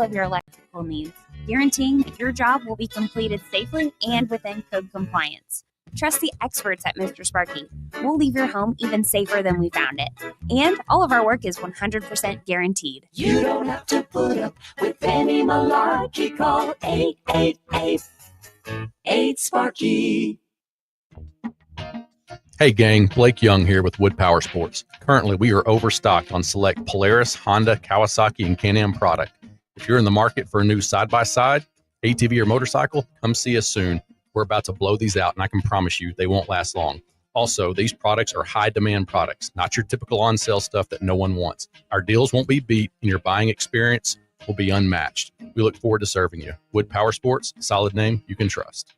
of your electrical needs, guaranteeing that your job will be completed safely and within code compliance. Trust the experts at Mr. Sparky. We'll leave your home even safer than we found it. And all of our work is 100% guaranteed. You don't have to put up with any malarkey. Call 888-8-SPARKY. Hey gang, Blake Young here with Wood Power Sports. Currently, we are overstocked on select Polaris, Honda, Kawasaki, and Can-Am product. If you're in the market for a new side-by-side, ATV, or motorcycle, come see us soon. We're about to blow these out, and I can promise you they won't last long. Also, these products are high-demand products, not your typical on-sale stuff that no one wants. Our deals won't be beat, and your buying experience will be unmatched. We look forward to serving you. Wood Power Sports, solid name you can trust.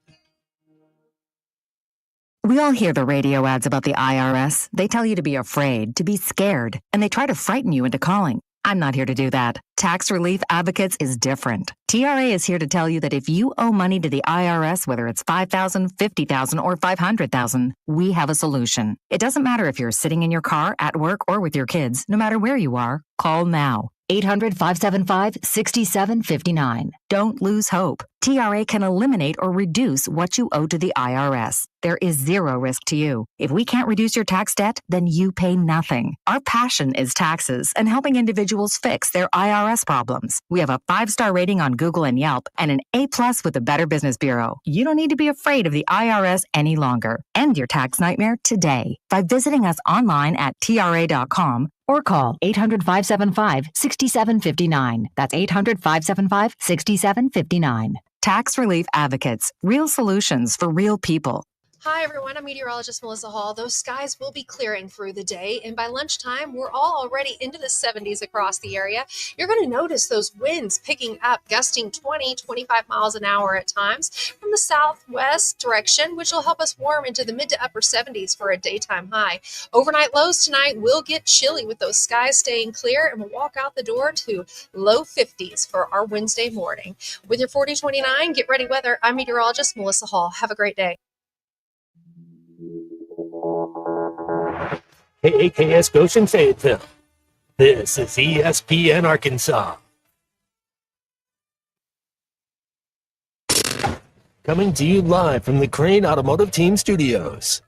We all hear the radio ads about the IRS. They tell you to be afraid, to be scared, and they try to frighten you into calling. I'm not here to do that. Tax Relief Advocates is different. TRA is here to tell you that if you owe money to the IRS, whether it's $5,000, $50,000, or $500,000, we have a solution. It doesn't matter if you're sitting in your car, at work, or with your kids. No matter where you are, call now. 800-575-6759. Don't lose hope. TRA can eliminate or reduce what you owe to the IRS. There is zero risk to you. If we can't reduce your tax debt, then you pay nothing. Our passion is taxes and helping individuals fix their IRS problems. We have a 5-star rating on Google and Yelp and an A+ with the Better Business Bureau. You don't need to be afraid of the IRS any longer. End your tax nightmare today by visiting us online at TRA.com or call 800-575-6759. That's 800-575-6759. Tax Relief Advocates. Real solutions for real people. Hi, everyone. I'm meteorologist Melissa Hall. Those skies will be clearing through the day, and by lunchtime, we're all already into the 70s across the area. You're going to notice those winds picking up, gusting 20, 25 miles an hour at times from the southwest direction, which will help us warm into the mid to upper 70s for a daytime high. Overnight lows tonight will get chilly with those skies staying clear, and we'll walk out the door to low 50s for our Wednesday morning. With your 4029 Get Ready weather, I'm meteorologist Melissa Hall. Have a great day. KAKS Goshen Fayetteville. This is ESPN Arkansas. Coming to you live from the Crane Automotive Team Studios.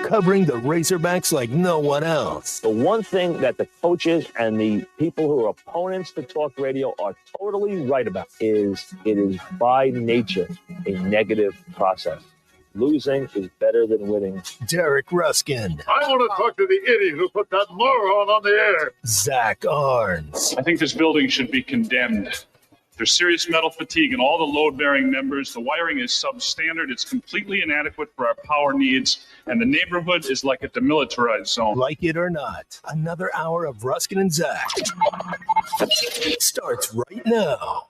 Covering the Razorbacks like no one else. The one thing that the coaches and the people who are opponents to talk radio are totally right about is it is by nature a negative process. Losing is better than winning. Derek Ruskin. I want to talk to the idiot who put that moron on the air. Zach Arns. I think this building should be condemned. There's serious metal fatigue in all the load-bearing members. The wiring is substandard. It's completely inadequate for our power needs. And the neighborhood is like a demilitarized zone. Like it or not, another hour of Ruskin and Zach starts right now.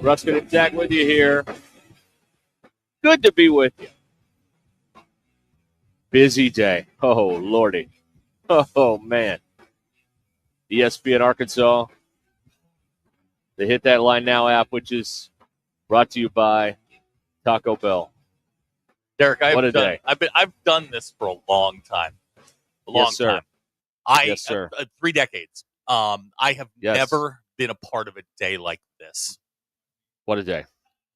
Ruscin and Zach with you here. Good to be with you. Busy day. Oh, Lordy. Oh, man. ESPN Arkansas. The Hit That Line Now app, which is brought to you by Taco Bell. Derek, I've done this for a long time. Yes, sir. Yes, sir. 3 decades. I have never been a part of a day like this. What a day.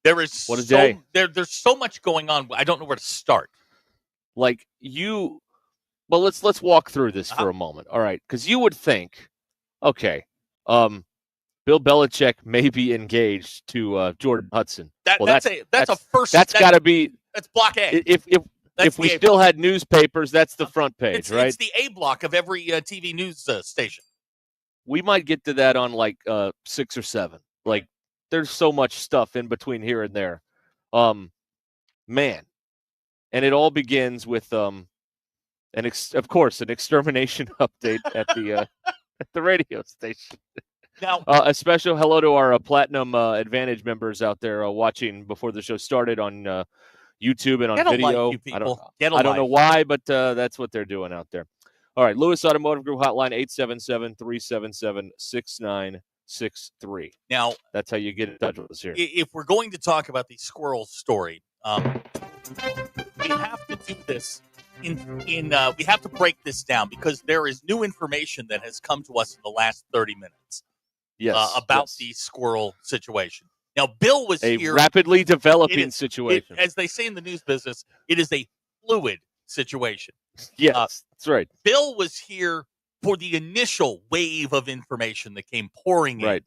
There's so much going on. I don't know where to start. Like well, let's walk through this for a moment. All right. Because you would think, okay, Bill Belichick may be engaged to Jordan Hudson. That's a first. That's got to be. That's block A. If we still had newspapers, that's the front page, right? It's the A block of every TV news station. We might get to that on like 6 or 7. Like, there's so much stuff in between here and there. Man. And it all begins with, of course, an extermination update at the radio station. Now, a special hello to our Platinum Advantage members out there watching before the show started on YouTube and on video. I don't know why, but that's what they're doing out there. All right, Lewis Automotive Group hotline 877-377-6963. Now, that's how you get in touch with us here. If we're going to talk about the squirrel story, we have to do this we have to break this down because there is new information that has come to us in the last 30 minutes. About the squirrel situation. Now, Bill was a here. Rapidly developing situation. As they say in the news business, it is a fluid situation. Yes, that's right. Bill was here for the initial wave of information that came pouring in. Right.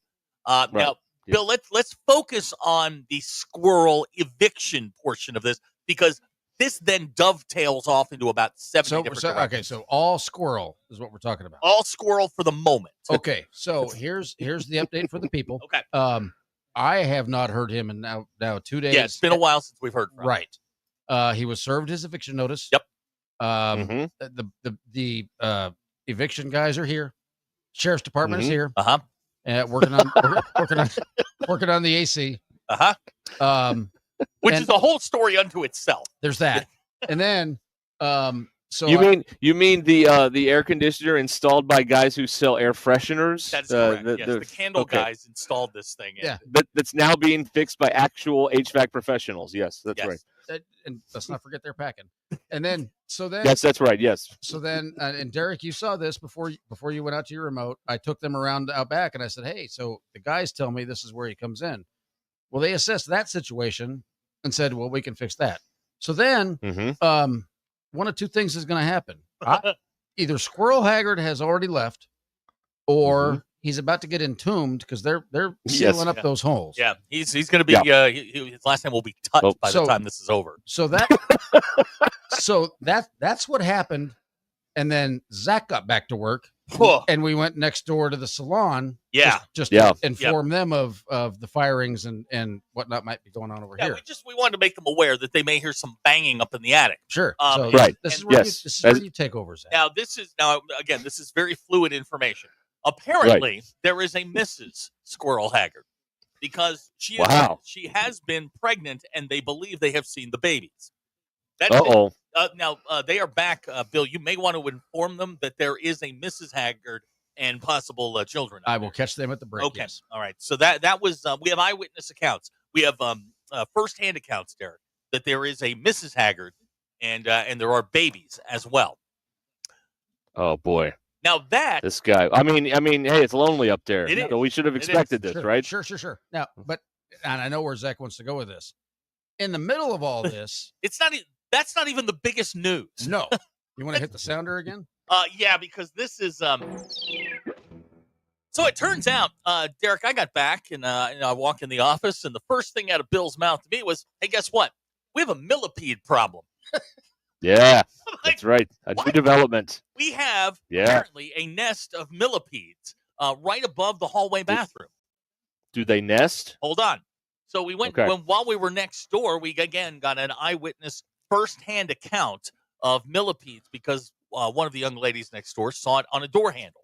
Now, Bill, let's focus on the squirrel eviction portion of this because this then dovetails off into about 70 different directions. Okay, so all squirrel is what we're talking about. All squirrel for the moment. Okay, so here's the update for the people. Okay. I have not heard him in now 2 days. Yeah, it's been a while since we've heard from him. Right. He was served his eviction notice. Yep. The eviction guys are here. Sheriff's Department is here. Uh-huh. Working on the AC. Uh-huh. Which is a whole story unto itself. There's that. And then so you mean the air conditioner installed by guys who sell air fresheners? That's correct. The candle guys installed this thing. Yeah. That's now being fixed by actual HVAC professionals. Yes, that's right. And let's not forget they're packing. And then yes, that's right. Yes. So then, and Derek, you saw this before you went out to your remote. I took them around out back, and I said, "Hey, so the guys tell me this is where he comes in." Well, they assessed that situation and said, "Well, we can fix that." So then, one of two things is going to happen: either Squirrel Haggard has already left, or he's about to get entombed because they're sealing up those holes. Yeah, he's going to be. His last name will be touched by the time this is over. So that's what happened, and then Zach got back to work, and we went next door to the salon. Yeah, just to inform them of the firings and whatnot might be going on over here. We wanted to make them aware that they may hear some banging up in the attic. Sure. So This is where you take over, Zach. Now this is very fluid information. Apparently, there is a Mrs. Squirrel Haggard because she has been pregnant, and they believe they have seen the babies. Now they are back, Bill. You may want to inform them that there is a Mrs. Haggard and possible children. I will catch them at the break. Okay, yes. All right. So that was we have eyewitness accounts. We have firsthand accounts, Derek, that there is a Mrs. Haggard and there are babies as well. Oh boy. Now this guy, I mean, hey, it's lonely up there. It is. So we should have expected this, right? Sure. Now, and I know where Zach wants to go with this. In the middle of all this, that's not even the biggest news. No. You want to hit the sounder again? Yeah, because this is So it turns out, Derek, I got back and I walk in the office, and the first thing out of Bill's mouth to me was, "Hey, guess what? We have a millipede problem." Yeah, that's right. A new development. We have apparently a nest of millipedes right above the hallway bathroom. Do they nest? Hold on. So we went while we were next door. We again got an eyewitness firsthand account of millipedes because one of the young ladies next door saw it on a door handle.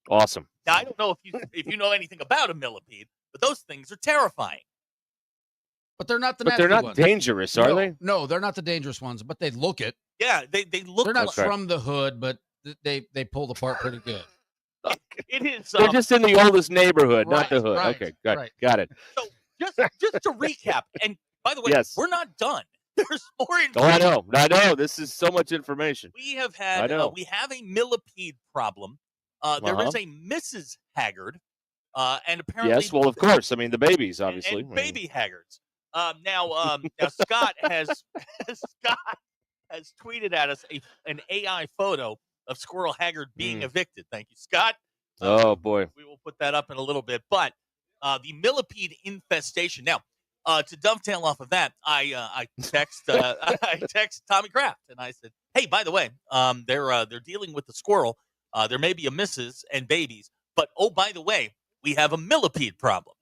Awesome. Now I don't know if you know anything about a millipede, but those things are terrifying. But they're not they're not ones. dangerous, are they? No, they're not the dangerous ones, but they look it. Yeah, they look. They're not from the hood, but they pulled apart pretty good. It is. They're just in the oldest neighborhood, not the hood. Right, okay, got it. So just to recap, and by the way, we're not done. There's more information. Oh, I know. This is so much information. We have had. We have a millipede problem. There is a Mrs. Haggard, and apparently. Yes, well, of course. I mean, the babies, obviously. And baby Haggards. Now Scott has tweeted at us an AI photo of Squirrel Haggard being evicted. Thank you, Scott. Oh boy, we will put that up in a little bit. But the millipede infestation. Now, to dovetail off of that, I text Tommy Kraft and I said, "Hey, by the way, they're dealing with the squirrel. There may be a missus and babies, but oh, by the way, we have a millipede problem."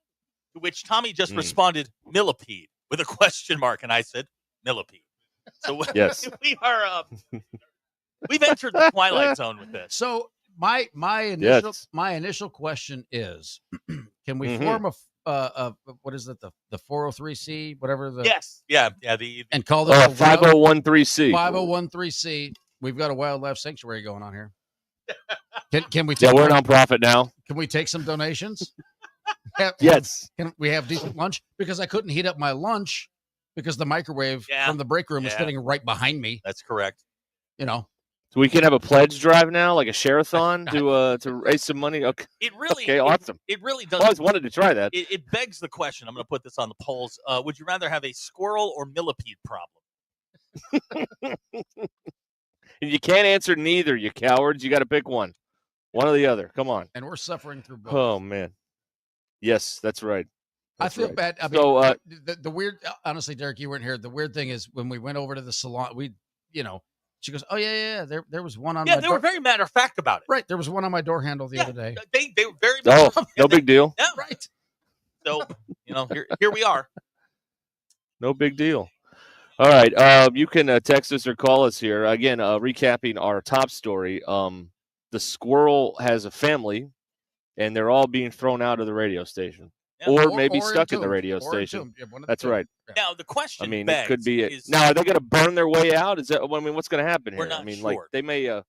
To which Tommy just responded, "Millipede," with a question mark, and I said, "Millipede." So yes, we are. We've entered the twilight zone with this. So my initial question is, can we form a what is it, the 403C, whatever the and call this 5013C. 5013C. We've got a wildlife sanctuary going on here. Can we? Yeah, we're a nonprofit now. Can we take some donations? Yes. Can we have decent lunch? Because I couldn't heat up my lunch because the microwave from the break room is sitting right behind me. That's correct. You know. So we can have a pledge drive now, like a share-a-thon to raise some money. Okay. It really, okay, awesome. It really does. I always wanted to try that. It begs the question. I'm going to put this on the polls. Would you rather have a squirrel or millipede problem? And you can't answer neither, you cowards. You got to pick one or the other. Come on. And we're suffering through both. Oh man. Yes, that's right. I feel bad. I mean, so the weird. Honestly, Derek, you weren't here. The weird thing is when we went over to the salon, she goes, "Oh yeah. There was one on." Yeah, my they door. were very matter of fact about it. Right, there was one on my door handle the other day. They were very. no big deal. Yeah, right. So here we are. No big deal. All right, you can text us or call us here again. Recapping our top story. The squirrel has a family, and they're all being thrown out of the radio station, or maybe stuck in the radio station. That's right. Now the question. I mean, begs it could be. is, Now, are they going to burn their way out? Is that? I mean, what's going to happen here? We're not I mean, sure. like they may. They're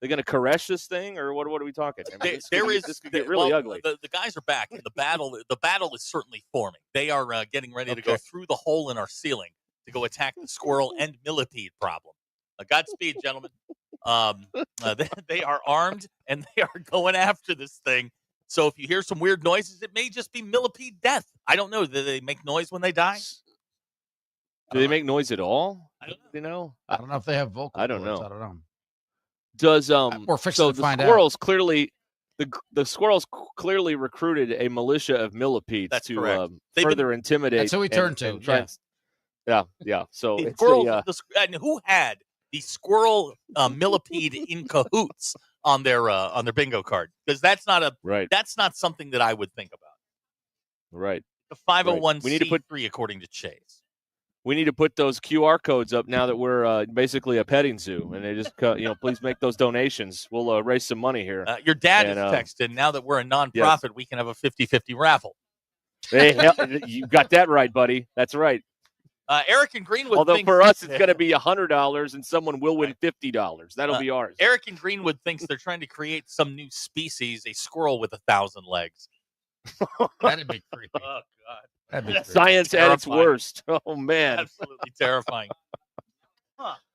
going to caress this thing, or what? What are we talking? I mean, this could get really ugly. The guys are back, and the battle is certainly forming. They are getting ready to go through the hole in our ceiling to go attack the squirrel and millipede problem. Godspeed, gentlemen. They are armed and they are going after this thing. So if you hear some weird noises, it may just be millipede death. I don't know. Do they make noise when they die? Do they make noise at all? I don't know. You know, I don't know if they have vocal. I don't cords. know. I don't know. Does We're fixing so to the find squirrels clearly the squirrels clearly recruited a militia of millipedes That's to correct. further intimidate. That's who we turned to. and try yeah. So The it's squirrels, and who had the squirrel millipede in cahoots on their bingo card? Because that's not that's not something that I would think about. Right. The 501c3, We need to put according to Chase. We need to put those QR codes up now that we're basically a petting zoo, and they just please make those donations. We'll raise some money here. Your dad has texted. Now that we're a nonprofit, we can have a 50-50 raffle. Hey, you got that right, buddy. That's right. Eric in Greenwood. Although thinks, for us, it's going to be $100, and someone will win $50. That'll be ours. Eric in Greenwood thinks they're trying to create some new species, a squirrel with 1,000 legs. That'd be creepy. Oh God. That'd be creepy. Science at its worst. Oh man, absolutely terrifying.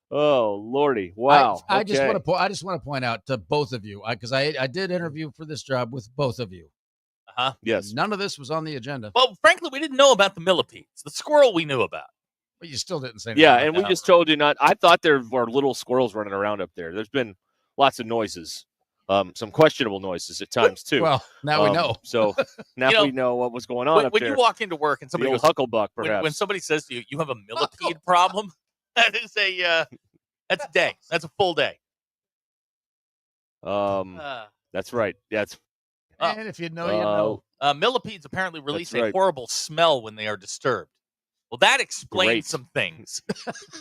Oh lordy! Wow. I just want to point out to both of you because I did interview for this job with both of you. Yes. None of this was on the agenda. Well, frankly, we didn't know about the millipedes. The squirrel we knew about. But you still didn't say anything. Yeah, about and we that. just told you not. I thought there were little squirrels running around up there. There's been lots of noises, some questionable noises at times too. Well, now we know. So now we know what was going on up when there. you walk into work and somebody goes, goes, Hucklebuck, perhaps. When somebody says to you, "You have a millipede problem," that is that's a day. That's a full day. That's right. That's. And if you know, you know. Millipedes apparently release That's right. a horrible smell when they are disturbed. Well, that explains Great. some things.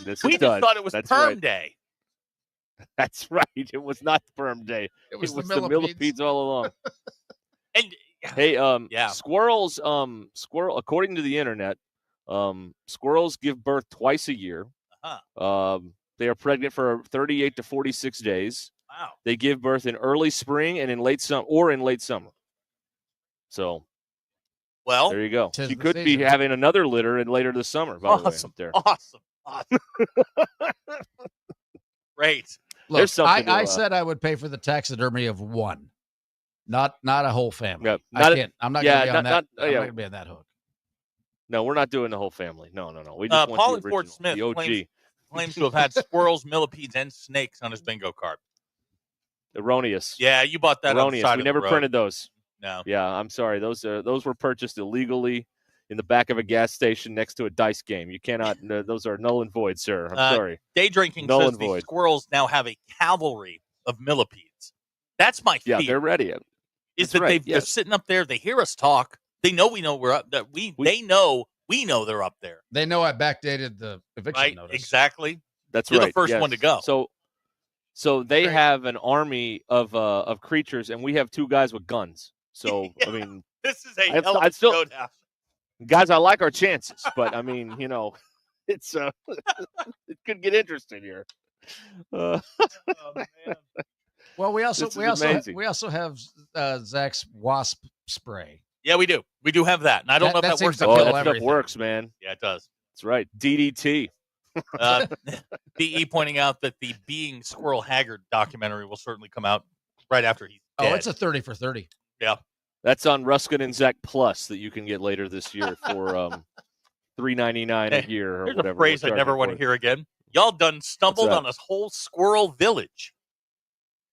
This We it just does. thought it was That's perm right. day. That's right. It was not sperm day. It was the millipedes. millipedes all along. And Hey, yeah. squirrels. According to the internet, squirrels give birth twice a year. They are pregnant for 38 to 46 days. Wow. They give birth in early spring and in late summer. So, well, there you go. Tis You the could be season. having another litter in later this summer. By the way, Awesome. up there. Awesome. Great. Look, There's something I to, said I would pay for the taxidermy of one, not a whole family. Yeah, I can't. I'm not going to be on that. not- I'm yeah. not going to be on that hook. No, we're not doing the whole family. No. We just want Paul the and Fort original, Smith the OG. claims to have had squirrels, millipedes, and snakes on his bingo card. Erroneous. Yeah, you bought that on the Erroneous. side We of never the road. printed those. No. Yeah, I'm sorry. Those were purchased illegally in the back of a gas station next to a dice game. You cannot. Those are null and void, sir. I'm sorry. Day Drinking Null says and the void. squirrels now have a cavalry of millipedes. That's my fear. Yeah, they're ready. Is That's that right, they're yes. sitting up there? They hear us talk. They know we know we're up. That they know we know they're up there. They know I backdated the eviction Right? notice. Exactly. That's You're right. the first yes. one to go. So they Great. have an army of creatures, and we have two guys with guns. So I mean, This is a I'd- hell of a I'd still- showdown. guys, I like our chances, but I mean, it's it could get interesting here. Oh, man. Well, we This is amazing. also have Zach's wasp spray. Yeah, we do. We do have that, and I don't know if That that seems works. to Oh, kill that stuff everything. works, man. Yeah, it does. That's right. DDT. BE pointing out that the Being Squirrel Haggard documentary will certainly come out right after he's dead. Oh, it's a 30 for 30. Yeah. That's on Ruscin and Zach Plus that you can get later this year for $3.99 a year or Here's whatever. a phrase I never want to hear again. Y'all done stumbled on a whole squirrel village.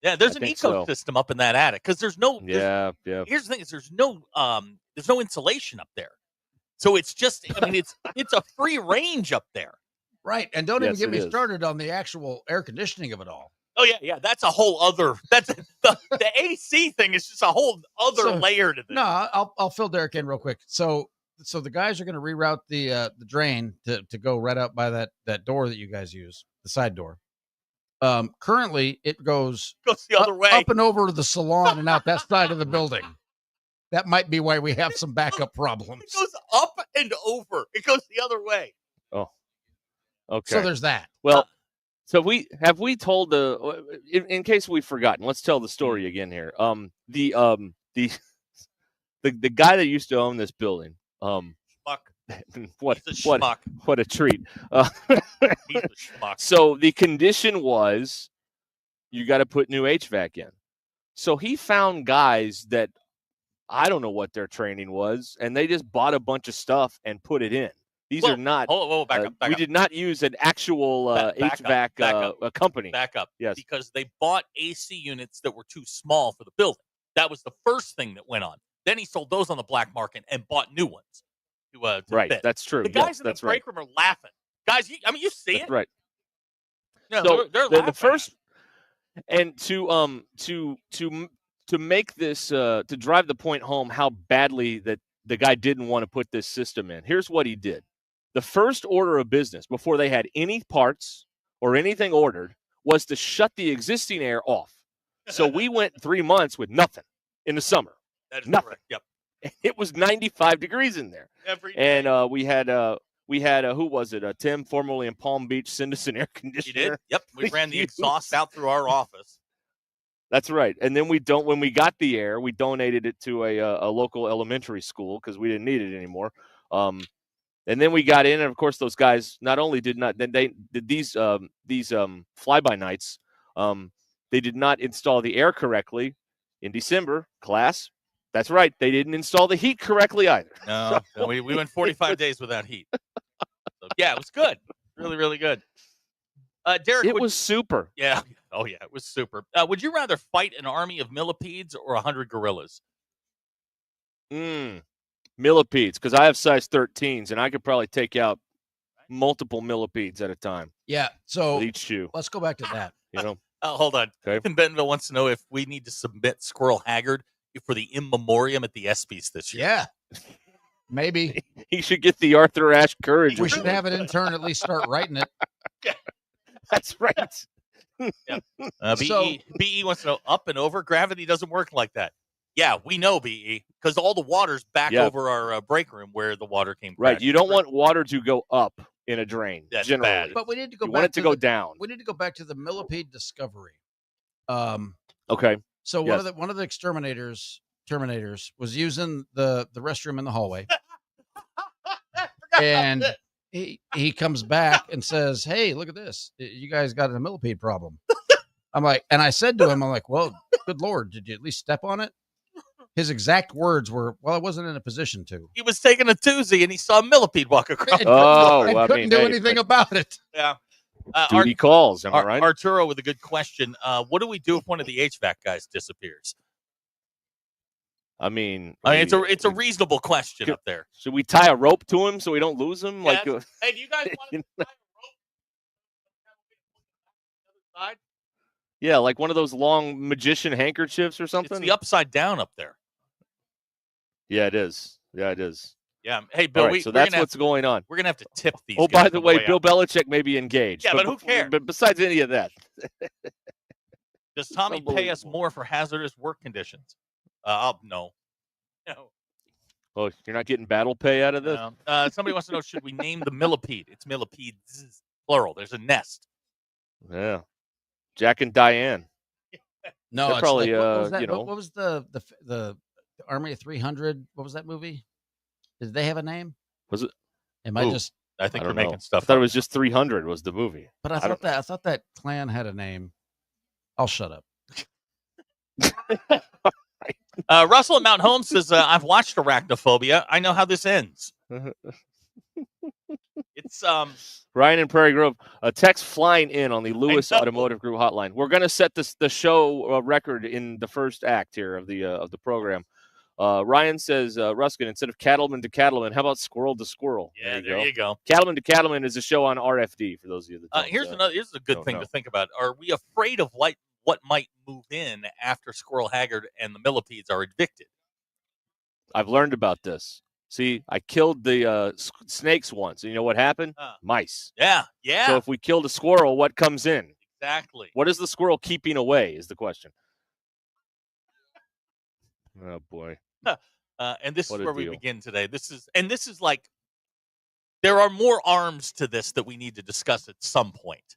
Yeah, there's an ecosystem up in that attic because there's no. Yeah. Here's the thing: is there's no insulation up there, so it's just. I mean, it's a free range up there. Right, and don't even get me started on the actual air conditioning of it all. Oh yeah, that's a whole other. That's the AC thing is just a whole other layer to this. No, I'll fill Derek in real quick. So the guys are going to reroute the drain to go right out by that door that you guys use, the side door. Currently, it goes the other way, up and over to the salon and out that side of the building. That might be why we have some backup problems. It goes up and over. It goes the other way. Oh, okay. So there's that. Well, so we told in case we've forgotten. Let's tell the story again here. The guy that used to own this building. What a treat. He's a schmuck. So the condition was you got to put new HVAC in. So he found guys that I don't know what their training was, and they just bought a bunch of stuff and put it in. These are not. Back up. We did not use an actual HVAC company. Back up. Yes. Because they bought AC units that were too small for the building. That was the first thing that went on. Then he sold those on the black market and bought new ones. To right. fit. That's true. The guys in the break room are laughing. Guys, you see it? Right. Yeah, so they're laughing. The first, and to make this to drive the point home how badly that the guy didn't want to put this system in. Here's what he did. The first order of business before they had any parts or anything ordered was to shut the existing air off. So we went 3 months with nothing in the summer. That is nothing. correct. Yep. It was 95 degrees in there. Every day. And we had who was it? Tim, formerly in Palm Beach, send us an air conditioner. You did? Yep. We ran the exhaust out through our office. That's right. And then when we got the air, we donated it to a local elementary school because we didn't need it anymore. And then we got in, and of course, those guys not only did these fly-by-nights, they did not install the air correctly in December. Class, that's right, they didn't install the heat correctly either. No, we went 45 days without heat. So, yeah, it was good, really, really good. Derek, it was super. Yeah. Oh yeah, it was super. Would you rather fight an army of millipedes or 100 gorillas? Millipedes, because I have size 13s, and I could probably take out multiple millipedes at a time. Yeah, so with each shoe. Let's go back to that. Hold on. Okay. Ethan Bentonville wants to know if we need to submit Squirrel Haggard for the in memoriam at the ESPYs this year. Yeah, maybe he should get the Arthur Ashe Courage. We should have an intern at least start writing it. That's right. Yeah. BE wants to know up and over. Gravity doesn't work like that. Yeah, we know, BE, because all the water's back over our break room where the water came from. Right. You don't want water to go up in a drain. That's generally. bad. But we need to go you back want it to go down. We need to go back to the millipede discovery. Okay. So one of the terminators was using the restroom in the hallway. And he comes back and says, "Hey, look at this. You guys got a millipede problem." I'm like, and I said to him, I'm like, "Well, good Lord, did you at least step on it?" His exact words were, "Well, I wasn't in a position to." He was taking a toozy and he saw a millipede walk across. I couldn't do anything about it. Yeah. Duty calls, am I right? Arturo with a good question. What do we do if one of the HVAC guys disappears? I mean, it's a reasonable question up there. Should we tie a rope to him so we don't lose him? Yeah, hey, do you guys want to tie a rope? Yeah, like one of those long magician handkerchiefs or something. It's the upside down up there. Yeah, it is. Yeah, it is. Yeah. Hey, Bill. Right, so that's what's going on. We're gonna have to tip these. Oh, by the way, Bill Belichick may be engaged. Yeah, but who cares? But besides any of that, does Tommy pay us more for hazardous work conditions? No. Oh, you're not getting battle pay out of this? No. Somebody wants to know, should we name the millipede? It's millipedes, plural. There's a nest. Yeah. Jack and Diane. No, it's probably, like, what was that? you know. What was the Army of 300? What was that movie? Did they have a name? Was it? Am I just I think you're don't know. making stuff I thought up. it was just 300 was the movie. But I thought that clan had a name. I'll shut up. Russell at Mount Holmes says, I've watched Arachnophobia. I know how this ends. It's Ryan in Prairie Grove. A text flying in on the Lewis Automotive Group hotline. We're going to set the show record in the first act here of the program. Ryan says, Ruskin, instead of cattleman to cattleman, how about squirrel to squirrel? Yeah, there you go. Cattleman to cattleman is a show on RFD for those of you that don't, here's a good thing to think about. Are we afraid of what might move in after Squirrel Haggard and the millipedes are evicted? I've learned about this. See, I killed the snakes once. And you know what happened? Mice. Yeah. So if we killed a squirrel, what comes in? Exactly. What is the squirrel keeping away is the question. Oh, boy. And this is where we begin today. This is like, there are more arms to this that we need to discuss at some point.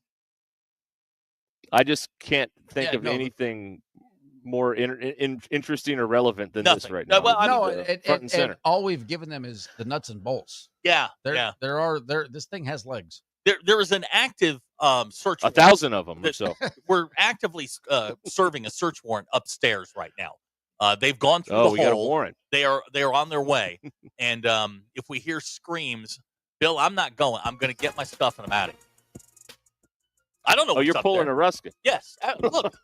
I just can't think of anything more interesting or relevant than this right now. Front and center. All we've given them is the nuts and bolts. Yeah. This thing has legs. There is an active search. 1,000 of them or so. We're actively serving a search warrant upstairs right now. They've gone through the hole. Got a warrant. They are on their way. And if we hear screams, Bill, I'm not going. I'm going to get my stuff and I'm out of here. I don't know. You're pulling a Ruskin. Yes. Look,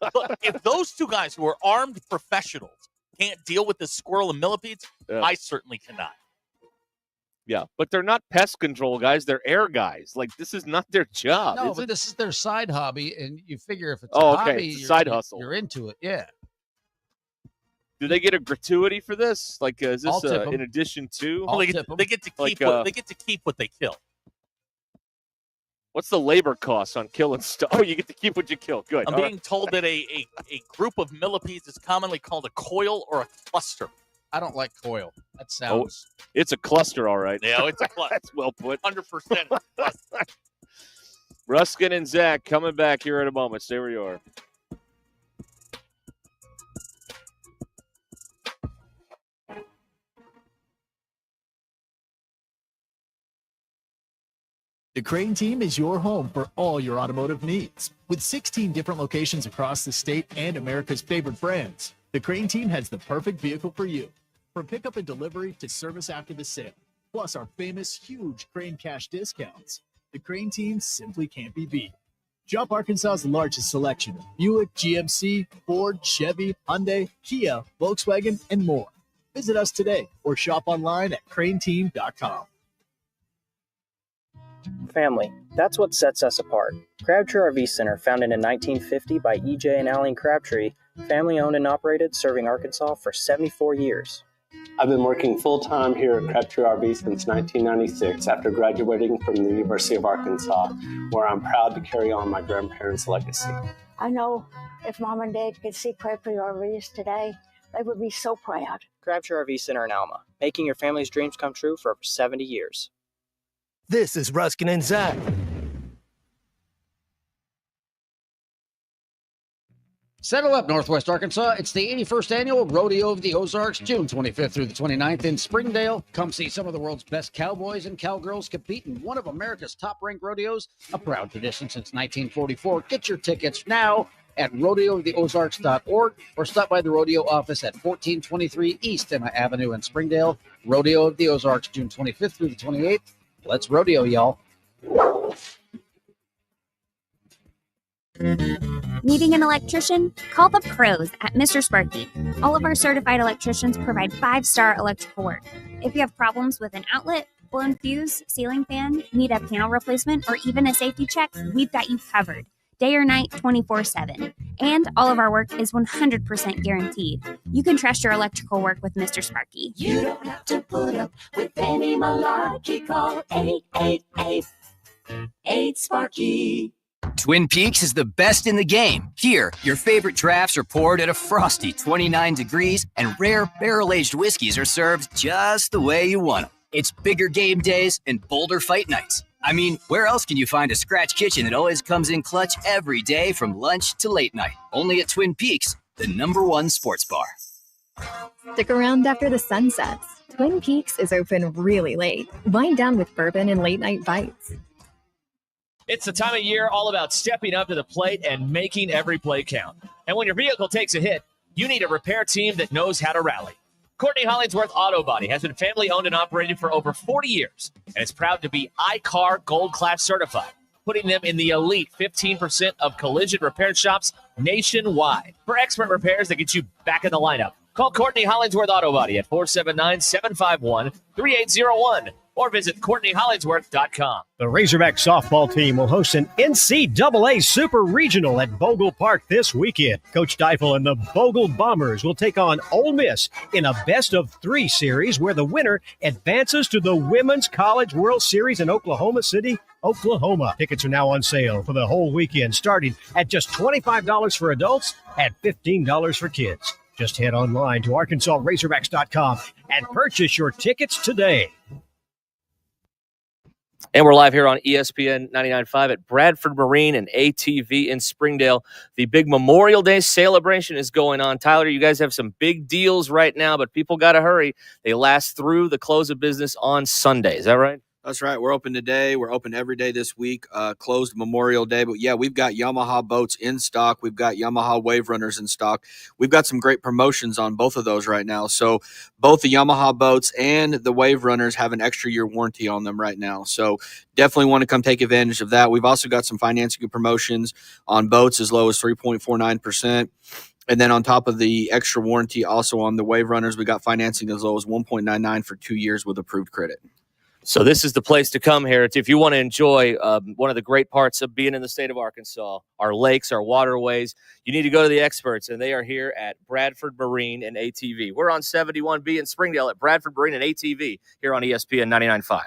if those two guys who are armed professionals can't deal with this squirrel and millipedes, I certainly cannot. Yeah, but they're not pest control guys. They're air guys. Like, this is not their job. No, but this is their side hobby, and you figure if it's a hobby, it's a side hustle. You're into it. Yeah. Do they get a gratuity for this? Like, is this in addition to? They get to keep they get to keep what they kill. What's the labor costs on killing stuff? Oh, you get to keep what you kill. Good. I'm being told that a group of millipedes is commonly called a coil or a cluster. I don't like coil. That sounds. Oh, it's a cluster, all right. Yeah, it's a cluster. That's well put. 100%. Ruskin and Zach coming back here in a moment. Stay where you are. The Crane team is your home for all your automotive needs. With 16 different locations across the state and America's favorite brands, the Crane team has the perfect vehicle for you. From pickup and delivery to service after the sale, plus our famous huge Crane cash discounts, the Crane team simply can't be beat. Shop Arkansas's largest selection of Buick, GMC, Ford, Chevy, Hyundai, Kia, Volkswagen, and more. Visit us today or shop online at craneteam.com. Family, that's what sets us apart. Crabtree RV Center, founded in 1950 by EJ and Aline Crabtree, family owned and operated, serving Arkansas for 74 years. I've been working full-time here at Crabtree RV since 1996 after graduating from the University of Arkansas, where I'm proud to carry on my grandparents' legacy. I know if Mom and Dad could see Crabtree RVs today, they would be so proud. Crabtree RV Center in Alma, making your family's dreams come true for over 70 years. This is Ruskin and Zach. Settle up, Northwest Arkansas. It's the 81st Annual Rodeo of the Ozarks, June 25th through the 29th in Springdale. Come see some of the world's best cowboys and cowgirls compete in one of America's top-ranked rodeos, a proud tradition since 1944. Get your tickets now at rodeooftheozarks.org or stop by the rodeo office at 1423 East Emma Avenue in Springdale. Rodeo of the Ozarks, June 25th through the 28th. Let's rodeo, y'all. Needing an electrician? Call the pros at Mr. Sparky. All of our certified electricians provide 5-star electrical work. If you have problems with an outlet, blown fuse, ceiling fan, need a panel replacement, or even a safety check, we've got you covered. Day or night, 24/7. And all of our work is 100% guaranteed. You can trust your electrical work with Mr. Sparky. You don't have to put up with any malarkey. Call 888-8-SPARKY. Twin Peaks is the best in the game. Here, your favorite drafts are poured at a frosty 29 degrees, and rare barrel-aged whiskeys are served just the way you want them. It's bigger game days and bolder fight nights. I mean, where else can you find a scratch kitchen that always comes in clutch every day from lunch to late night? Only at Twin Peaks, the #1 sports bar. Stick around after the sun sets. Twin Peaks is open really late. Wind down with bourbon and late night bites. It's the time of year all about stepping up to the plate and making every play count. And when your vehicle takes a hit, you need a repair team that knows how to rally. Courtney Hollingsworth Auto Body has been family owned and operated for over 40 years and is proud to be iCar Gold Class certified, putting them in the elite 15% of collision repair shops nationwide. For expert repairs that get you back in the lineup, call Courtney Hollingsworth Auto Body at 479-751-3801 or visit CourtneyHollingsworth.com. The Razorback softball team will host an NCAA Super Regional at Bogle Park this weekend. Coach Deifel and the Bogle Bombers will take on Ole Miss in a best-of-3 series where the winner advances to the Women's College World Series in Oklahoma City, Oklahoma. Tickets are now on sale for the whole weekend, starting at just $25 for adults and $15 for kids. Just head online to ArkansasRazorbacks.com and purchase your tickets today. And we're live here on ESPN 99.5 at Bradford Marine and ATV in Springdale. The big Memorial Day celebration is going on. Tyler, you guys have some big deals right now, but people got to hurry. They last through the close of business on Sunday. Is that right? That's right. We're open today. We're open every day this week, closed Memorial Day. But, yeah, we've got Yamaha boats in stock. We've got Yamaha Wave Runners in stock. We've got some great promotions on both of those right now. So both the Yamaha boats and the Wave Runners have an extra year warranty on them right now. So definitely want to come take advantage of that. We've also got some financing promotions on boats as low as 3.49%. And then on top of the extra warranty, also on the Wave Runners, we got financing as low as 1.99 for 2 years with approved credit. So this is the place to come here. If you want to enjoy one of the great parts of being in the state of Arkansas, our lakes, our waterways, you need to go to the experts, and they are here at Bradford Marine and ATV. We're on 71B in Springdale at Bradford Marine and ATV here on ESPN 99.5.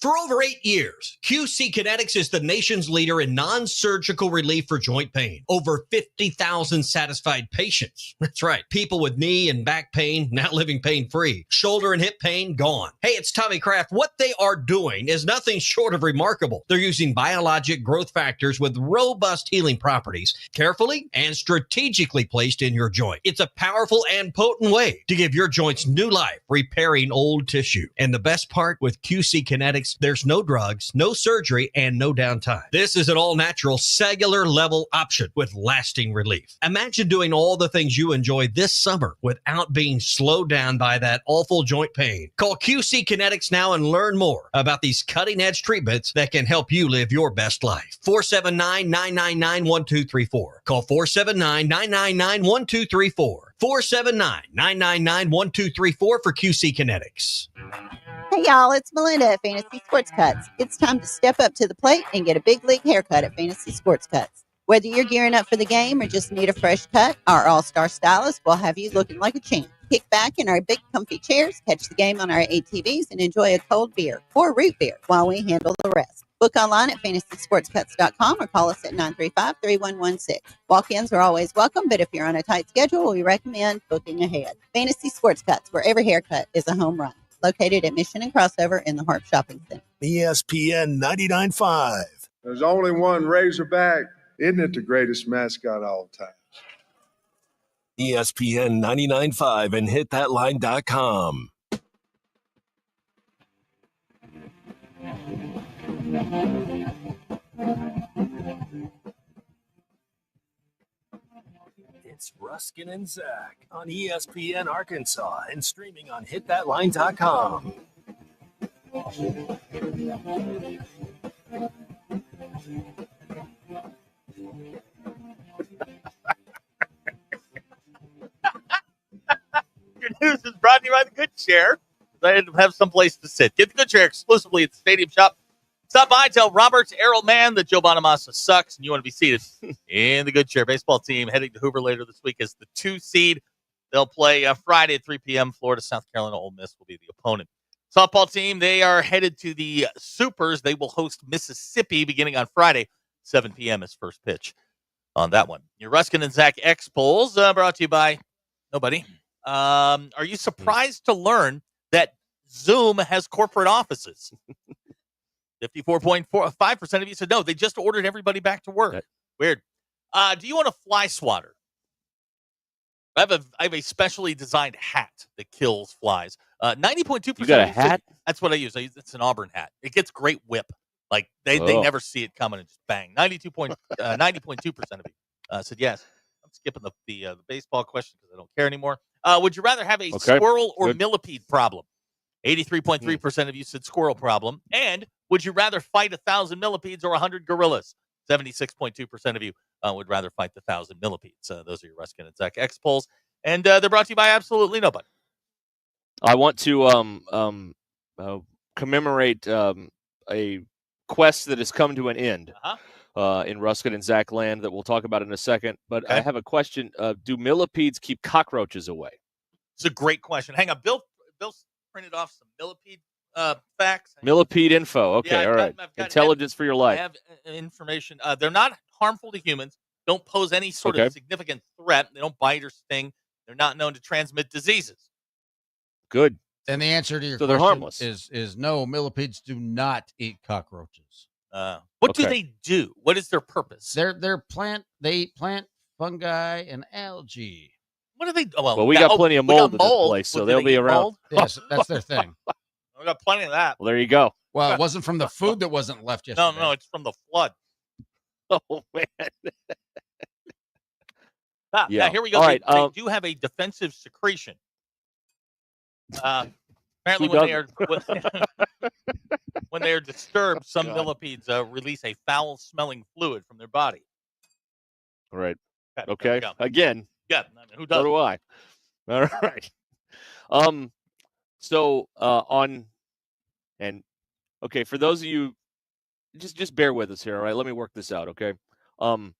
For over 8 years, QC Kinetics is the nation's leader in non-surgical relief for joint pain. Over 50,000 satisfied patients. That's right. People with knee and back pain now living pain-free. Shoulder and hip pain gone. Hey, it's Tommy Kraft. What they are doing is nothing short of remarkable. They're using biologic growth factors with robust healing properties, carefully and strategically placed in your joint. It's a powerful and potent way to give your joints new life, repairing old tissue. And the best part with QC Kinetics, there's no drugs, no surgery, and no downtime. This is an all-natural cellular level option with lasting relief. Imagine doing all the things you enjoy this summer without being slowed down by that awful joint pain. Call QC Kinetics now and learn more about these cutting-edge treatments that can help you live your best life. 479-999-1234. Call 479-999-1234. 479-999-1234 for QC Kinetics. Hey y'all, it's Melinda at Fantasy Sports Cuts. It's time to step up to the plate and get a big league haircut at Fantasy Sports Cuts. Whether you're gearing up for the game or just need a fresh cut, our all-star stylist will have you looking like a champ. Kick back in our big comfy chairs, catch the game on our ATVs, and enjoy a cold beer or root beer while we handle the rest. Book online at fantasysportscuts.com or call us at 935-3116. Walk-ins are always welcome, but if you're on a tight schedule, we recommend booking ahead. Fantasy Sports Cuts, where every haircut is a home run. Located at Mission and Crossover in the Harp Shopping Center. ESPN 99.5. There's only one Razorback. Isn't it the greatest mascot of all time? ESPN 99.5 and hitthatline.com. It's Ruscin and Zach on ESPN Arkansas and streaming on hitthatline.com. Your news is brought to you by the Good Chair. I didn't have some place to sit. Get the Good Chair exclusively at the Stadium Shop. Stop by, tell Roberts Errol Man that Joe Bonamassa sucks and you want to be seated in the Good Chair. Baseball team heading to Hoover later this week as the 2 seed. They'll play Friday at 3 p.m. Florida, South Carolina. Ole Miss will be the opponent. Softball team, they are headed to the Supers. They will host Mississippi beginning on Friday, 7 p.m. is first pitch on that one. Your Ruscin and Zach X polls brought to you by nobody. Are you surprised to learn that Zoom has corporate offices? 54.5% of you said no. They just ordered everybody back to work. Weird. Do you want a fly swatter? I have a specially designed hat that kills flies. 90.2%. You got a hat? That's what I use. It's an Auburn hat. It gets great whip. Like they never see it coming and just bang. 90.2% of you said yes. I'm skipping the baseball question because I don't care anymore. Would you rather have a squirrel or millipede problem? 83.3% of you said squirrel problem. And would you rather fight 1,000 millipedes or 100 gorillas? 76.2% of you would rather fight the 1,000 millipedes. Those are your Ruscin and Zach X polls. And they're brought to you by absolutely nobody. I want to commemorate a quest that has come to an end in Ruscin and Zach land that we'll talk about in a second. But I have a question. Do millipedes keep cockroaches away? It's a great question. Hang on. Bill printed off some millipede facts. Millipede info. Okay, Yeah, all right. Intelligence for your life. I have information. They're not harmful to humans. Don't pose any sort of significant threat. They don't bite or sting. They're not known to transmit diseases. Good. And the answer to your So question they're harmless. is no, millipedes do not eat cockroaches. What do they do? What is their purpose? They eat plant, fungi, and algae. What do they do? Well, we got plenty of mold in this place, so they'll be around. Mold? Yes, that's their thing. We got plenty of that. Well, there you go. Well, it wasn't from the food that wasn't left yesterday. No, it's from the flood. Oh, man. Now, here we go. All right, they do have a defensive secretion. Apparently, when they are disturbed, some millipedes release a foul-smelling fluid from their body. Right. Okay. Again. Yeah. I mean, who does? So do I. All right. For those of you, just bear with us here. All right. Let me work this out. Okay. On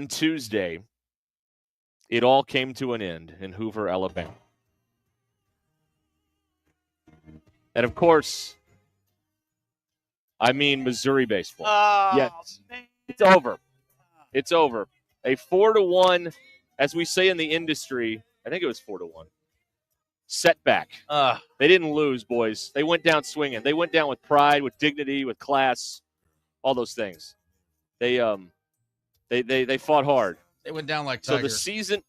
Tuesday, it all came to an end in Hoover, Alabama. And of course, I mean Missouri baseball. Yes. Man. It's over. It's over. A 4-1, as we say in the industry, I think it was 4-1. Setback. They didn't lose, boys. They went down swinging. They went down with pride, with dignity, with class, all those things. They fought hard. They went down like tigers. So the season,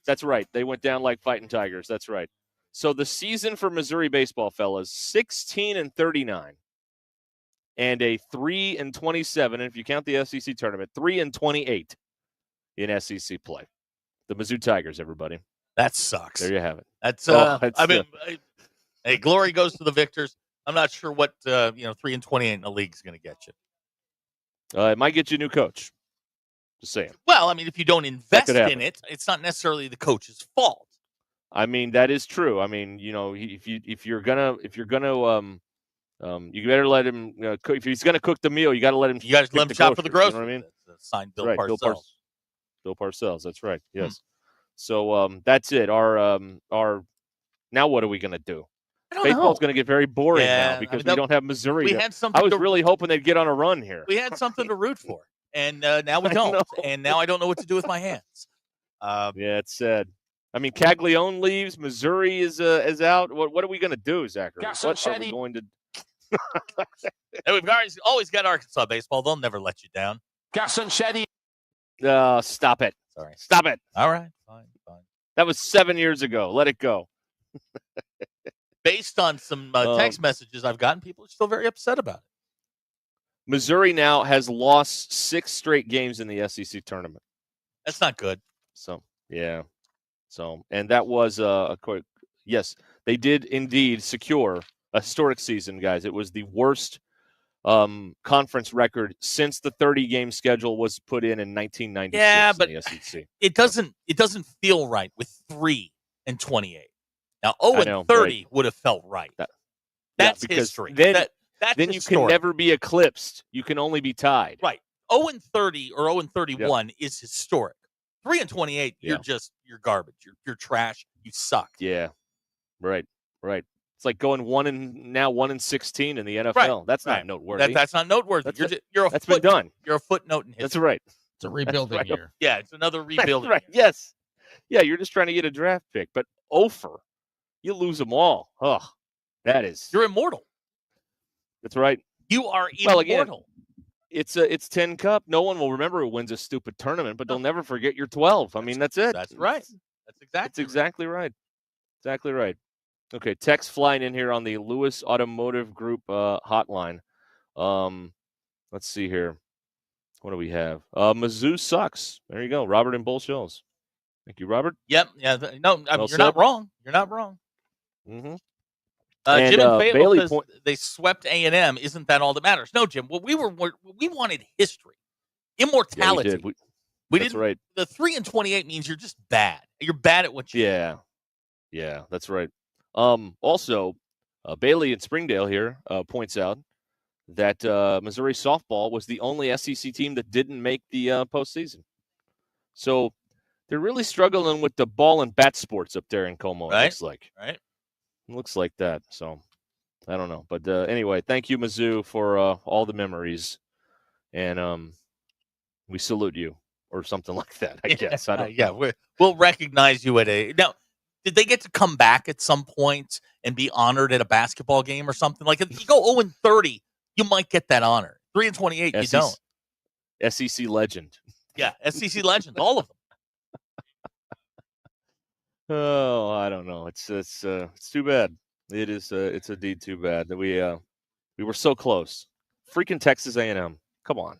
that's right. They went down like fighting tigers. That's right. So the season for Missouri baseball, fellas, 16-39, and a 3-27. And if you count the SEC tournament, 3-28 in SEC play. The Mizzou Tigers, everybody. That sucks. There you have it. That's hey, glory goes to the victors. I'm not sure what 3-28 in the league is going to get you. It might get you a new coach. Just saying. Well, I mean, if you don't invest in it, it's not necessarily the coach's fault. I mean, that is true. I mean, if you're gonna, you better let him cook. If he's gonna cook the meal, you got to let him. You got to let him shop for the groceries. You know what I mean? That's signed Bill right, Parcells. Bill Parcells. That's right. Yes. So that's it. Our now what are we gonna do? Baseball's going to get very boring now because we don't have Missouri. We had something. I was really hoping they'd get on a run here. We had something to root for, and now we don't. And now I don't know what to do with my hands. Yeah, it's sad. I mean, Caglione leaves. Missouri is out. What are we going to do, Zachary? What are we going to? We've always got Arkansas baseball. They'll never let you down. Gasson Shetty. Stop it. Sorry. Stop it. All right. Fine. That was 7 years ago. Let it go. Based on some text messages I've gotten, people are still very upset about it. Missouri now has lost 6 straight games in the SEC tournament. That's not good. So, yeah. So, and that was a quick, yes, they did indeed secure a historic season, guys. It was the worst conference record since the 30-game schedule was put in 1996. Yeah, but in the SEC. It doesn't feel right with 3-28. Now, 0-30 right. would have felt right. That's history. Then that's you can never be eclipsed. You can only be tied. Right. 0-30 or 0-31 is historic. 3-28, you're garbage. You're trash. You suck. Yeah. Right. It's like going 1-16 in the NFL. Right. That's not noteworthy. That's not noteworthy. That's been done. You're a footnote in history. That's right. It's a rebuilding year. Yeah, it's another rebuilding. Right. Year. Yes. Yeah, you're just trying to get a draft pick, but Ofer, you lose them all. Oh, that is. You're immortal. That's right. You are immortal. Well, again, it's 10 Cup. No one will remember who wins a stupid tournament, but they'll never forget your 12. I mean, that's it. That's right. That's That's exactly right. Exactly right. Okay, text flying in here on the Lewis Automotive Group hotline. Let's see here. What do we have? Mizzou sucks. There you go. Robert in Bull Shoals. Thank you, Robert. Yep. Yeah. No, Well you're not said. wrong. You're not wrong. Mm-hmm. Jim in Fayetteville Bailey says they swept A&M. Isn't that all that matters? No, Jim. Well, we wanted history, immortality. Yeah, we did. We That's didn't. right. The 3-28 means you're just bad. You're bad at what you do. Yeah, that's right. Also, Bailey in Springdale here points out that Missouri softball was the only SEC team that didn't make the postseason. So they're really struggling with the ball and bat sports up there in Como. Right. It looks like. Right. It looks like that. So I don't know, but anyway, thank you, Mizzou, for all the memories, and we salute you or something like that. I guess. I don't. know. We'll recognize you at a now. Did they get to come back at some point and be honored at a basketball game or something? Like if you go 0-30, you might get that honor. 3-28, you don't. SEC legend. Yeah, SEC legend, all of them. Oh, I don't know. It's too bad. It is. It's indeed too bad that we were so close. Freaking Texas A&M. Come on.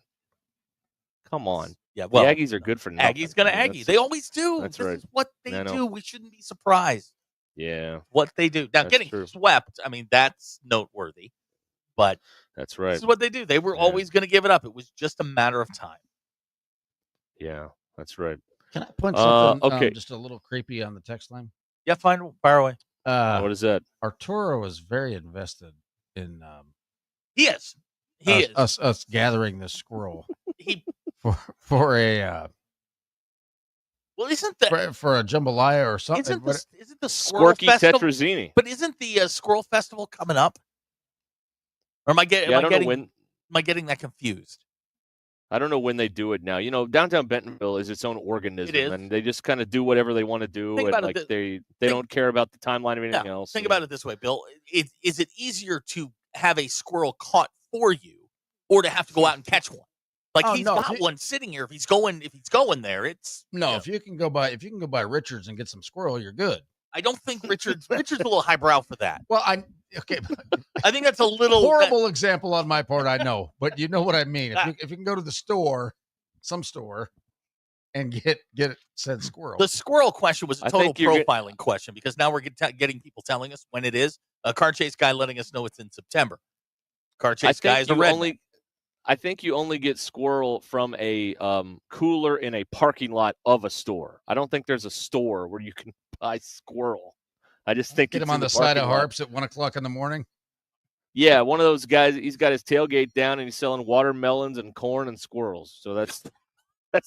Yeah, well, the Aggies are good for nothing. Aggie's gonna Aggie. They always do. That's this right. is what they do. We shouldn't be surprised. Yeah. What they do. Now, That's getting true. swept, I mean, that's noteworthy. But that's right. This is what they do. They were always going to give it up. It was just a matter of time. Yeah, that's right. Can I point something okay. just a little creepy on the text line? Yeah, fire away. What is that? Arturo is very invested in he is. Us gathering this squirrel for a well, isn't that for a jambalaya or something? Isn't the squirrel Squirky festival? Tetrazzini. But isn't the squirrel festival coming up? Or am I getting? Am I getting that confused? I don't know when they do it now. You know, downtown Bentonville is its own organism, It is. and they just kind of do whatever they want to do. Think And about it they don't care about the timeline of anything else. Think about it this way, Bill. Is it easier to have a squirrel caught for you, or to have to go out and catch one? Like he's got one sitting here. If he's going there, it's if you can go by Richards and get some squirrel, you're good. I don't think Richard's a little highbrow for that. Well, I think that's a little horrible example on my part. I know, but you know what I mean. If you can go to the store, some store, and get said squirrel. The squirrel question was a total profiling question because now we're getting people telling us when it is. A car chase guy letting us know it's in September. Car chase guy is a redneck. I think you only get squirrel from a cooler in a parking lot of a store. I don't think there's a store where you can buy squirrel. I just think get it's him on in the side of parking lot. Harps at 1:00 in the morning. Yeah, one of those guys. He's got his tailgate down and he's selling watermelons and corn and squirrels. So that's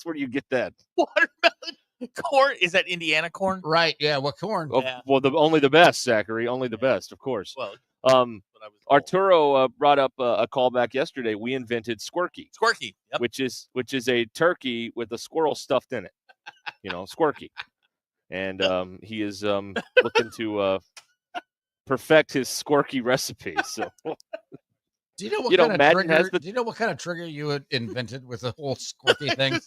where you get that. Watermelon corn, is that Indiana corn? Right. Yeah. What corn? Oh, Yeah. Well, only the best, Zachary. Only the best, of course. Well, Arturo brought up a callback yesterday. We invented Squirky. Squirky, yep. which is a turkey with a squirrel stuffed in it. Squirky, and he is looking to perfect his Squirky recipe. So, do you know what kind of Madden trigger? has the... Do you know what kind of trigger you had invented with the whole Squirky thing?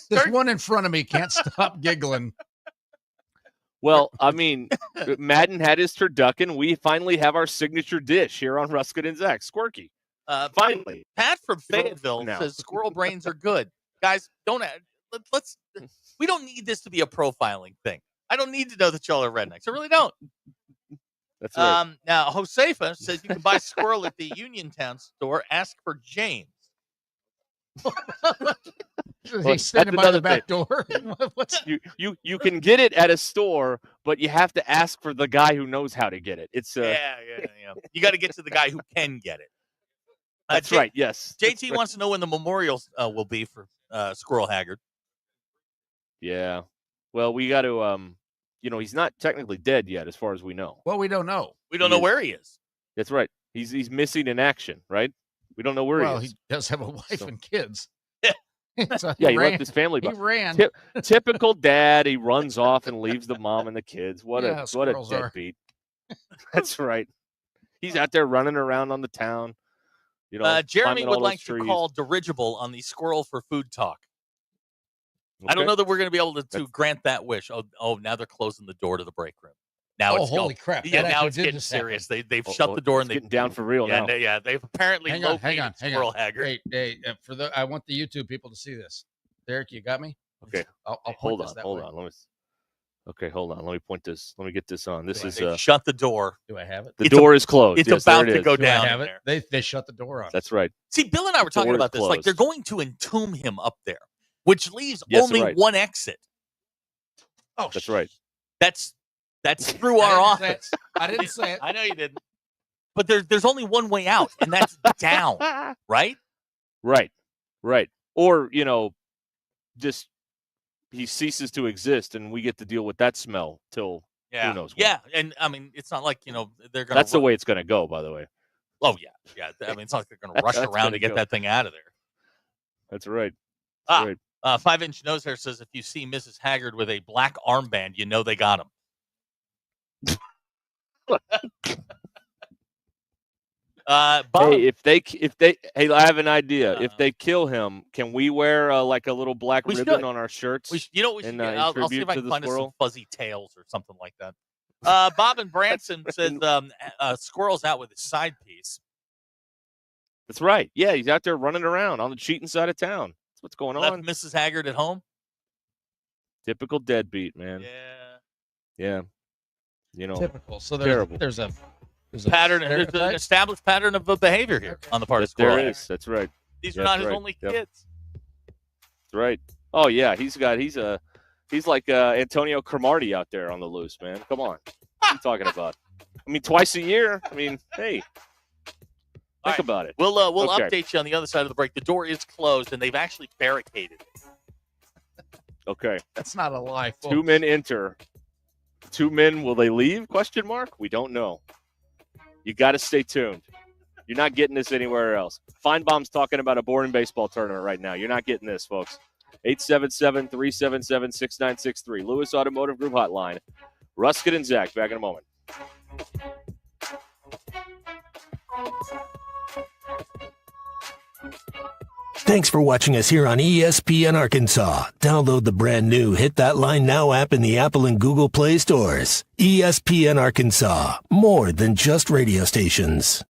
This one in front of me can't stop giggling. Well, I mean, Madden had his turducken. We finally have our signature dish here on Ruscin and Zach. Squirky. Finally. Pat from Fayetteville says squirrel brains are good. Guys, we don't need this to be a profiling thing. I don't need to know that y'all are rednecks. I really don't. That's right. Now, Josefa says you can buy squirrel at the Uniontown store. Ask for James. He's standing by the back door. You can get it at a store, but you have to ask for the guy who knows how to get it. It's yeah. You got to get to the guy who can get it. That's right. Yes. JT wants to know when the memorials will be for Squirrel Haggard. Yeah. Well, we got to. He's not technically dead yet, as far as we know. Well, we don't know. We don't know where he is. That's right. He's missing in action, right? We don't know where he is. Well, he does have a wife and kids. So he left his family. He ran. Typical dad. He runs off and leaves the mom and the kids. What a deadbeat. That's right. He's out there running around on the town. Jeremy would like to call dirigible on the Squirrel for Food Talk. I don't know that we're going to be able to grant that wish. Oh, now they're closing the door to the break room. Now it's holy crap! Yeah, That now actually it's did getting just happen. serious. They've shut the door and they're getting down for real now. They've apparently located Squirrel Haggard. Hey, I want the YouTube people to see this. Derek, you got me? Okay. I'll hold point on. Let me point this. Let me get this on. This is shut the door. Do I have it? The door is closed. It's yes, about there it to is. go Do I down. have in it? there. They shut the door on. That's right. See, Bill and I were talking Door about is this. Like they're going to entomb him up there, which leaves only one exit. Oh, that's right. That's through our office. I didn't say it. I know you didn't. But there's only one way out, and that's down, right? Right. Or, just he ceases to exist, and we get to deal with that smell till who knows when. Yeah, and I mean, it's not like, they're going to... That's the way it's going to go, by the way. Oh, yeah. I mean, it's not like they're going to rush around to get that thing out of there. That's right. That's right. 5-inch nose hair says, if you see Mrs. Haggard with a black armband, you know they got him. Bob, hey, I have an idea. If they kill him, can we wear like a little black ribbon on our shirts? We should I'll see if I can find us some fuzzy tails or something like that. Bob and Branson says Squirrel's out with his side piece. That's right. Yeah, he's out there running around on the cheating side of town. That's what's going on. Left Mrs. Haggard at home. Typical deadbeat, man. Yeah. Typical. So terrible. There's a pattern. There's an established pattern of behavior here on the part of Squirrel. There is. That's right. These are not his only kids. That's right. Oh yeah, he's like Antonio Cromartie out there on the loose, man. Come on. What are you talking about? I mean, twice a year. I mean, hey. Think about it. We'll update you on the other side of the break. The door is closed, and they've actually barricaded it. Okay. That's not a lie, folks. 2 men enter. 2 men, will they leave? ? We don't know. You got to stay tuned. You're not getting this anywhere else. Feinbaum's talking about a boring baseball tournament right now. You're not getting this, folks. 877-377-6963. Lewis Automotive Group Hotline. Ruscin and Zach, back in a moment. Thanks for watching us here on ESPN Arkansas. Download the brand new Hit That Line Now app in the Apple and Google Play stores. ESPN Arkansas, more than just radio stations.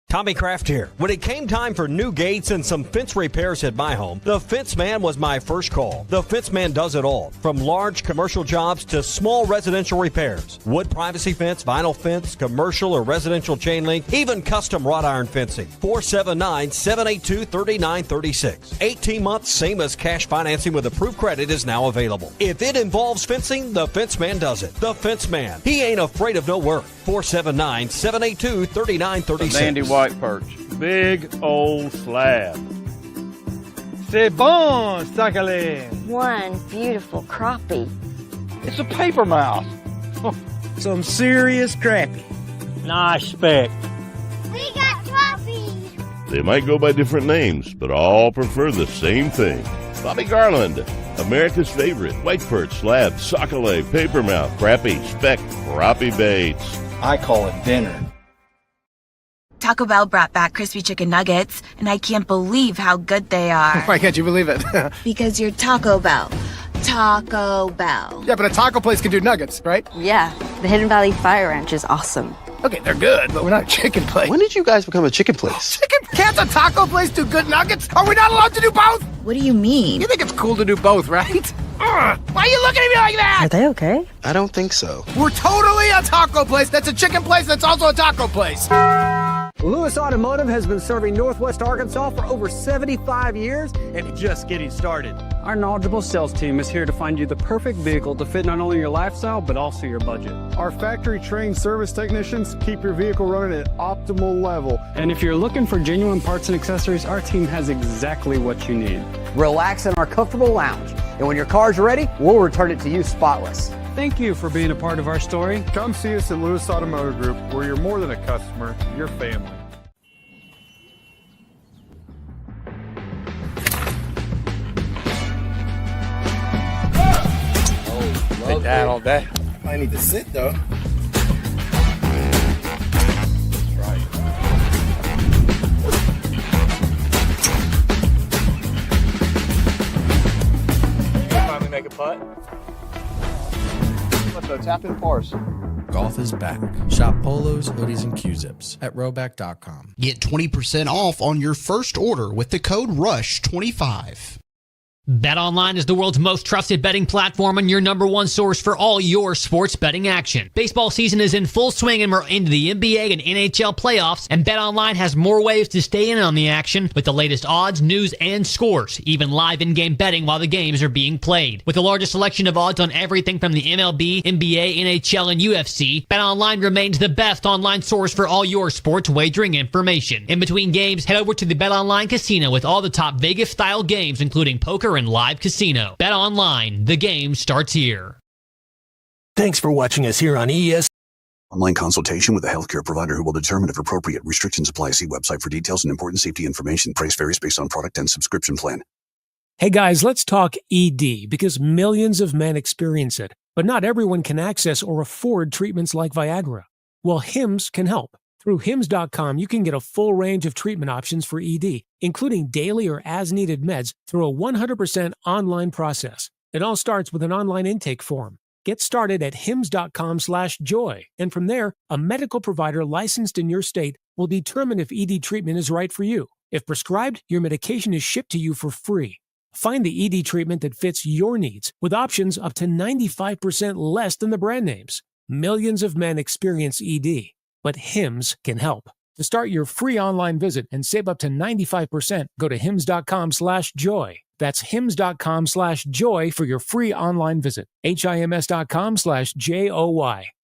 Tommy Kraft here. When it came time for new gates and some fence repairs at my home, the Fence Man was my first call. The Fence Man does it all, from large commercial jobs to small residential repairs. Wood privacy fence, vinyl fence, commercial or residential chain link, even custom wrought iron fencing. 479-782-3936. 18 months, same as cash financing with approved credit is now available. If it involves fencing, the Fence Man does it. The Fence Man. He ain't afraid of no work. 479-782-3936. Sandy white perch. Big old slab. C'est bon, sacalé. One beautiful crappie. It's a paper mouse. Some serious crappie. Nice speck. We got crappie. They might go by different names, but all prefer the same thing. Bobby Garland, America's favorite white perch, slab, sockeye, papermouth, crappie, speck, crappie baits. I call it dinner. Taco Bell brought back crispy chicken nuggets, and I can't believe how good they are. Why can't you believe it? Because you're Taco Bell. Taco Bell. Yeah, but a taco place can do nuggets, right? Yeah, the Hidden Valley Fire Ranch is awesome. Okay, they're good, but we're not a chicken place. When did you guys become a chicken place? Can't a taco place do good nuggets? Are we not allowed to do both? What do you mean? You think it's cool to do both, right? Why are you looking at me like that? Are they okay? I don't think so. We're totally a taco place that's a chicken place that's also a taco place. Lewis Automotive has been serving Northwest Arkansas for over 75 years and just getting started. Our knowledgeable sales team is here to find you the perfect vehicle to fit not only your lifestyle, but also your budget. Our factory-trained service technicians keep your vehicle running at optimal level. And if you're looking for genuine parts and accessories, our team has exactly what you need. Relax in our comfortable lounge. And when your car's ready, we'll return it to you spotless. Thank you for being a part of our story. Come see us at Lewis Automotive Group, where you're more than a customer, you're family. Take that all day. I need to sit though. putt. Let's go tap in parse. Golf is back. Shop polos, hoodies, and Q-zips at rowback.com. Get 20% off on your first order with the code RUSH25. BetOnline is the world's most trusted betting platform and your number one source for all your sports betting action. Baseball season is in full swing and we're into the NBA and NHL playoffs, and BetOnline has more ways to stay in on the action with the latest odds, news, and scores, even live in-game betting while the games are being played. With the largest selection of odds on everything from the MLB, NBA, NHL, and UFC, BetOnline remains the best online source for all your sports wagering information. In between games, head over to the BetOnline Casino with all the top Vegas-style games, including poker and live casino. Bet online. The game starts here. Thanks for watching us here on ES. Online consultation with a healthcare provider who will determine if appropriate. Restrictions apply. See website for details and important safety information. Price varies based on product and subscription plan. Hey guys, let's talk ED because millions of men experience it, but not everyone can access or afford treatments like Viagra. Well, Hims can help. Through Hims.com, you can get a full range of treatment options for ED, including daily or as-needed meds through a 100% online process. It all starts with an online intake form. Get started at hims.com/joy, and from there, a medical provider licensed in your state will determine if ED treatment is right for you. If prescribed, your medication is shipped to you for free. Find the ED treatment that fits your needs with options up to 95% less than the brand names. Millions of men experience ED. But Hims can help. To start your free online visit and save up to 95%, go to hims.com/joy. That's hims.com/joy for your free online visit. HIMS.com/JOY.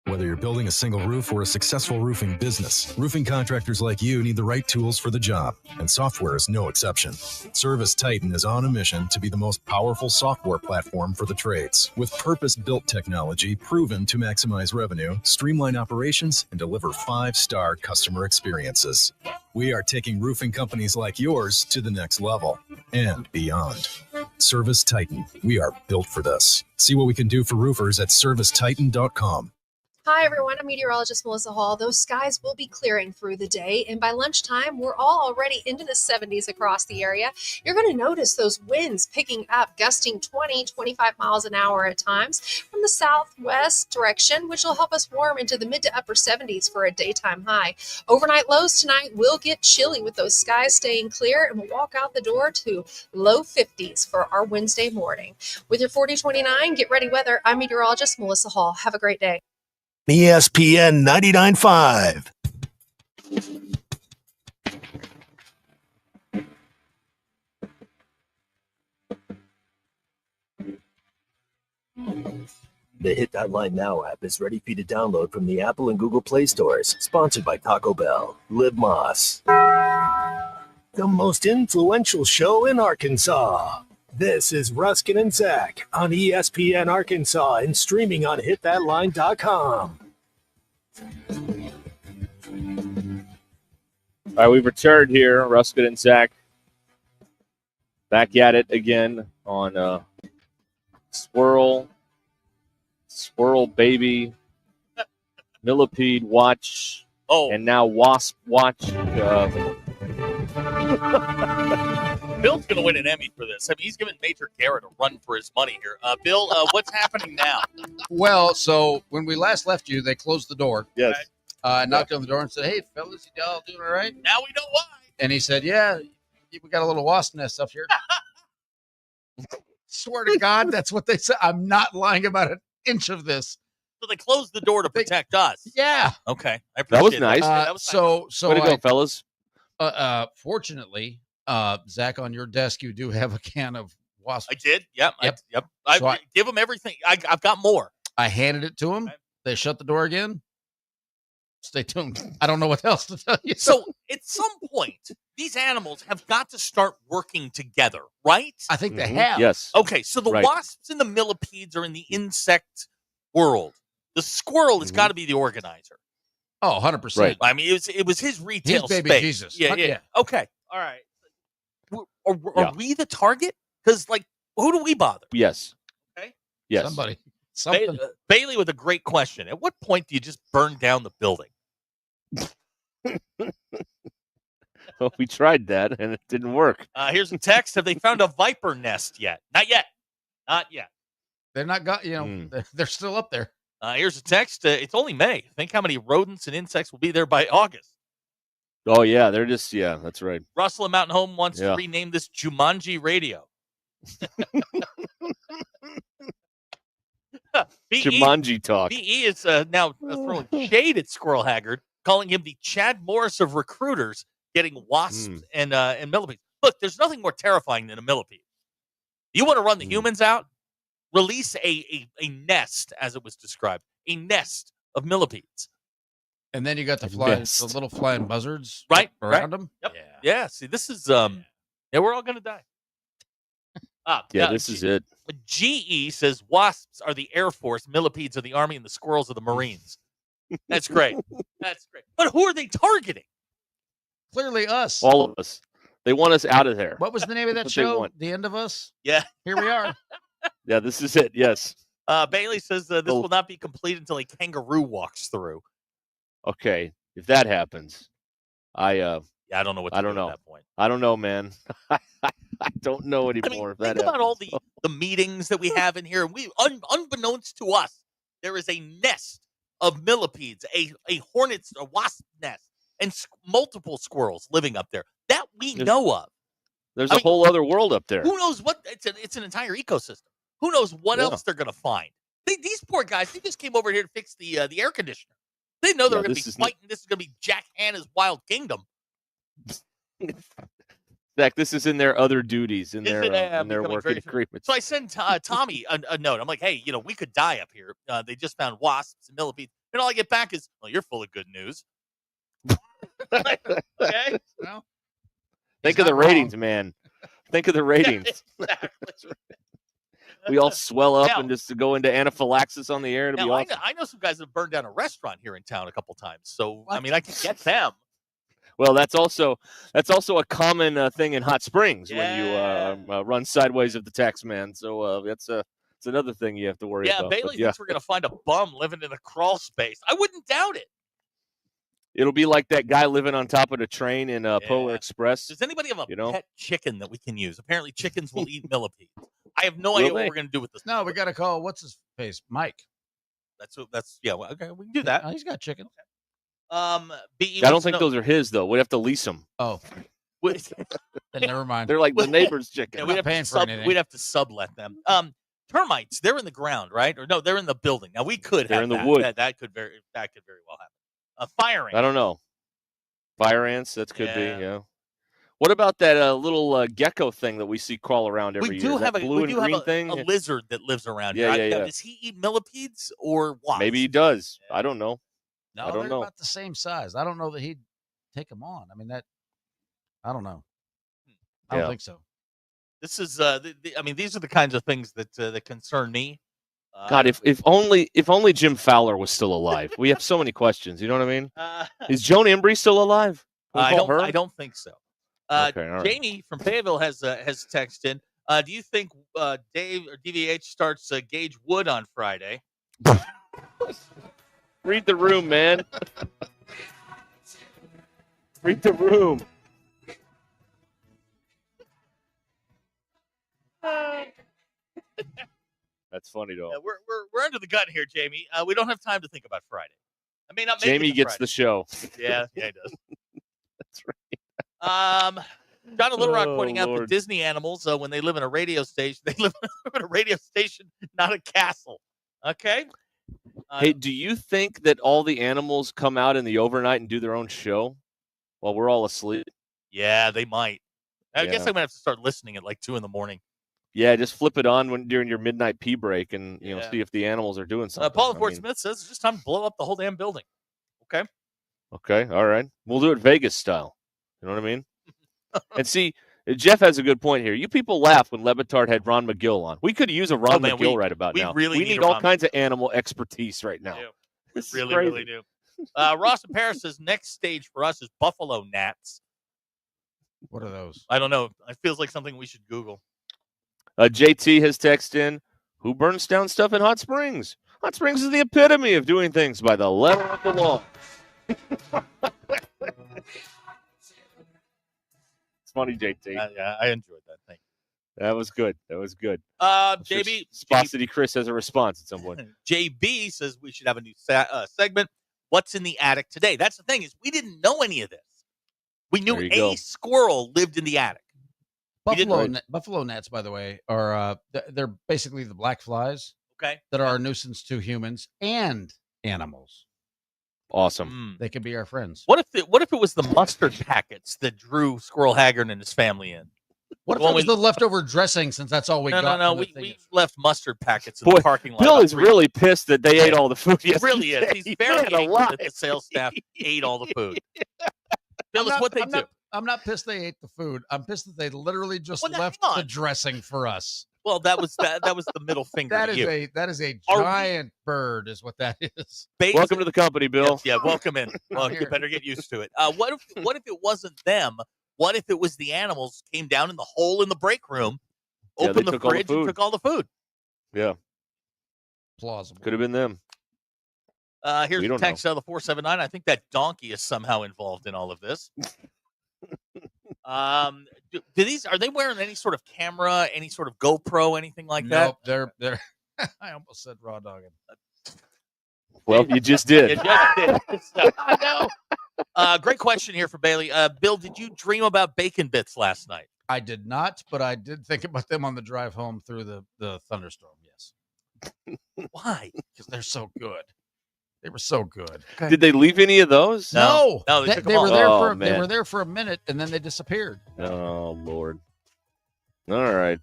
Whether you're building a single roof or a successful roofing business, roofing contractors like you need the right tools for the job, and software is no exception. Service Titan is on a mission to be the most powerful software platform for the trades, with purpose-built technology proven to maximize revenue, streamline operations, and deliver 5-star customer experiences. We are taking roofing companies like yours to the next level and beyond. Service Titan, we are built for this. See what we can do for roofers at servicetitan.com. Hi, everyone. I'm meteorologist Melissa Hall. Those skies will be clearing through the day, and by lunchtime, we're all already into the 70s across the area. You're going to notice those winds picking up, gusting 20, 25 miles an hour at times from the southwest direction, which will help us warm into the mid to upper 70s for a daytime high. Overnight lows tonight will get chilly with those skies staying clear, and we'll walk out the door to low 50s for our Wednesday morning. With your 4029 Get Ready weather, I'm meteorologist Melissa Hall. Have a great day. ESPN 99.5. The Hit That Line Now app is ready for you to download from the Apple and Google Play stores. Sponsored by Taco Bell. Live Moss. The most influential show in Arkansas. This is Ruscin and Zach on ESPN Arkansas and streaming on hitthatline.com. All right, we've returned here. Ruscin and Zach back at it again on Swirl Baby, Millipede Watch, and now Wasp Watch. Bill's going to win an Emmy for this. I mean, he's giving Major Garrett a run for his money here. Bill, what's happening now? Well, so when we last left you, they closed the door. Yes. Knocked on the door and said, "Hey, fellas, y'all doing all right?" Now we know why. And he said, "Yeah, we got a little wasp nest up here." Swear to God, that's what they said. I'm not lying about an inch of this. So they closed the door to protect us. Yeah. Okay. I That was appreciate nice. That was So Way to go, fellas. Fortunately, Zach, on your desk, you do have a can of wasp. I did. Yep. Yep. I give them everything. I've got more. I handed it to him. They shut the door again. Stay tuned. I don't know what else to tell you. So at some point, these animals have got to start working together, right? I think they have. Yes. Okay, so the wasps and the millipedes are in the insect world. The squirrel has got to be the organizer. Oh, 100%. Right. I mean, it was his retail His baby space. Jesus. Yeah. Okay. All right. Are we the target? Because, like, who do we bother? Yes. Okay. Yes. Somebody. Something. Bailey with a great question. At what point do you just burn down the building? Well, we tried that, and it didn't work. Here's a text. Have they found a viper nest yet? Not yet. Not yet. They're not got. They're still up there. Here's a text. It's only May. Think how many rodents and insects will be there by August. Oh, yeah. They're just, that's right. Russell in Mountain Home wants to rename this Jumanji Radio. Jumanji talk. BE is now throwing shade at Squirrel Haggard, calling him the Chad Morris of recruiters, getting wasps and millipedes. Look, there's nothing more terrifying than a millipede. You want to run the humans out? Release a nest, as it was described, a nest of millipedes. And then you got the little flying buzzards around them. Yep. Yeah. See, this is we're all gonna die. This is it. GE says wasps are the Air Force, millipedes are the Army, and the squirrels are the Marines. That's great. That's great. But who are they targeting? Clearly us. All of us. They want us out of there. What was the name of that show? The End of Us? Yeah. Here we are. Yeah, this is it. Yes. Bailey says this will not be complete until a kangaroo walks through. Okay. If that happens, I don't know what to do at that point. I don't know, man. I don't know anymore. Think about all the meetings that we have in here. We, unbeknownst to us, there is a nest of millipedes, a wasp nest, and multiple squirrels living up there that we know of. There's a whole other world up there. Who knows what? It's an entire ecosystem. Who knows what else they're going to find? These poor guys, they just came over here to fix the air conditioner. They know they're going to be fighting. This is going to be Jack Hanna's Wild Kingdom. Zach, this is in their other duties, in their working agreements. So I send Tommy a note. I'm like, hey, we could die up here. They just found wasps and millipedes. And all I get back is, well, you're full of good news. Okay? Well, think of the ratings, man. Think of the ratings. Exactly. We all swell up and just go into anaphylaxis on the air. To be awesome. I know some guys that have burned down a restaurant here in town a couple times. So, I mean, I can get them. Well, that's also a common thing in Hot Springs when you run sideways of the tax man. So it's another thing you have to worry about. Bailey thinks we're going to find a bum living in a crawl space. I wouldn't doubt it. It'll be like that guy living on top of the train in Polar Express. Does anybody have a pet chicken that we can use? Apparently, chickens will eat millipedes. I have no idea what we're going to do with this. No, we got to call what's his face, Mike. Okay, we can do that. He's got chicken. I don't think those are his though. We'd have to lease them. Oh, then never mind. They're like the neighbor's chicken. We'd have to sublet them. Termites, they're in the ground, right? Or no, they're in the building. Now we could they're have in the wood. That could very well happen. Fire ants. I don't know. Fire ants. That could be. Yeah. What about that little gecko thing that we see crawl around every year? That blue and green thing? A lizard that lives around here. Yeah. Does he eat millipedes or wasps? Maybe he does. I don't know. No, I don't they're know. about the same size. I don't know that he'd take them on. I mean, I don't know. I don't think so. This is, these are the kinds of things that concern me. God, if only Jim Fowler was still alive. We have so many questions. You know what I mean? Is Joan Embry still alive? I don't think so. Okay, all right. Jamie from Fayetteville has texted in. Do you think Dave or DVH starts Gage Wood on Friday? Read the room, man. Read the room. That's funny though. We're under the gun here, Jamie. We don't have time to think about Friday. I may not make Jamie it gets Friday. the show. Yeah, he does. That's right. John Little Rock pointing out that Disney animals, when they live in a radio station, they live in a radio station, not a castle. Okay. Hey, do you think that all the animals come out in the overnight and do their own show while we're all asleep? Yeah, they might. I guess I'm gonna have to start listening at like 2 a.m. Yeah, just flip it on during your midnight pee break and see if the animals are doing something. Paul Fort Smith says it's just time to blow up the whole damn building. Okay. Okay, all right. We'll do it Vegas style. You know what I mean? And see, Jeff has a good point here. You people laugh when Lebitard had Ron McGill on. We could use a Ron McGill right about now. We need all kinds of animal expertise right now. We really do. Ross in Paris says next stage for us is buffalo gnats. What are those? I don't know. It feels like something we should Google. JT has texted in, who burns down stuff in Hot Springs? Hot Springs is the epitome of doing things by the letter of the law. It's funny, JT. Yeah, I enjoyed that. Thank That was good. JB. Spot City Chris has a response at some point. JB says we should have a new segment. What's in the attic today? That's the thing is we didn't know any of this. We knew a squirrel lived in the attic. Buffalo gnats, by the way, are they're basically the black flies. Okay. That are a nuisance to humans and animals. Awesome. They could be our friends. What if it was the mustard packets that drew Squirrel Haggard and his family in? What if it was the leftover dressing, since that's all we got? No. We left mustard packets in the parking lot. Bill is really pissed that they ate all the food. He really is. He's very angry that the sales staff ate all the food. Bill, it's what they do. I'm not pissed they ate the food. I'm pissed that they literally just left the dressing for us. Well, that was the middle finger. That is a giant bird, is what that is. Welcome to the company, Bill. Yeah, welcome in. Well, you better get used to it. What if it wasn't them? What if it was the animals came down in the hole in the break room, opened the fridge, and took all the food? Yeah, plausible. Could have been them. Here's a text out of the 479. I think that donkey is somehow involved in all of this. Are they wearing any sort of camera, any sort of GoPro, anything like that? Nope, they're I almost said raw dogging. Well, you just did. I know. Great question here for Bailey. Bill, did you dream about bacon bits last night? I did not, but I did think about them on the drive home through the thunderstorm. Yes. Why? Because they're so good. They were so good. Okay. Did they leave any of those? No, they took them were there all. they were there for a minute and then they disappeared. Oh Lord! All right.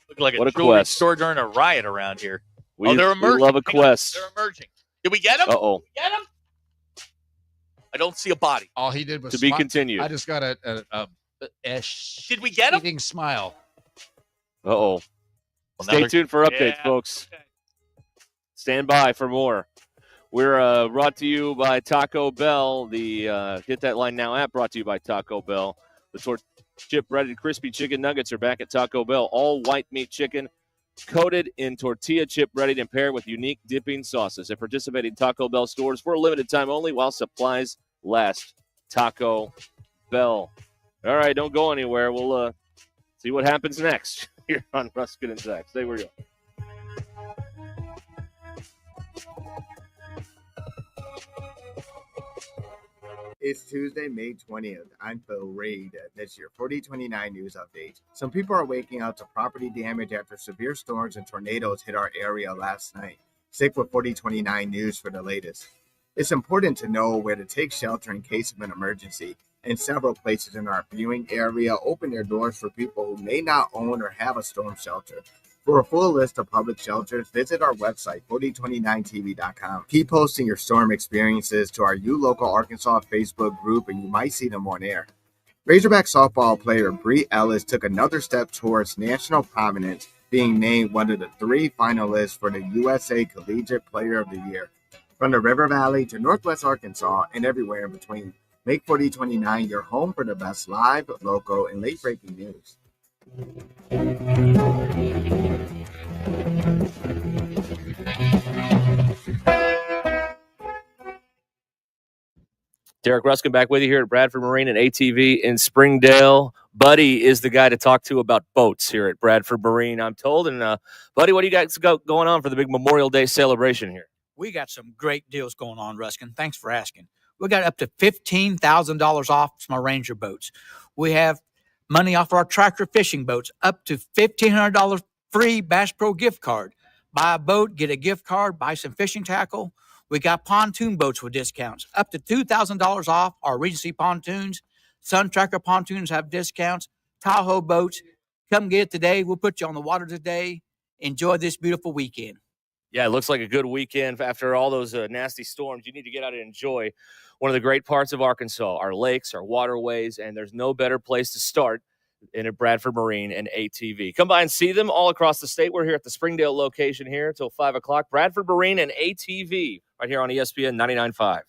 Look like what a jewelry store during a riot around here. They're emerging. We love a quest. They're emerging. Did we get them? Uh-oh. Get them? I don't see a body. All he did was to be continued. I just got a Did we get him? Smile. Uh-oh. Well, Stay tuned for updates, folks. Okay. Stand by for more. We're brought to you by Taco Bell. The Hit That Line Now app brought to you by Taco Bell. The tortilla chip-breaded crispy chicken nuggets are back at Taco Bell. All white meat chicken coated in tortilla chip breaded and paired with unique dipping sauces. At participating Taco Bell stores for a limited time only while supplies last. Taco Bell. All right, don't go anywhere. We'll see what happens next here on Ruscin and Zach. Stay where you are. It's Tuesday, May 20th. I'm Phil Reed. This your 4029 news update. Some people are waking up to property damage after severe storms and tornadoes hit our area last night. Stick with 4029 news for the latest. It's important to know where to take shelter in case of an emergency, and several places in our viewing area open their doors for people who may not own or have a storm shelter. For a full list of public shelters, visit our website, 4029tv.com. Keep posting your storm experiences to our You Local Arkansas Facebook group, and you might see them on air. Razorback softball player Bree Ellis took another step towards national prominence, being named one of the 3 finalists for the USA Collegiate Player of the Year. From the River Valley to Northwest Arkansas and everywhere in between, make 4029 your home for the best live, local, and late-breaking news. Derek Ruscin back with you here at Bradford Marine and ATV in Springdale. Buddy is the guy to talk to about boats here at Bradford Marine, I'm told. And, Buddy, what do you guys got going on for the big Memorial Day celebration here? We got some great deals going on, Ruscin. Thanks for asking. We got up to $15,000 off some Ranger boats. We have money off our tractor fishing boats, up to $1,500 free Bass Pro gift card. Buy a boat, get a gift card, buy some fishing tackle. We got pontoon boats with discounts, up to $2,000 off our Regency pontoons. Sun Tracker pontoons have discounts. Tahoe boats, come get it today. We'll put you on the water today. Enjoy this beautiful weekend. Yeah, it looks like a good weekend after all those nasty storms. You need to get out and enjoy one of the great parts of Arkansas, our lakes, our waterways, and there's no better place to start than at Bradford Marine and ATV. Come by and see them all across the state. We're here at the Springdale location here until 5 o'clock. Bradford Marine and ATV right here on ESPN 99.5.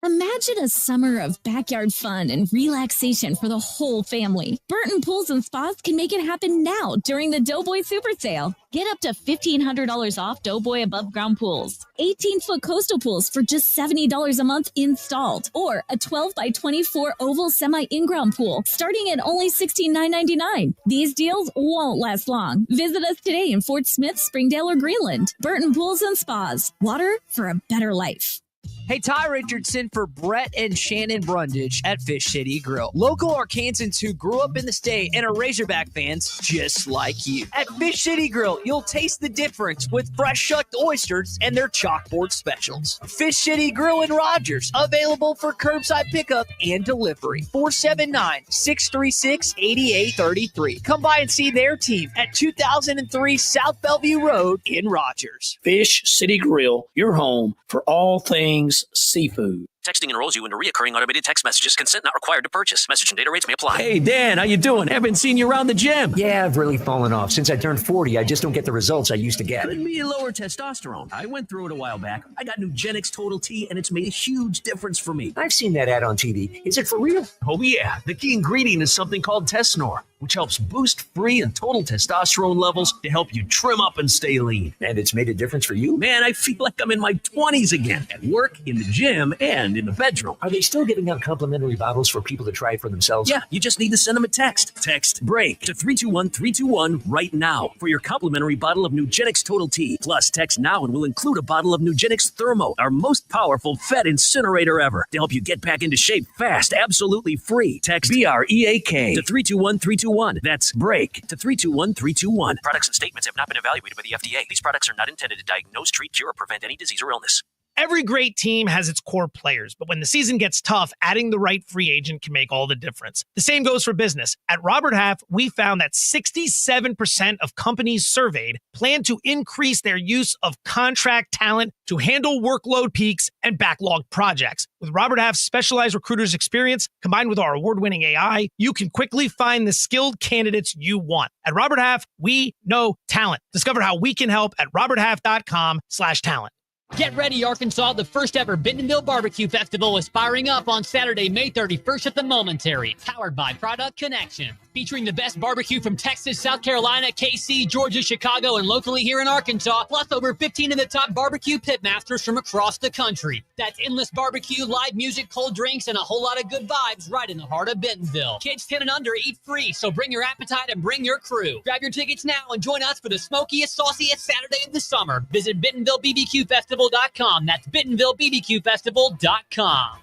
Imagine a summer of backyard fun and relaxation for the whole family. Burton Pools and Spas can make it happen now during the Doughboy Super Sale. Get up to $1,500 off Doughboy above ground pools. 18-foot coastal pools for just $70 a month installed. Or a 12 by 24 oval semi in-ground pool starting at only $16,999. These deals won't last long. Visit us today in Fort Smith, Springdale, or Greenland. Burton Pools and Spas. Water for a better life. Hey, Ty Richardson for Brett and Shannon Brundage at Fish City Grill. Local Arkansans who grew up in the state and are Razorback fans just like you. At Fish City Grill, you'll taste the difference with fresh shucked oysters and their chalkboard specials. Fish City Grill in Rogers, available for curbside pickup and delivery. 479-636-8833. Come by and see their team at 2003 South Bellevue Road in Rogers. Fish City Grill, your home for all things seafood. Texting enrolls you into recurring automated text messages. Consent not required to purchase. Message and data rates may apply. Hey, Dan, how you doing? Haven't seen you around the gym. Yeah, I've really fallen off. Since I turned 40, I just don't get the results I used to get. Could be lower testosterone. I went through it a while back. I got Nugenix Total T, and it's made a huge difference for me. I've seen that ad on TV. Is it for real? Oh, yeah. The key ingredient is something called Tesnor, which helps boost free and total testosterone levels to help you trim up and stay lean. And it's made a difference for you? Man, I feel like I'm in my 20s again, at work, in the gym, and in the bedroom. Are they still giving out complimentary bottles for people to try for themselves? Yeah, you just need to send them a text. Text BREAK to 321-321 right now for your complimentary bottle of Nugenix Total T. Plus, text now and we'll include a bottle of Nugenix Thermo, our most powerful fat incinerator ever, to help you get back into shape fast, absolutely free. Text BREAK to 321-321. That's BREAK to 321-321. Products and statements have not been evaluated by the FDA. These products are not intended to diagnose, treat, cure, or prevent any disease or illness. Every great team has its core players, but when the season gets tough, adding the right free agent can make all the difference. The same goes for business. At Robert Half, we found that 67% of companies surveyed plan to increase their use of contract talent to handle workload peaks and backlogged projects. With Robert Half's specialized recruiters' experience, combined with our award-winning AI, you can quickly find the skilled candidates you want. At Robert Half, we know talent. Discover how we can help at roberthalf.com/talent. Get ready, Arkansas. The first ever Bentonville Barbecue Festival is firing up on Saturday, May 31st at the Momentary, powered by Product Connection. Featuring the best barbecue from Texas, South Carolina, KC, Georgia, Chicago, and locally here in Arkansas, plus over 15 of the top barbecue pitmasters from across the country. That's endless barbecue, live music, cold drinks, and a whole lot of good vibes right in the heart of Bentonville. Kids 10 and under eat free, so bring your appetite and bring your crew. Grab your tickets now and join us for the smokiest, sauciest Saturday of the summer. Visit BentonvilleBBQFestival.com. That's BentonvilleBBQFestival.com.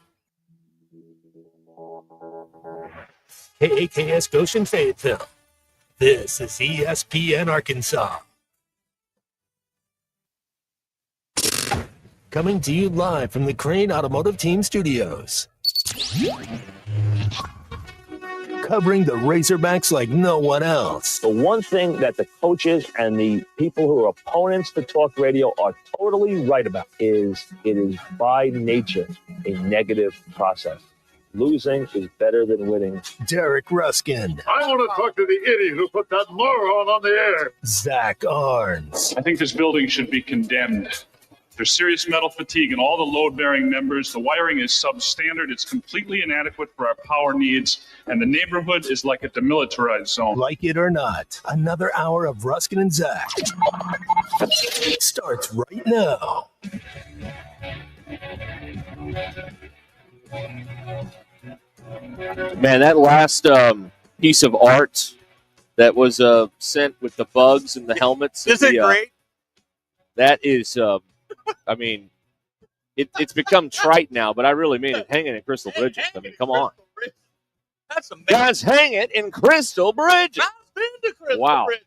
KAKS Goshen Fayetteville. This is ESPN Arkansas. Coming to you live from the Crane Automotive Team Studios. Covering the Razorbacks like no one else. The one thing that the coaches and the people who are opponents to talk radio are totally right about is it is by nature a negative process. Losing is better than winning. Derek Ruskin. I want to talk to the idiot who put that moron on the air. Zach Arns. I think this building should be condemned. There's serious metal fatigue in all the load-bearing members. The wiring is substandard. It's completely inadequate for our power needs. And the neighborhood is like a demilitarized zone. Like it or not, another hour of Ruskin and Zach starts right now. Man, that last piece of art that was sent with the bugs and the helmets. Isn't it great? That is, I mean, it's become trite now, but I really mean it. Hanging in Crystal Bridges. I mean, come on. That's amazing. Guys, hang it in Crystal Bridges. I've been to Crystal Wow. Bridges.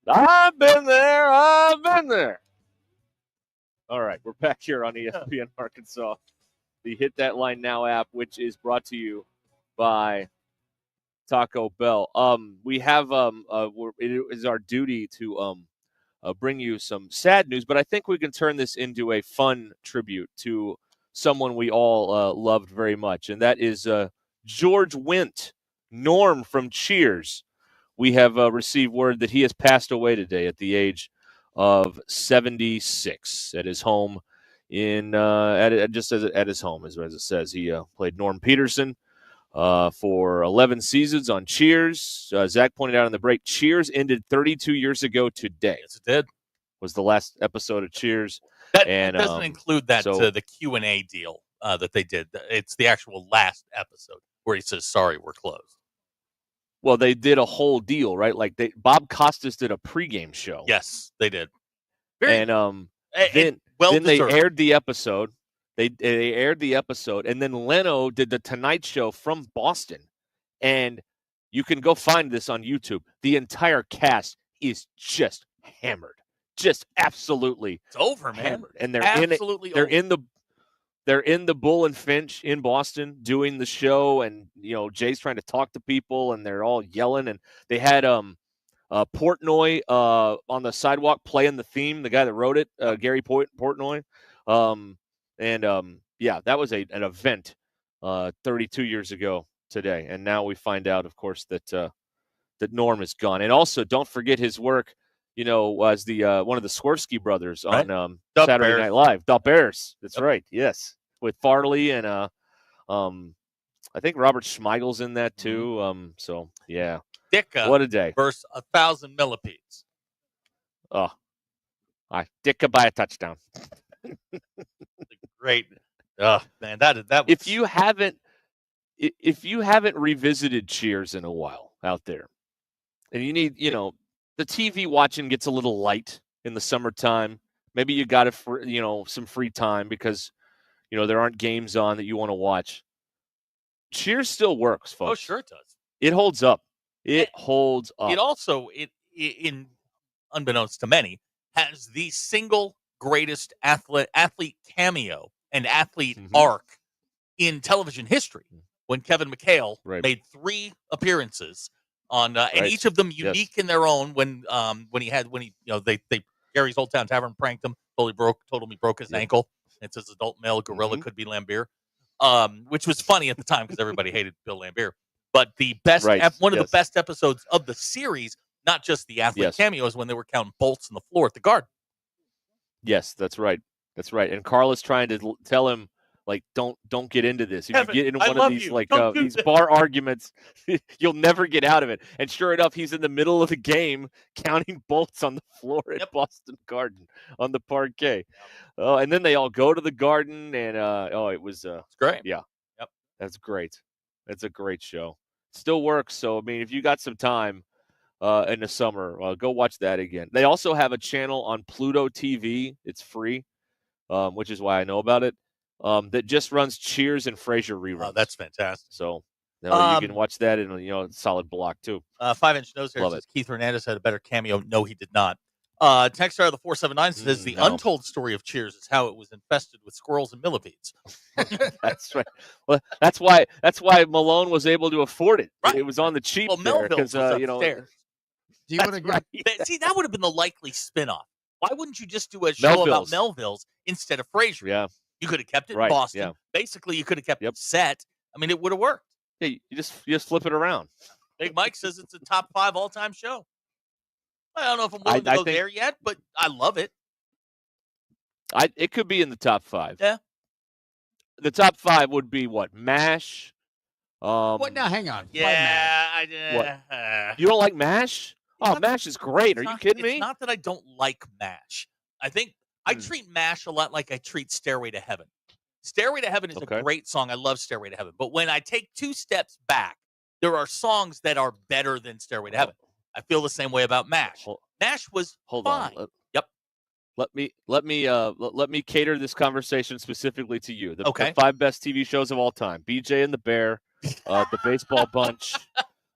I've been there. All right, we're back here on ESPN Arkansas. The Hit That Line Now app, which is brought to you by Taco Bell. We have it is our duty to bring you some sad news, but I think we can turn this into a fun tribute to someone we all loved very much, and that is George Wendt, Norm from Cheers. We have received word that he has passed away today at the age of 76 at his home at his home, as it says. He played Norm Peterson for 11 seasons on Cheers. Zach pointed out in the break, Cheers ended 32 years ago today. Yes, it did. Was the last episode of Cheers. That and doesn't include that the Q&A deal that they did. It's the actual last episode where he says, sorry, we're closed. Well, they did a whole deal, right? Like Bob Costas did a pregame show. Yes, they did. Then they aired the episode. They aired the episode, and then Leno did the Tonight Show from Boston. And you can go find this on YouTube. The entire cast is just hammered. Just absolutely it's over, man. Hammered. And they're absolutely they're in the Bull and Finch in Boston doing the show, and Jay's trying to talk to people, and they're all yelling. And they had Portnoy on the sidewalk playing the theme. The guy that wrote it, Gary Portnoy. That was an event 32 years ago today, and now we find out, of course, that Norm is gone. And also, don't forget his work. Was the one of the Swirsky brothers on Saturday Night Live. The Bears. That's right. Yes, with Farley and I think Robert Schmeigel's in that too. So yeah, Dicka. What a day versus 1,000 millipedes. Oh, Dicka by a touchdown. Great. Man, that was. If you haven't revisited Cheers in a while out there, and you need the TV watching gets a little light in the summertime. Maybe you got some free time because, there aren't games on that you want to watch. Cheers still works, folks. Oh, sure it does. It holds up. It holds up. It also, in unbeknownst to many, has the single greatest athlete cameo and athlete arc in television history. When Kevin McHale made 3 appearances on, and each of them unique in their own. When Gary's Old Town Tavern pranked him, told him he broke his ankle. It's his adult male gorilla could be Lambeer, which was funny at the time because everybody hated Bill Lambeer. But the best, one of the best episodes of the series, not just the athlete cameos, when they were counting bolts in the floor at the Garden. Yes, that's right. That's right. And Carl is trying to tell him, like, don't get into this. If you get in one of these these bar arguments, you'll never get out of it. And sure enough, he's in the middle of the game counting bolts on the floor at Boston Garden on the parquet. Oh, and then they all go to the Garden, and it was it's great. Yeah, that's great. That's a great show. Still works. So I mean, if you got some time in the summer, go watch that again. They also have a channel on Pluto TV. It's free, which is why I know about it. That just runs Cheers and Frasier reruns. Oh, that's fantastic. So you can watch that in a solid block too. 5-inch nose hair says Keith Hernandez had a better cameo. No, he did not. Texter of the 479 says the untold story of Cheers is how it was infested with squirrels and millipedes. That's right. Well, that's why Malone was able to afford it. Right. It was on the cheap. Well, Melville was upstairs. Do you want to right. See, that would have been the likely spinoff. Why wouldn't you just do a show about Melville's instead of Frasier? Yeah. You could have kept it in Boston. Yeah. Basically, you could have kept it set. I mean, it would have worked. Yeah, you just flip it around. Big Mike says it's a top 5 all-time show. I don't know if I'm willing to go there yet, but I love it. It could be in the top 5. Yeah. The top 5 would be what? MASH. What? Now, hang on. Yeah. You don't like MASH? MASH is great. Are you kidding me? It's not that I don't like MASH. I think I treat MASH a lot like I treat Stairway to Heaven. Stairway to Heaven is a great song. I love Stairway to Heaven. But when I take 2 steps back, there are songs that are better than Stairway to Heaven. I feel the same way about MASH. MASH was fine. Yep. Let me cater this conversation specifically to you. The 5 best TV shows of all time: BJ and the Bear, The Baseball Bunch.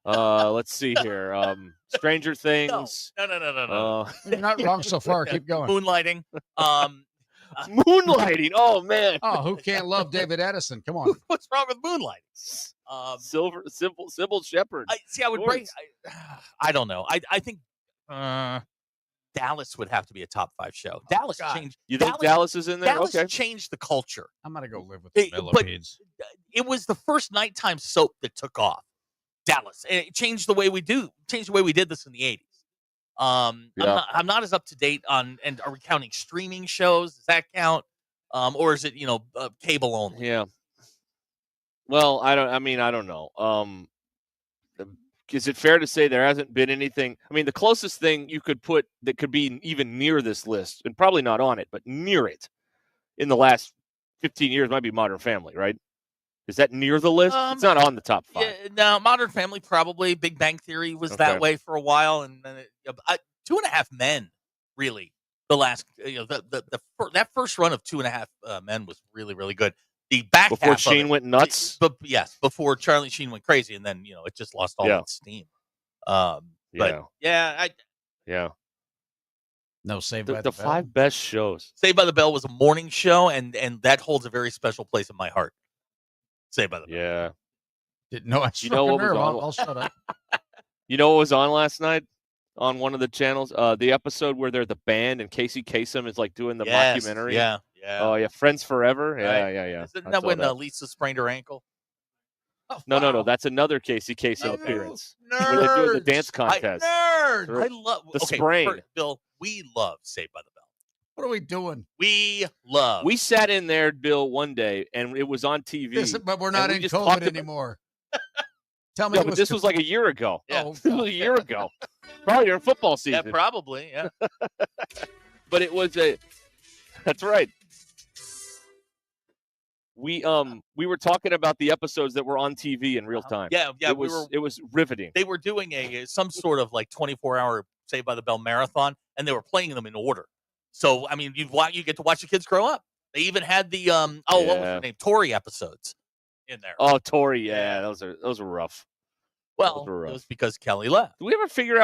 Let's see here. Stranger Things. No. You're not wrong so far. Keep going. Moonlighting. Moonlighting. Oh man. Oh, who can't love David Edison? Come on. What's wrong with Moonlighting? Sybil Shepherd. I would break. I don't know. I think Dallas would have to be a top 5 show. Dallas changed. You think Dallas is in there? Dallas changed the culture. I'm gonna go live with the millipedes. It was the first nighttime soap that took off. Dallas. And it changed the way we did this in the 80s. I'm not as up to date on, and are we counting streaming shows? Does that count? or is it cable only? Yeah. Well, I don't know. Is it fair to say there hasn't been anything? I mean, the closest thing you could put that could be even near this list, and probably not on it, but near it, in the last 15 years might be Modern Family, right? Is that near the list? It's not on the top 5. Yeah, no, Modern Family probably. Big Bang Theory was that way for a while, and then 2.5 Men, really. The last, that first run of 2.5 Men was really, really good. The back before half Sheen of it, went nuts. But yes, before Charlie Sheen went crazy, and then it just lost all its steam. But yeah. No, Saved by the the Bell. 5 best shows. Saved by the Bell was a morning show, and that holds a very special place in my heart. Saved by the Bell. Yeah. Didn't know I struck a nerve. I'll shut up. You know what was on last night on one of the channels? The episode where they're the band and Casey Kasem is like doing the mockumentary. Yeah. Oh yeah, Friends Forever. Yeah, Right. yeah. Isn't that when Lisa sprained her ankle? Oh, No. That's another Casey Kasem appearance. Where they're doing the dance contest. I love the sprain. Bill, we love Saved by the Bell. What are we doing? We sat in there, Bill, one day, and it was on TV. But we're not in COVID anymore. Tell me, but this was like a year ago. Yeah. This was a year ago. Probably during football season. Yeah, probably. Yeah. But it was That's right. We were talking about the episodes that were on TV in real time. Yeah. It was riveting. They were doing some sort of like 24-hour Saved by the Bell marathon, and they were playing them in order. So I mean, you get to watch the kids grow up. They even had the what was her name? Tori episodes in there. Oh, Tori, yeah, those were rough. Well, it was because Kelly left. Did we ever figure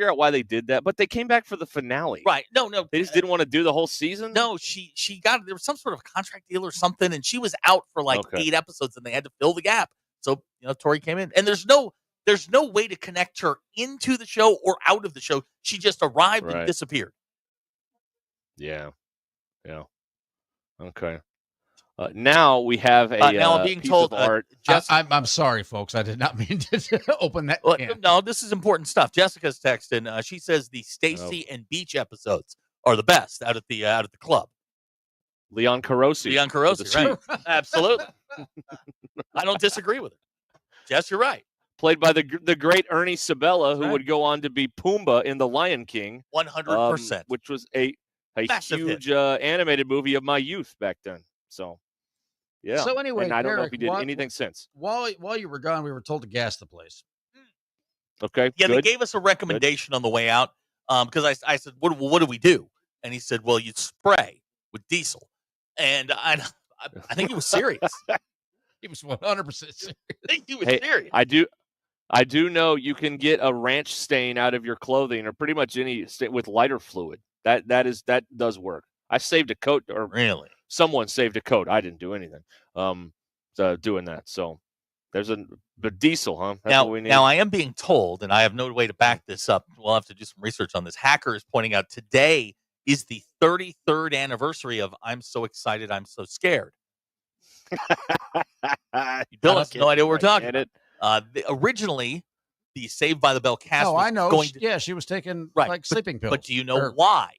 out why they did that? But they came back for the finale. Right. No. They just didn't want to do the whole season? No, she got there was some sort of contract deal or something, and she was out for like 8 episodes, and they had to fill the gap. So, Tori came in. And there's no way to connect her into the show or out of the show. She just arrived and disappeared. Yeah. Okay. Now we have a now I'm being piece told, of art. I'm sorry, folks. I did not mean to open that can. No, this is important stuff. Jessica's texting. She says the Stacy and Beach episodes are the best out at the club. Leon Carosi, right? Absolutely. I don't disagree with it. Jess, you're right. Played by the great Ernie Sabella, who would go on to be Pumbaa in The Lion King. 100%. Which was a huge animated movie of my youth back then. So, yeah. So anyway, and I don't know if Derek, he did anything since. While you were gone, we were told to gas the place. Okay. Yeah, good. they gave us a recommendation on the way out because I said, what do we do? And he said, well, you'd spray with diesel. And I think he was serious. He was 100% serious. I think he was serious. I do know you can get a ranch stain out of your clothing or pretty much any with lighter fluid. That does work. I saved a coat, or really someone saved a coat. I didn't do anything. Doing that. So there's the diesel, huh? That's what we need. Now I am being told, and I have no way to back this up. We'll have to do some research on this. Hacker is pointing out today is the 33rd anniversary of "I'm So Excited, I'm So Scared." Bill has no idea what we're talking about. Originally, the Saved by the Bell cast. Oh, was I know. She was taking like sleeping pills. But do you know why?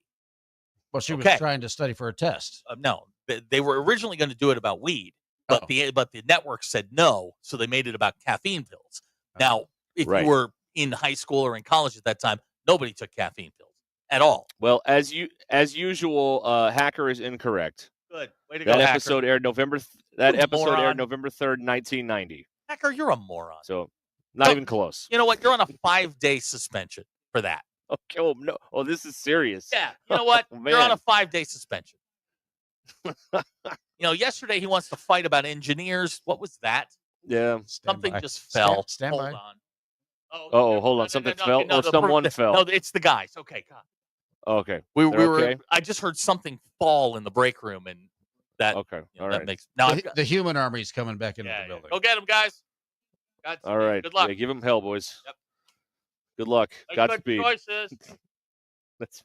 Well, she was trying to study for a test. No, they were originally going to do it about weed, but the network said no, so they made it about caffeine pills. Now, if you were in high school or in college at that time, nobody took caffeine pills at all. Well, as usual, Hacker is incorrect. Good, way to go, That Hacker. episode aired November 3rd, 1990. Hacker, you're a moron. So not even close. You know what? You're on a 5-day suspension for that. Okay. Oh no. Oh, this is serious. Yeah. You know what? Oh, you're on man. a 5-day suspension. Yesterday he wants to fight about engineers. What was that? Yeah. Something just fell. Stand hold by. on. Hold on. Something fell. Someone fell. No, it's the guys. Okay. God. Okay. We They're were. okay? I just heard something fall in the break room, and that. Okay. All that right. makes now. The human army's coming back into the building. Go get them, guys. All right. Good luck. Yeah, give them hell, boys. Yep. Good luck. Make Godspeed. good choices. That's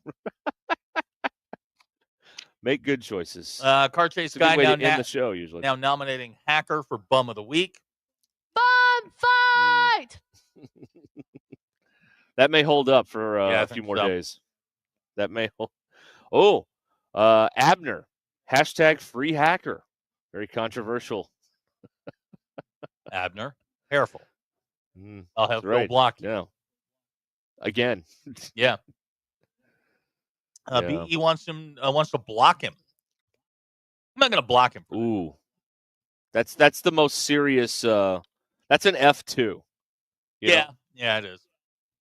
make good choices. Car chase It's a guy good way now to end the show usually. now nominating Hacker for Bum of the Week. Bum fight. That may hold up for Yeah, I a few think more so. days. That may hold. Oh, Abner Hashtag free hacker. Very controversial. Abner, careful. I'll have That's Phil right. block you. Yeah. Again. Yeah. Yeah. BE wants to block him. I'm not going to block him. Ooh. That's the most serious. That's an F2. you know? Yeah, it is.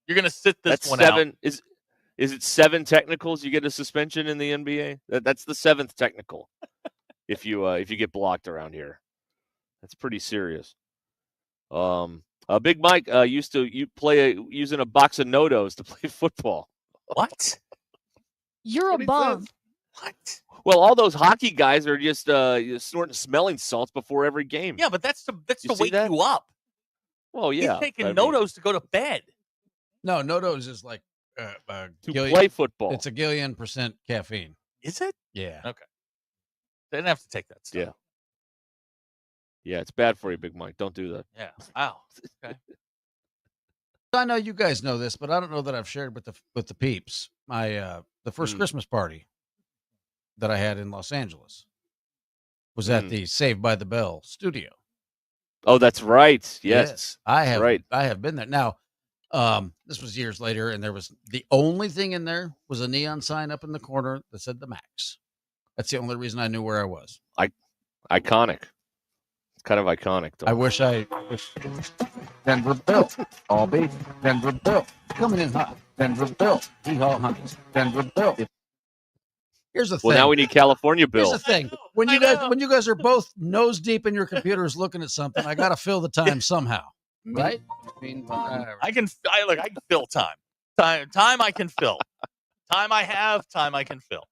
You're going to sit this That's one 7. out. Is it 7 technicals? You get a suspension in the NBA. That's the 7th technical. if you get blocked around here, that's pretty serious. Big Mike used to using a box of No-Dos to play football. What? You're a bum. What? Well, all those hockey guys are just snorting smelling salts before every game. Yeah, but that's to see wake that? you up. Well, yeah. He's taking No-Dos to go to bed. No, No-Dos is like to play football. It's a gillion% caffeine. Is it? Yeah. Okay. They didn't have to take that stuff. Yeah. Yeah, it's bad for you, Big Mike. Don't do that. Yeah. Wow. Okay. I know you guys know this, but I don't know that I've shared with the peeps. My the first Christmas party that I had in Los Angeles was at the Saved by the Bell studio. Oh, that's right. Yes. I have. Right. I have been there. Now, this was years later, and there was the only thing in there was a neon sign up in the corner that said the Max. That's the only reason I knew where I was. Iconic. It's kind of iconic, though. I wish Denver built all beef. Denver built coming in hot. Denver built Hee-Haw Hunties. Denver built. Here's the thing. Well, now we need California Bill. Here's the thing. When you guys are both nose deep in your computers looking at something, I got to fill the time somehow, right? I can fill time. Time I can fill. Time I have. Time I can fill.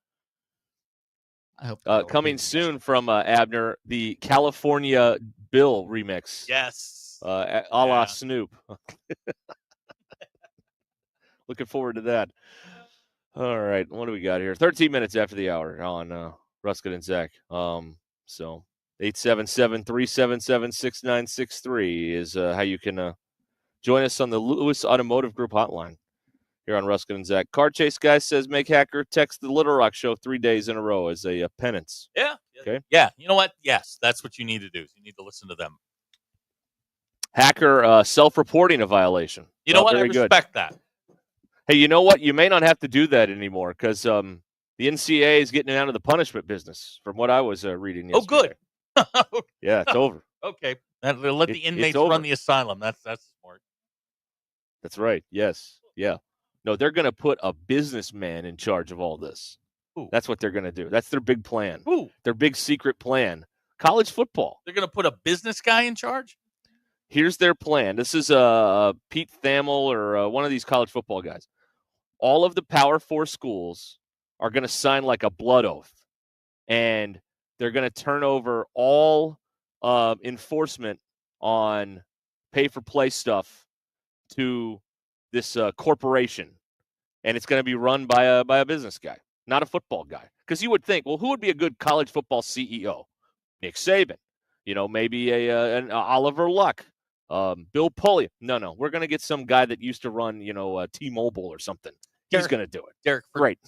I hope coming soon from Abner, the California Bill remix. Yes. A la Snoop. Looking forward to that. All right. What do we got here? 13 minutes after the hour on Ruscin and Zach. So 877-377-6963 is how you can join us on the Lewis Automotive Group hotline here on Ruscin and Zach. Car Chase Guy says, make Hacker text the Little Rock Show 3 days in a row as a penance. Yeah. Okay. Yeah. You know what? Yes, that's what you need to do. You need to listen to them. Hacker self-reporting a violation. You know what? I Very respect that. Hey, you know what? You may not have to do that anymore because the NCAA is getting out of the punishment business from what I was reading yesterday. Oh, good. Yeah, it's over. Okay. They'll let the inmates run the asylum. That's smart. That's right. Yes. Yeah. No, they're going to put a businessman in charge of all this. Ooh. That's what they're going to do. That's their big plan. Ooh. Their big secret plan. College football. They're going to put a business guy in charge? Here's their plan. This is Pete Thamel or one of these college football guys. All of the Power 4 schools are going to sign like a blood oath, and they're going to turn over all enforcement on pay-for-play stuff to this corporation, and it's going to be run by a business guy, not a football guy. Because you would think, well, who would be a good college football CEO? Nick Saban. Maybe an Oliver Luck. Bill Polian. No. We're going to get some guy that used to run, T-Mobile or something. He's going to do it. Derek, great.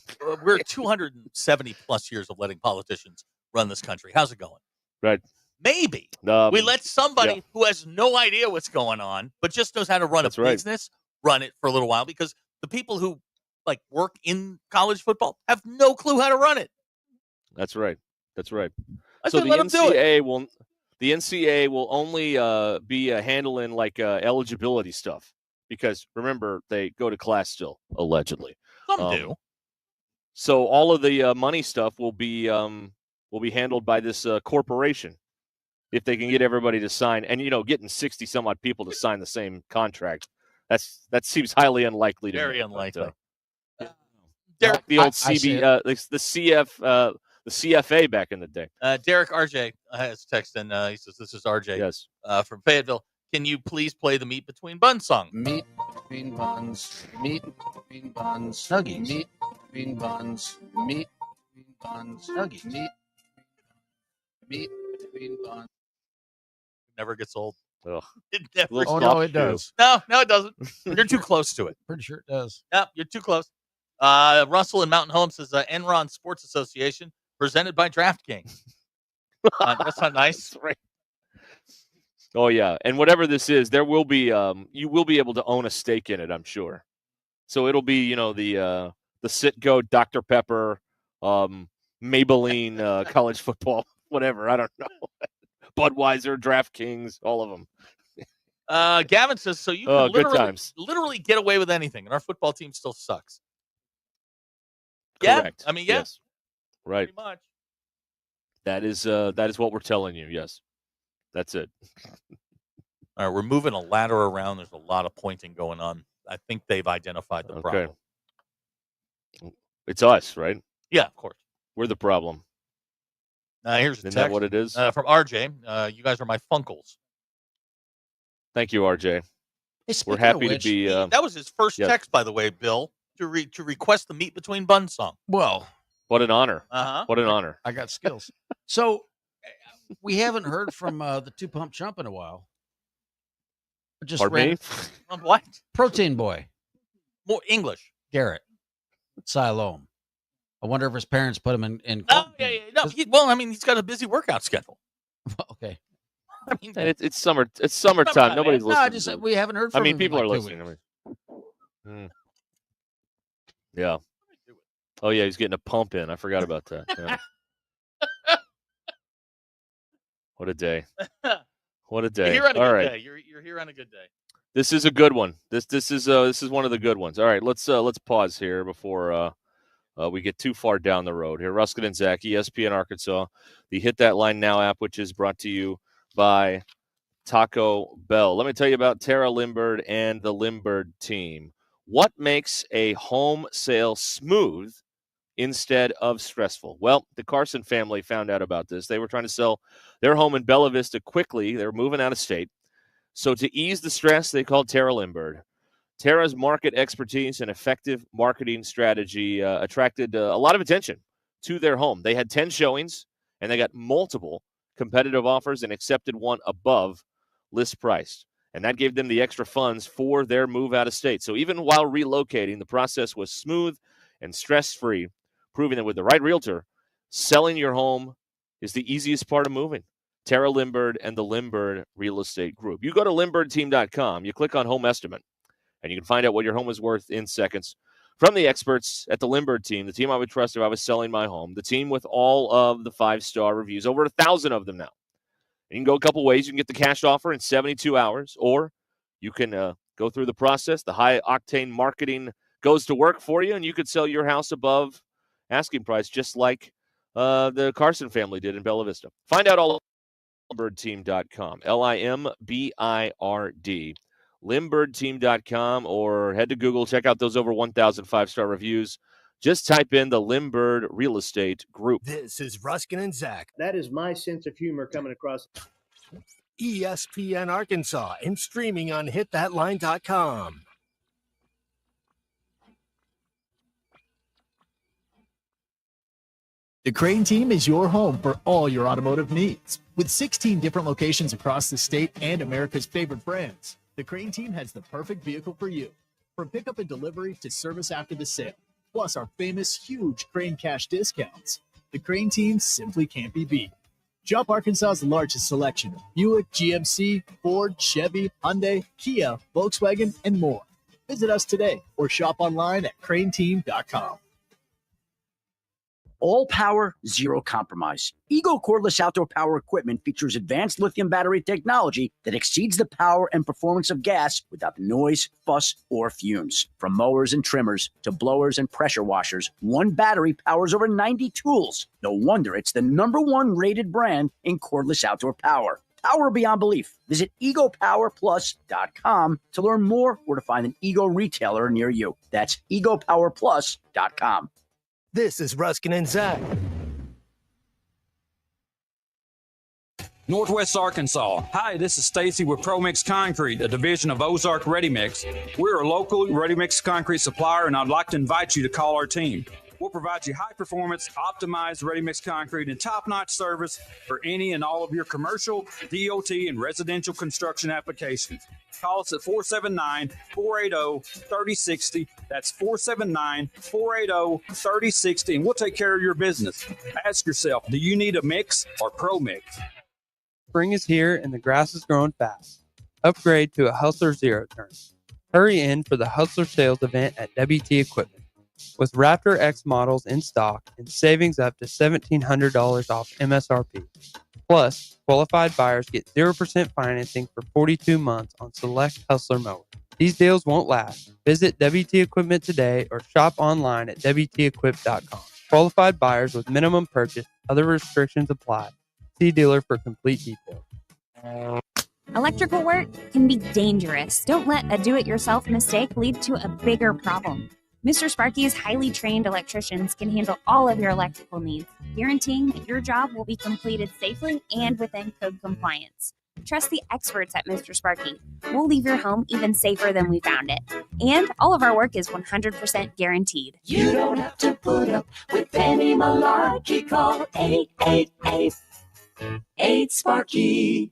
We're 270 plus years of letting politicians run this country. How's it going? Right. Maybe we let somebody who has no idea what's going on, but just knows how to run a business, run it for a little while, because the people who work in college football have no clue how to run it. That's right. So the NCAA will only be handling eligibility stuff. Because remember, they go to class still, allegedly. Some do. So all of the money stuff will be handled by this corporation, if they can get everybody to sign. And getting 60 some odd people to sign the same contract, that seems highly unlikely to me. Very unlikely. Derek, the old the CFA back in the day. Derek RJ has text in. He says, "This is RJ. Yes, from Fayetteville. Can you please play the Meat Between Buns song?" Meat between buns, meat between buns, snuggies. Meat between buns, meat between buns, snuggies. Meat between buns. Never gets old. Ugh. It never. Oh no, it does. No, it doesn't. You're too close to it. Pretty sure it does. Yeah, you're too close. Russell in Mountain Home says Enron Sports Association Presented by DraftKings. That's not nice. Right. Oh yeah, and whatever this is, there will be you will be able to own a stake in it, I'm sure. So it'll be, the Citgo Dr. Pepper, Maybelline college football, whatever, I don't know. Budweiser, DraftKings, all of them. Gavin says, so you can good times. literally get away with anything, and our football team still sucks. Correct. Yeah, I mean, yes. Right. pretty much. That is what we're telling you. Yes. That's it. All right, we're moving a ladder around. There's a lot of pointing going on. I think they've identified the problem. It's us, right? Yeah, of course. We're the problem. Here's a Isn't text that what it is? from RJ. You guys are my funkles. Thank you, RJ. Hey, We're happy to be. That was his first yes. text, by the way, Bill, to request the Meat Between Buns song. Well, what an honor. Uh-huh. What an honor. I got skills. So we haven't heard from the Two Pump Chump in a while. Just Pardon me? What? Protein Boy. More English. Garrett. Siloam. I wonder if his parents put him in Oh, yeah. No, he's got a busy workout schedule. Okay. I mean, it's summer. It's summertime. Nobody's listening. We haven't heard from him. I mean, people in are like 2 listening. weeks. Yeah. Oh yeah, he's getting a pump in. I forgot about that. Yeah. What a day! What a day! You're here on a All good right. day. You're here on a good day. This is a good one. This is one of the good ones. All right, let's pause here before we get too far down the road here. Ruscin and Zach, ESPN Arkansas, the Hit That Line Now app, which is brought to you by Taco Bell. Let me tell you about Tara Limbird and the Limbird team. What makes a home sale smooth instead of stressful? Well, the Carson family found out about this. They were trying to sell their home in Bella Vista quickly. They were moving out of state. So to ease the stress, they called Tara Limbird. Tara's market expertise and effective marketing strategy attracted a lot of attention to their home. They had 10 showings, and they got multiple competitive offers and accepted one above list price. And that gave them the extra funds for their move out of state. So even while relocating, the process was smooth and stress-free, proving that with the right realtor, selling your home is the easiest part of moving. Tara Limbird and the Limbird Real Estate Group. You go to LimbirdTeam.com, you click on Home Estimate, and you can find out what your home is worth in seconds from the experts at the Limbird team, the team I would trust if I was selling my home, the team with all of the 5-star reviews, over 1,000 of them now. You can go a couple ways. You can get the cash offer in 72 hours, or you can go through the process. The high-octane marketing goes to work for you, and you could sell your house above asking price, just like the Carson family did in Bella Vista. Find out all at LimbirdTeam.com, LIMBIRD, LimbirdTeam.com, or head to Google. Check out those over 1,000 5-star reviews. Just type in the Limbird Real Estate Group. This is Ruscin and Zach. That is my sense of humor coming across. ESPN Arkansas and streaming on hitthatline.com. The Crane team is your home for all your automotive needs. With 16 different locations across the state and America's favorite brands, the Crane team has the perfect vehicle for you. From pickup and delivery to service after the sale, plus our famous huge Crane cash discounts. The Crane team simply can't be beat. Shop Arkansas's largest selection of Buick, GMC, Ford, Chevy, Hyundai, Kia, Volkswagen, and more. Visit us today or shop online at craneteam.com. All power, zero compromise. Ego cordless outdoor power equipment features advanced lithium battery technology that exceeds the power and performance of gas without the noise, fuss, or fumes. From mowers and trimmers to blowers and pressure washers, one battery powers over 90 tools. No wonder it's the #1 rated brand in cordless outdoor power. Power beyond belief. Visit egopowerplus.com to learn more or to find an Ego retailer near you. That's egopowerplus.com. This is Ruscin and Zach. Northwest Arkansas. Hi, this is Stacy with ProMix Concrete, a division of Ozark Ready Mix. We're a local ready mix concrete supplier, and I'd like to invite you to call our team. We'll provide you high-performance, optimized ready-mix concrete and top-notch service for any and all of your commercial, DOT, and residential construction applications. Call us at 479-480-3060. That's 479-480-3060, and we'll take care of your business. Ask yourself, do you need a mix or Pro Mix? Spring is here and the grass is growing fast. Upgrade to a Hustler Zero Turn. Hurry in for the Hustler Sales event at WT Equipment. With Raptor X models in stock and savings up to $1,700 off MSRP. Plus, qualified buyers get 0% financing for 42 months on select Hustler mowers. These deals won't last. Visit WT Equipment today or shop online at WTEquip.com. Qualified buyers with minimum purchase, other restrictions apply. See dealer for complete details. Electrical work can be dangerous. Don't let a do-it-yourself mistake lead to a bigger problem. Mr. Sparky's highly trained electricians can handle all of your electrical needs, guaranteeing that your job will be completed safely and within code compliance. Trust the experts at Mr. Sparky. We'll leave your home even safer than we found it. And all of our work is 100% guaranteed. You don't have to put up with any malarkey. Call 888-8-SPARKY.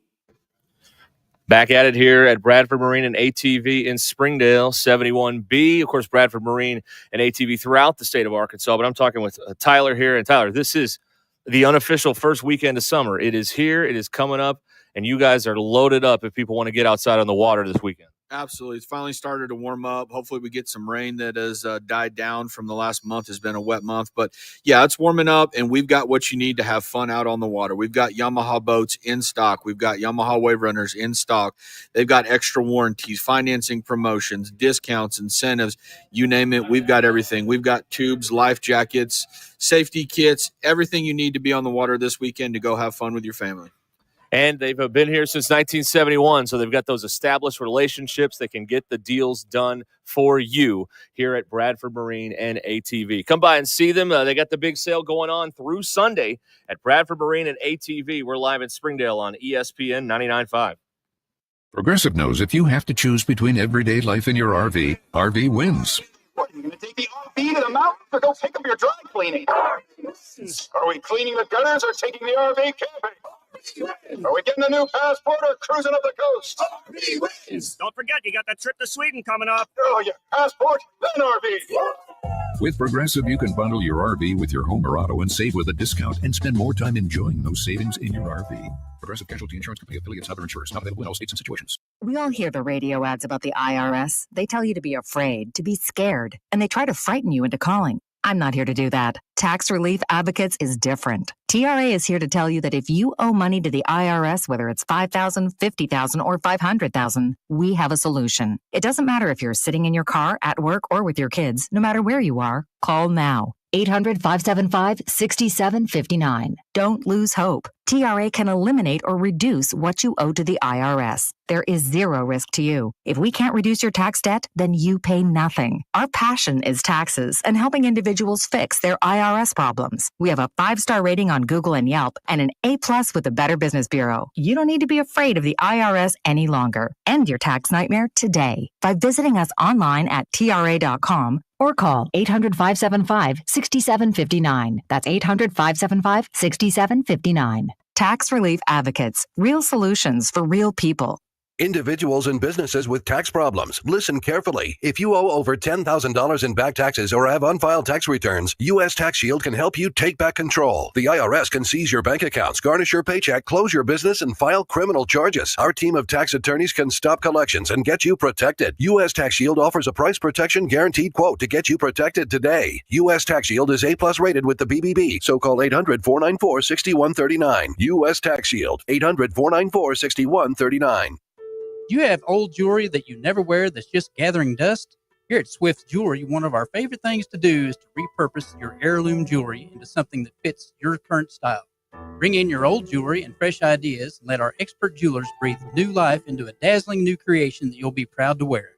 Back at it here at Bradford Marine and ATV in Springdale, 71B. Of course, Bradford Marine and ATV throughout the state of Arkansas. But I'm talking with Tyler here. And Tyler, this is the unofficial first weekend of summer. It is here. It is coming up. And you guys are loaded up if people want to get outside on the water this weekend. Absolutely. It's finally started to warm up. Hopefully we get some rain that has died down from the last month. Has been a wet month. But, yeah, it's warming up, and we've got what you need to have fun out on the water. We've got Yamaha boats in stock. We've got Yamaha Wave Runners in stock. They've got extra warranties, financing promotions, discounts, incentives, you name it. We've got everything. We've got tubes, life jackets, safety kits, everything you need to be on the water this weekend to go have fun with your family. And they've been here since 1971, so they've got those established relationships. They can get the deals done for you here at Bradford Marine and ATV. Come by and see them. They got the big sale going on through Sunday at Bradford Marine and ATV. We're live in Springdale on ESPN 99.5. Progressive knows if you have to choose between everyday life and your RV, RV wins. What, are you going to take the RV to the mountains or go pick up your dry cleaning? Are we cleaning the gutters or taking the RV camping? Are we getting a new passport or cruising up the coast? Don't forget, you got that trip to Sweden coming up. Oh, yeah. Passport, then RV. With Progressive, you can bundle your RV with your home or auto and save with a discount and spend more time enjoying those savings in your RV. Progressive Casualty Insurance Company, affiliates, and other insurers. Not available in all states and situations. We all hear the radio ads about the IRS. They tell you to be afraid, to be scared, and they try to frighten you into calling. I'm not here to do that. Tax Relief Advocates is different. TRA is here to tell you that if you owe money to the IRS, whether it's $5,000, $50,000, or $500,000, we have a solution. It doesn't matter if you're sitting in your car, at work, or with your kids. No matter where you are, call now. 800-575-6759. Don't lose hope. TRA can eliminate or reduce what you owe to the IRS. There is zero risk to you. If we can't reduce your tax debt, then you pay nothing. Our passion is taxes and helping individuals fix their IRS problems. We have a 5-star rating on Google and Yelp and an A+ with the Better Business Bureau. You don't need to be afraid of the IRS any longer. End your tax nightmare today by visiting us online at TRA.com or call 800-575-6759. That's 800-575-6759. Tax Relief Advocates. Real solutions for real people. Individuals and businesses with tax problems, listen carefully. If you owe over $10,000 in back taxes or have unfiled tax returns, U.S. Tax Shield can help you take back control. The IRS can seize your bank accounts, garnish your paycheck, close your business, and file criminal charges. Our team of tax attorneys can stop collections and get you protected. U.S. Tax Shield offers a price protection guaranteed quote to get you protected today. U.S. Tax Shield is A+ rated with the BBB, so call 800-494-6139. U.S. Tax Shield, 800-494-6139. Do you have old jewelry that you never wear that's just gathering dust? Here at Swift Jewelry, one of our favorite things to do is to repurpose your heirloom jewelry into something that fits your current style. Bring in your old jewelry and fresh ideas and let our expert jewelers breathe new life into a dazzling new creation that you'll be proud to wear.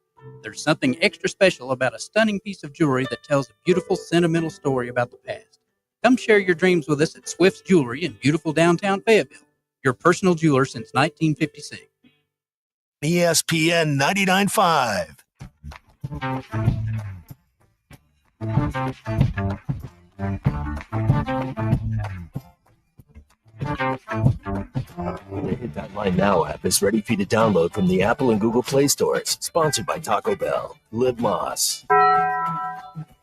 There's something extra special about a stunning piece of jewelry that tells a beautiful, sentimental story about the past. Come share your dreams with us at Swift's Jewelry in beautiful downtown Fayetteville, your personal jeweler since 1956. ESPN 99.5. The Hit That Line Now app is ready for you to download from the Apple and Google Play stores. Sponsored by Taco Bell. Live Moss.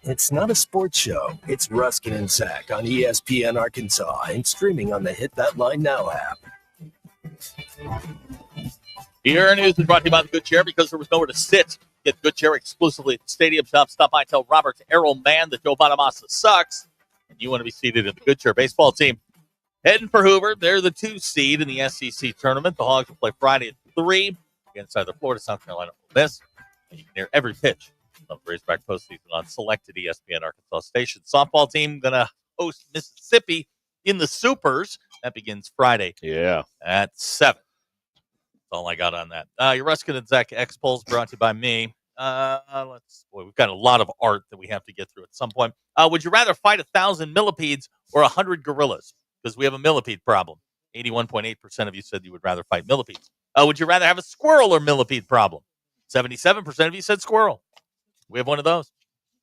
It's not a sports show. It's Ruscin and Zach on ESPN Arkansas and streaming on the Hit That Line Now app. Here news is brought to you by the Good Chair because there was nowhere to sit. Get Good Chair exclusively at the Stadium Shop. Stop by and tell Robert Errol Man that Joe Bonamassa sucks. And you want to be seated in the Good Chair baseball team. Heading for Hoover. They're the 2 seed in the SEC tournament. The Hogs will play Friday at 3 against either Florida, South Carolina, or Ole Miss. And you can hear every pitch of Razorback postseason on selected ESPN Arkansas stations. Softball team going to host Mississippi in the Supers. That begins Friday at 7. That's all I got on that. Your Ruscin and Zach X polls brought to you by me. We've got a lot of art that we have to get through at some point. Would you rather fight 1,000 millipedes or 100 gorillas? Because we have a millipede problem. 81.8% of you said you would rather fight millipedes. Would you rather have a squirrel or millipede problem? 77% of you said squirrel. We have one of those.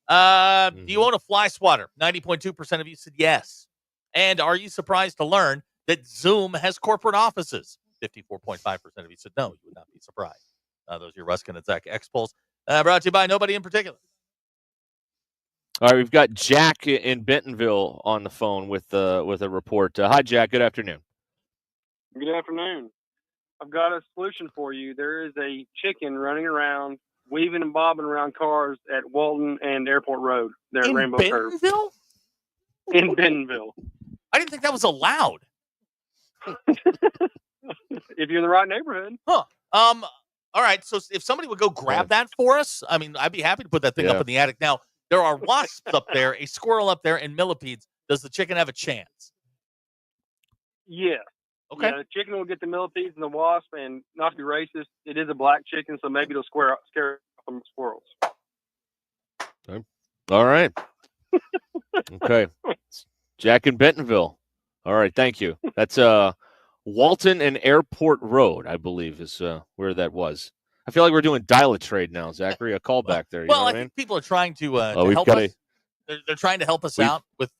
Do you own a fly swatter? 90.2% of you said yes. And are you surprised to learn that Zoom has corporate offices? 54.5% of you said no. You would not be surprised. Those are your Ruscin and Zach X polls. Brought to you by nobody in particular. All right, we've got Jack in Bentonville on the phone with a report. Hi, Jack. Good afternoon. Good afternoon. I've got a solution for you. There is a chicken running around, weaving and bobbing around cars at Walton and Airport Road there at Rainbow Curve. In Bentonville. I didn't think that was allowed. If you're in the right neighborhood. Huh. All right, so if somebody would go grab that for us, I mean, I'd be happy to put that thing up in the attic. Now, there are wasps up there, a squirrel up there, and millipedes. Does the chicken have a chance? Yeah. Okay. Yeah, the chicken will get the millipedes and the wasp, and not to be racist, it is a black chicken, so maybe it'll scare off some squirrels. Okay. All right. Okay. Jack in Bentonville. All right, thank you. That's Walton and Airport Road, I believe, is where that was. I feel like we're doing dial-a-trade now, Zachary. A call back there. You know what I think people are trying to we've help got us. They're trying to help us out with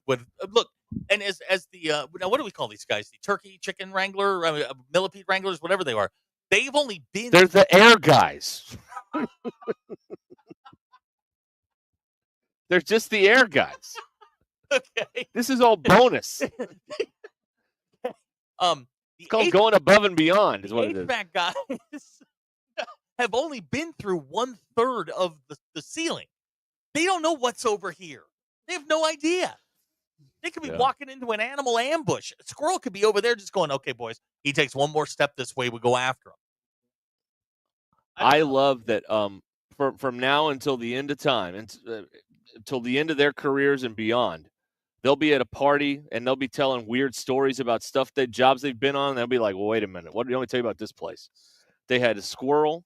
look. And as the now, what do we call these guys? The turkey chicken wrangler, millipede wranglers, whatever they are. They've only been. They're the air guys. They're just the air guys. Okay. This is all bonus. It's called going above and beyond, is what it is. HVAC guys have only been through 1/3 of the ceiling. They don't know what's over here. They have no idea. They could be walking into an animal ambush. A squirrel could be over there just going, okay, boys, he takes one more step this way, we go after him. I love that from now until the end of time, until the end of their careers and beyond, they'll be at a party and they'll be telling weird stories about jobs they've been on. And they'll be like, well, wait a minute. Let me tell you about this place. They had a squirrel,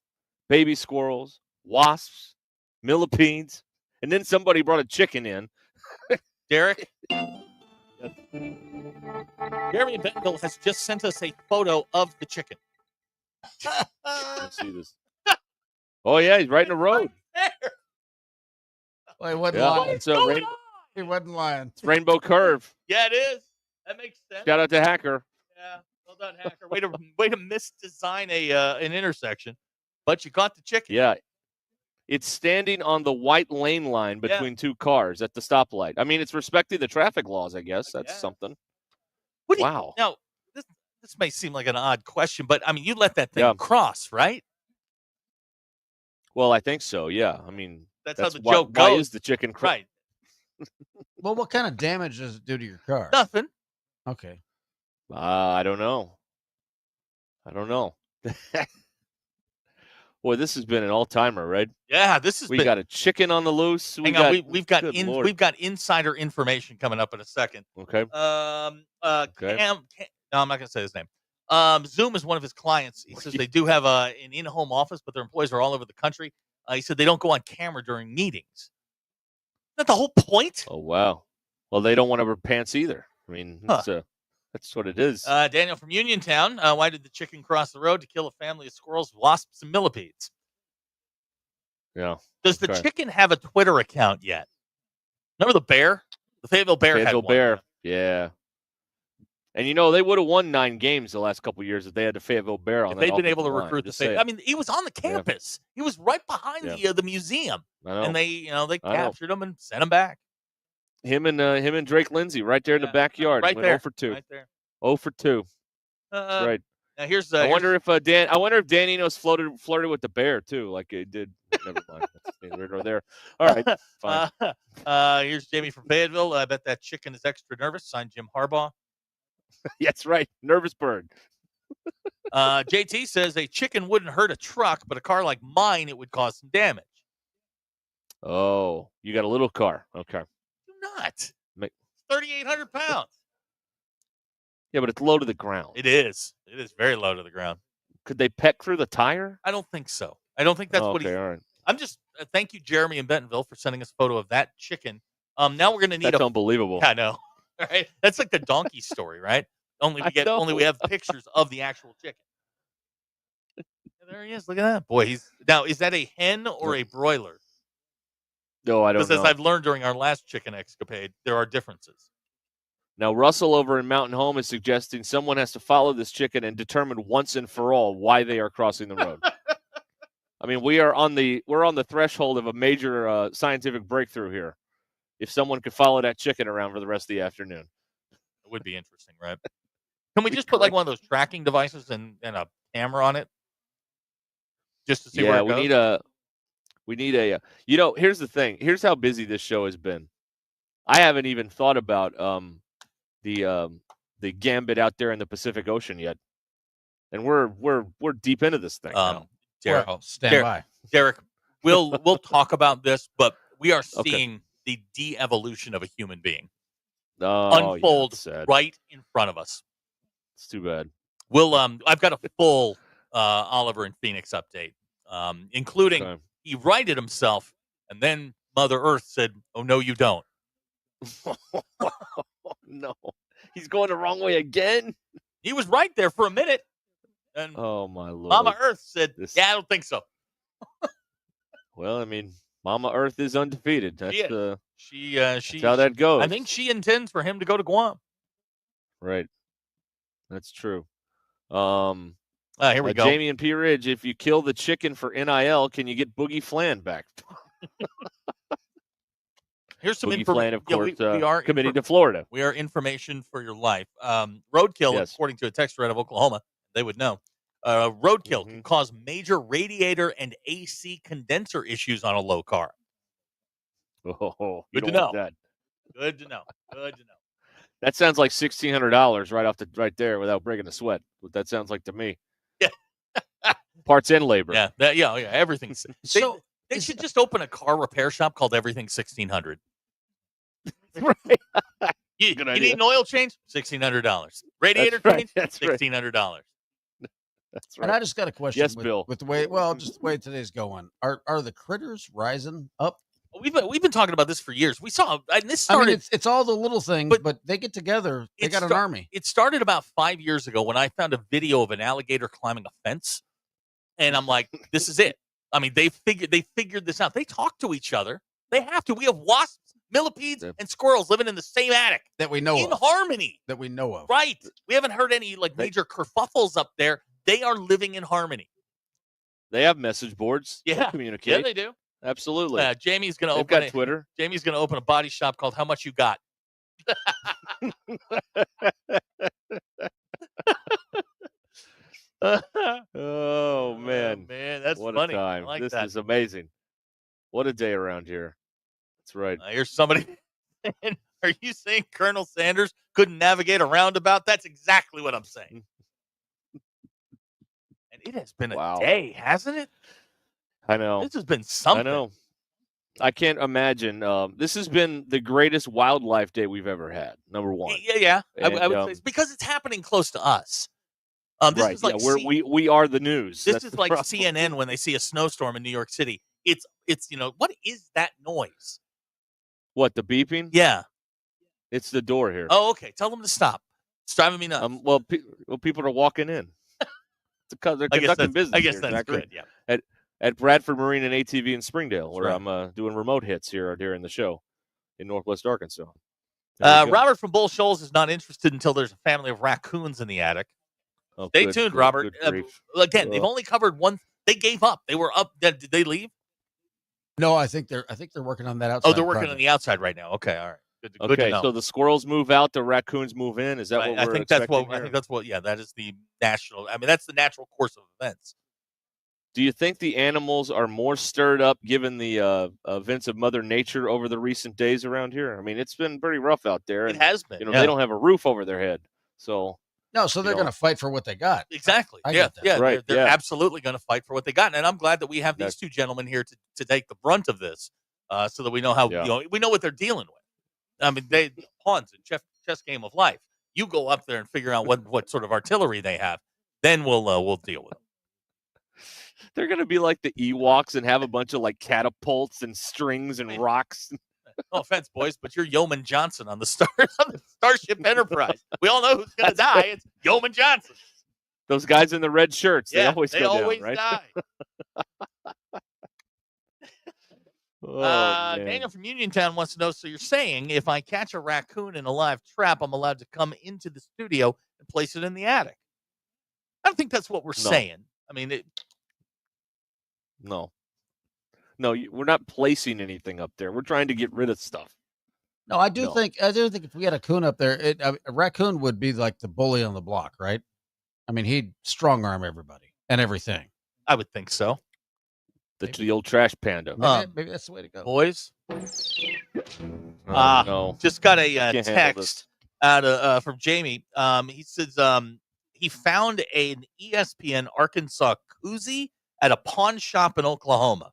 baby squirrels, wasps, millipedes, and then somebody brought a chicken in. Derek? Jeremy Bentonville has just sent us a photo of the chicken. Let's see this. Oh, yeah, he's right in the road. Well, he wasn't lying. It's He wasn't lying. It's Rainbow Curve. Yeah, it is. That makes sense. Shout out to Hacker. Yeah, well done, Hacker. Way to misdesign an intersection, but you caught the chicken. Yeah. It's standing on the white lane line between two cars at the stoplight. I mean, it's respecting the traffic laws, I guess. That's something. Wow. Now, this may seem like an odd question, but, I mean, you let that thing cross, right? Well, I think so, yeah. I mean, that's how the joke goes. Why is the chicken cross? Right. Well, what kind of damage does it do to your car? Nothing. Okay. I don't know. Boy, this has been an all-timer, right? Yeah, We got a chicken on the loose. We've got insider information coming up in a second. Okay. No, I'm not going to say his name. Zoom is one of his clients. He says they do have an in-home office, but their employees are all over the country. He said they don't go on camera during meetings. Is that the whole point? Oh, wow. Well, they don't want to wear pants either. I mean, that's what it is. Daniel from Uniontown. Why did the chicken cross the road? To kill a family of squirrels, wasps, and millipedes. Yeah. Does the chicken have a Twitter account yet? Remember the bear? The Fayetteville Bear had one. Bear, yeah. And they would have won 9 games the last couple of years if they had the Fayetteville Bear on. If they'd been able to line. recruit the Fayetteville. I mean, he was on the campus. Yeah. He was right behind the museum. I know. And they captured him and sent him back. Him and Drake Lindsay right there in the backyard. Right there. 0 for 2. Right there. 0 for 2. That's right. Now here's I wonder if Dan Enos flirted with the Bear too, like he did. Never mind. That's neither here nor there. All right, fine. Here's Jamie from Fayetteville. I bet that chicken is extra nervous. Signed Jim Harbaugh. That's right. Nervous bird. JT says a chicken wouldn't hurt a truck, but a car like mine, it would cause some damage. Oh, you got a little car. Okay. Do not. 3,800 pounds. Yeah, but it's low to the ground. It is. It is very low to the ground. Could they peck through the tire? I don't think so. I don't think that's what he's. All right. I'm just thank you, Jeremy in Bentonville, for sending us a photo of that chicken. Now we're gonna need. That's unbelievable. I know. All right, that's like the donkey story, right? Only we have pictures of the actual chicken. There he is. Look at that. Boy, is that a hen or a broiler? No, I don't know. Because as I've learned during our last chicken escapade, there are differences. Now, Russell over in Mountain Home is suggesting someone has to follow this chicken and determine once and for all why they are crossing the road. I mean, we're on the threshold of a major scientific breakthrough here. If someone could follow that chicken around for the rest of the afternoon, it would be interesting, right? Can we just put like one of those tracking devices and a camera on it, just to see where it goes? We need a. Here's the thing. Here's how busy this show has been. I haven't even thought about the gambit out there in the Pacific Ocean yet, and we're deep into this thing now. Derek, stand by. Derek, we'll talk about this, but we are seeing the de-evolution of a human being unfold right in front of us. It's too bad. We'll I've got a full Oliver and Phoenix update, including he righted himself, and then Mother Earth said, "Oh no, you don't." No, he's going the wrong way again. He was right there for a minute, and oh my Lord, Mama Earth said, "Yeah, I don't think so." Well, I mean, Mama Earth is undefeated. That's that's how that goes. I think she intends for him to go to Guam. Right, that's true. Here we go. Jamie and P. Ridge, if you kill the chicken for NIL, can you get Boogie Flan back? Here's some information. Of course, we are committed to Florida. We are information for your life. Roadkill, according to a texter out of Oklahoma, they would know. Roadkill can cause major radiator and AC condenser issues on a low car. Oh, good to know. Good to know. Good to know. That sounds like $1,600 right there without breaking a sweat. What that sounds like to me. Yeah. Parts and labor. Yeah. Everything's so. They should just open a car repair shop called Everything 1600. Right. You need an oil change? $1,600. Radiator change? $1,600. That's right. And I just got a question. Yes, Bill. With the way, just the way today's going, are the critters rising up? We've been talking about this for years. We saw, and this started. I mean, it's all the little things, but they get together. They got an army. It started about 5 years ago when I found a video of an alligator climbing a fence, and I'm like, this is it. I mean, they figured this out. They talk to each other. They have to. We have wasps, millipedes, and squirrels living in the same attic that we know in harmony. That we know of. Right. We haven't heard any major kerfuffles up there. They are living in harmony. They have message boards. Yeah, they communicate. Yeah, they do. Absolutely. Jamie's going to open Twitter. Jamie's going to open a body shop called How Much You Got. Oh man, that's what funny. A time. I like this that. is amazing. What a day around here. That's right. Here's somebody. Are you saying Colonel Sanders couldn't navigate a roundabout? That's exactly what I'm saying. And it has been a day, hasn't it? I know. This has been something. I know. I can't imagine. This has been the greatest wildlife day we've ever had. Number one. Yeah. I would say it's because it's happening close to us. This right. is like we are the news. This is like CNN when they see a snowstorm in New York City. It's what is that noise? What, the beeping? Yeah. It's the door here. Oh, okay. Tell them to stop. It's driving me nuts. Well, people are walking in. They're conducting business. I guess here, that's exactly. good. Yeah. At Bradford Marine and ATV in Springdale, where right. I'm doing remote hits here during the show in Northwest Arkansas. Robert from Bull Shoals is not interested until there's a family of raccoons in the attic. Oh, Stay tuned, Robert. Again, they've only covered one. They gave up. They were up. Did they leave? No, I think they're working on that outside. Oh, they're working project. on the outside right now. Okay, all right. Good to Okay, know. so the squirrels move out, the raccoons move in. Is that what we're expecting here? I think that's what. Yeah, that is the national. I mean, that's the natural course of events. Do you think the animals are more stirred up given the events of Mother Nature over the recent days around here? I mean, it's been pretty rough out there. It has been. They don't have a roof over their head, so No, so they're going to fight for what they got. Exactly. I get that. Yeah. Right, They're absolutely going to fight for what they got, and I'm glad that we have these two gentlemen here to take the brunt of this, so that we know how we know what they're dealing with. I mean, pawns and chess game of life. You go up there and figure out what sort of artillery they have, then we'll deal with them. They're going to be like the Ewoks and have a bunch of like catapults and strings and rocks. No offense, boys, but you're Yeoman Johnson on the Starship Enterprise. We all know who's going to die. It's Yeoman Johnson. Those guys in the red shirts, they always go down, right? Die. Daniel from Uniontown wants to know, so you're saying if I catch a raccoon in a live trap, I'm allowed to come into the studio and place it in the attic? I don't think that's what we're saying. I mean, No, we're not placing anything up there. We're trying to get rid of stuff. No, I do think if we had a coon up there, a raccoon would be like the bully on the block, right? I mean, he'd strong arm everybody and everything. I would think so. The old trash panda. Maybe that's the way to go. Boys, no. Just got a text out from Jamie. He says he found an ESPN Arkansas koozie at a pawn shop in Oklahoma.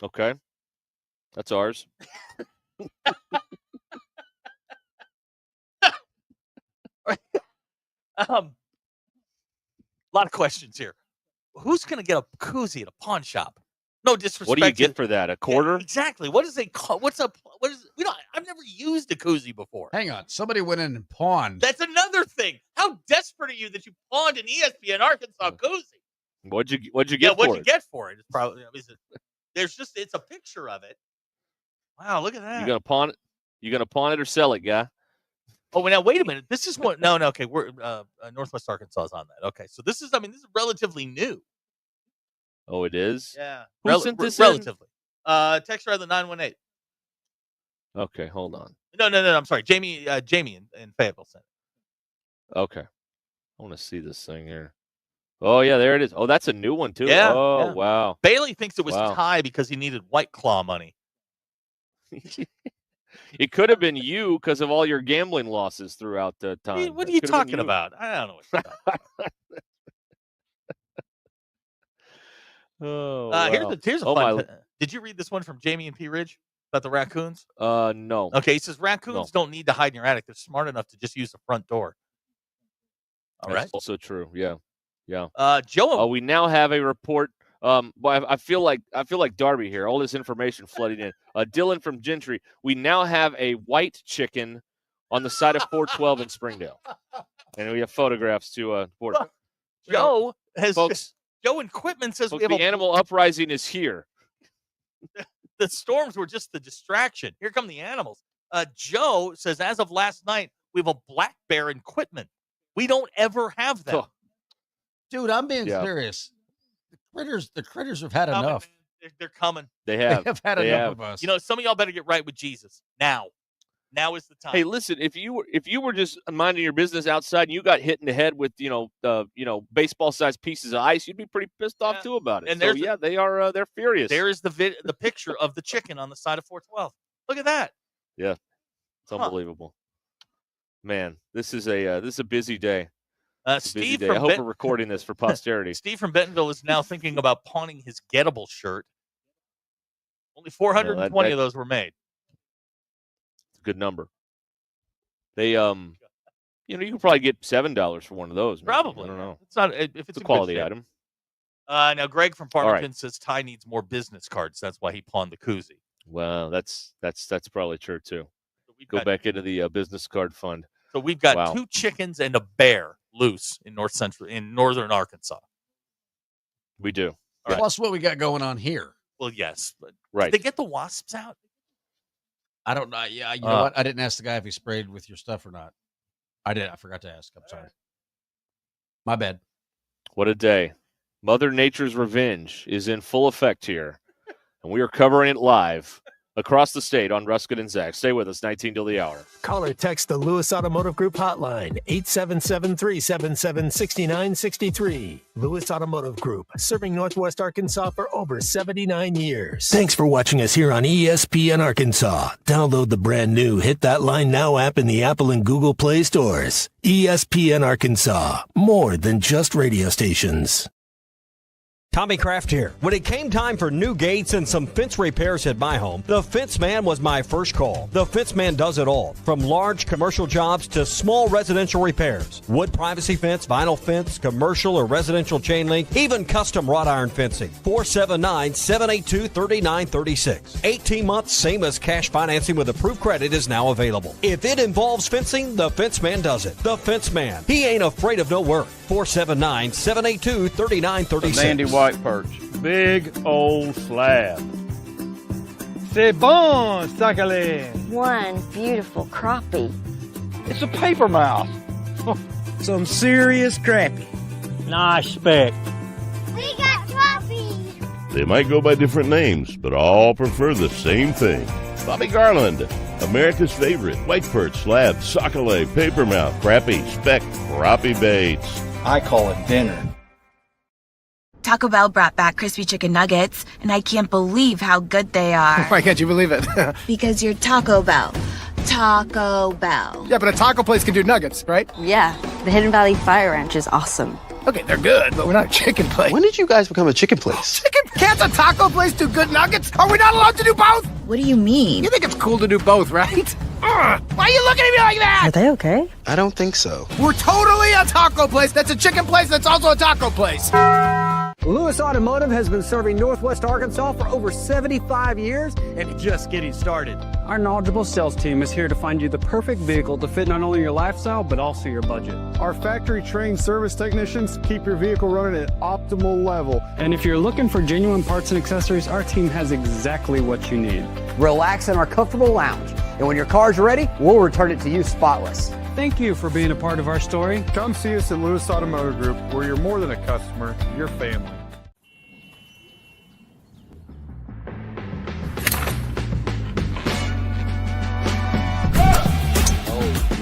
Okay, that's ours. A lot of questions here. Who's going to get a koozie at a pawn shop? No disrespect. What do you get for that? A quarter? Yeah, exactly. What is I've never used a koozie before. Hang on. Somebody went in and pawned. That's another thing. How desperate are you that you pawned an ESPN Arkansas koozie? What'd you get for it? What'd you get for it? It's probably it's a picture of it. Wow, look at that. You gonna pawn it? You gonna pawn it or sell it, guy? Oh, now wait a minute. This is what? No. Okay, we're Northwest Arkansas is on that. Okay, so this is relatively new. Oh, it is. Yeah, Who sent this relatively. Text rather 918. Okay, hold on. No. I'm sorry, Jamie in Fayetteville sent it. Okay, I want to see this thing here. Oh yeah, there it is. Oh, that's a new one too. Yeah. Oh yeah. wow. Bailey thinks it was Ty because he needed White Claw money. It could have been you because of all your gambling losses throughout the time. What are you talking about? I don't know what you're talking about. Wow. Here's a fun. Did you read this one from Jamie and P. Ridge about the raccoons? No. Okay, he says raccoons don't need to hide in your attic. They're smart enough to just use the front door. All right. That's also true. Yeah. Joe. We now have a report. I feel like Darby here. All this information flooding in. Dylan from Gentry. We now have a white chicken on the side of 412 in Springdale, and we have photographs to report. Joe has folks. Joe in Quitman says we have the animal uprising is here. The storms were just the distraction. Here come the animals. Joe says, as of last night, we have a black bear in Quitman. We don't ever have that. Dude, I'm being serious. The critters have had enough. They're coming. They have. They have had enough of us. You know, some of y'all better get right with Jesus now. Now is the time. Hey, listen, if you were just minding your business outside and you got hit in the head with baseball-sized pieces of ice, you'd be pretty pissed off too about it. And they are they're furious. There is the picture of the chicken on the side of 412. Look at that. Yeah, it's unbelievable. Man, this is a busy day. Steve, I hope we're recording this for posterity. Steve from Bentonville is now thinking about pawning his Gettable shirt. Only 420 of those were made. Good number. They you can probably get $7 for one of those. Probably. I don't know. It's not if it's a quality item. Now Greg from Farmington says Ty needs more business cards. That's why he pawned the koozie. Well, that's probably true too. So go back into the business card fund. So we've got 2 chickens and a bear loose in northern Arkansas. We do. All Plus what we got going on here. Well, yes, but right. Did they get the wasps out? I don't know. Yeah, you know what? I didn't ask the guy if he sprayed with your stuff or not. I did. I forgot to ask. I'm sorry. My bad. What a day. Mother Nature's revenge is in full effect here, and we are covering it live across the state on Ruscin and Zach. Stay with us, 19 till the hour. Call or text the Lewis Automotive Group hotline, 877-377-6963. Lewis Automotive Group, serving Northwest Arkansas for over 79 years. Thanks for watching us here on ESPN Arkansas. Download the brand new Hit That Line Now app in the Apple and Google Play stores. ESPN Arkansas, more than just radio stations. Tommy Kraft here. When it came time for new gates and some fence repairs at my home, the Fence Man was my first call. The Fence Man does it all, from large commercial jobs to small residential repairs. Wood privacy fence, vinyl fence, commercial or residential chain link, even custom wrought iron fencing. 479-782-3936. 18 months, same as cash financing with approved credit is now available. If it involves fencing, the Fence Man does it. The Fence Man. He ain't afraid of no work. 479-782-3936. White perch. Big old slab. C'est bon, sacalé. One beautiful crappie. It's a paper mouth. Some serious crappie. Nice speck. We got crappie. They might go by different names, but all prefer the same thing. Bobby Garland, America's favorite white perch, slab, sacalé, paper mouth, crappie, speck, crappie baits. I call it dinner. Taco Bell brought back crispy chicken nuggets, and I can't believe how good they are. Why can't you believe it? Because you're Taco Bell. Taco Bell. Yeah, but a taco place can do nuggets, right? Yeah, the Hidden Valley Fire Ranch is awesome. Okay, they're good, but we're not a chicken place. When did you guys become a chicken place? Chicken? Can't a taco place do good nuggets? Are we not allowed to do both? What do you mean? You think it's cool to do both, right? Why are you looking at me like that? Are they okay? I don't think so. We're totally a taco place that's a chicken place that's also a taco place. Lewis Automotive has been serving Northwest Arkansas for over 75 years and just getting started. Our knowledgeable sales team is here to find you the perfect vehicle to fit not only your lifestyle, but also your budget. Our factory-trained service technicians keep your vehicle running at optimal level. And if you're looking for genuine parts and accessories, our team has exactly what you need. Relax in our comfortable lounge. And when your car's ready, we'll return it to you spotless. Thank you for being a part of our story. Come see us at Lewis Automotive Group, where you're more than a customer, you're family.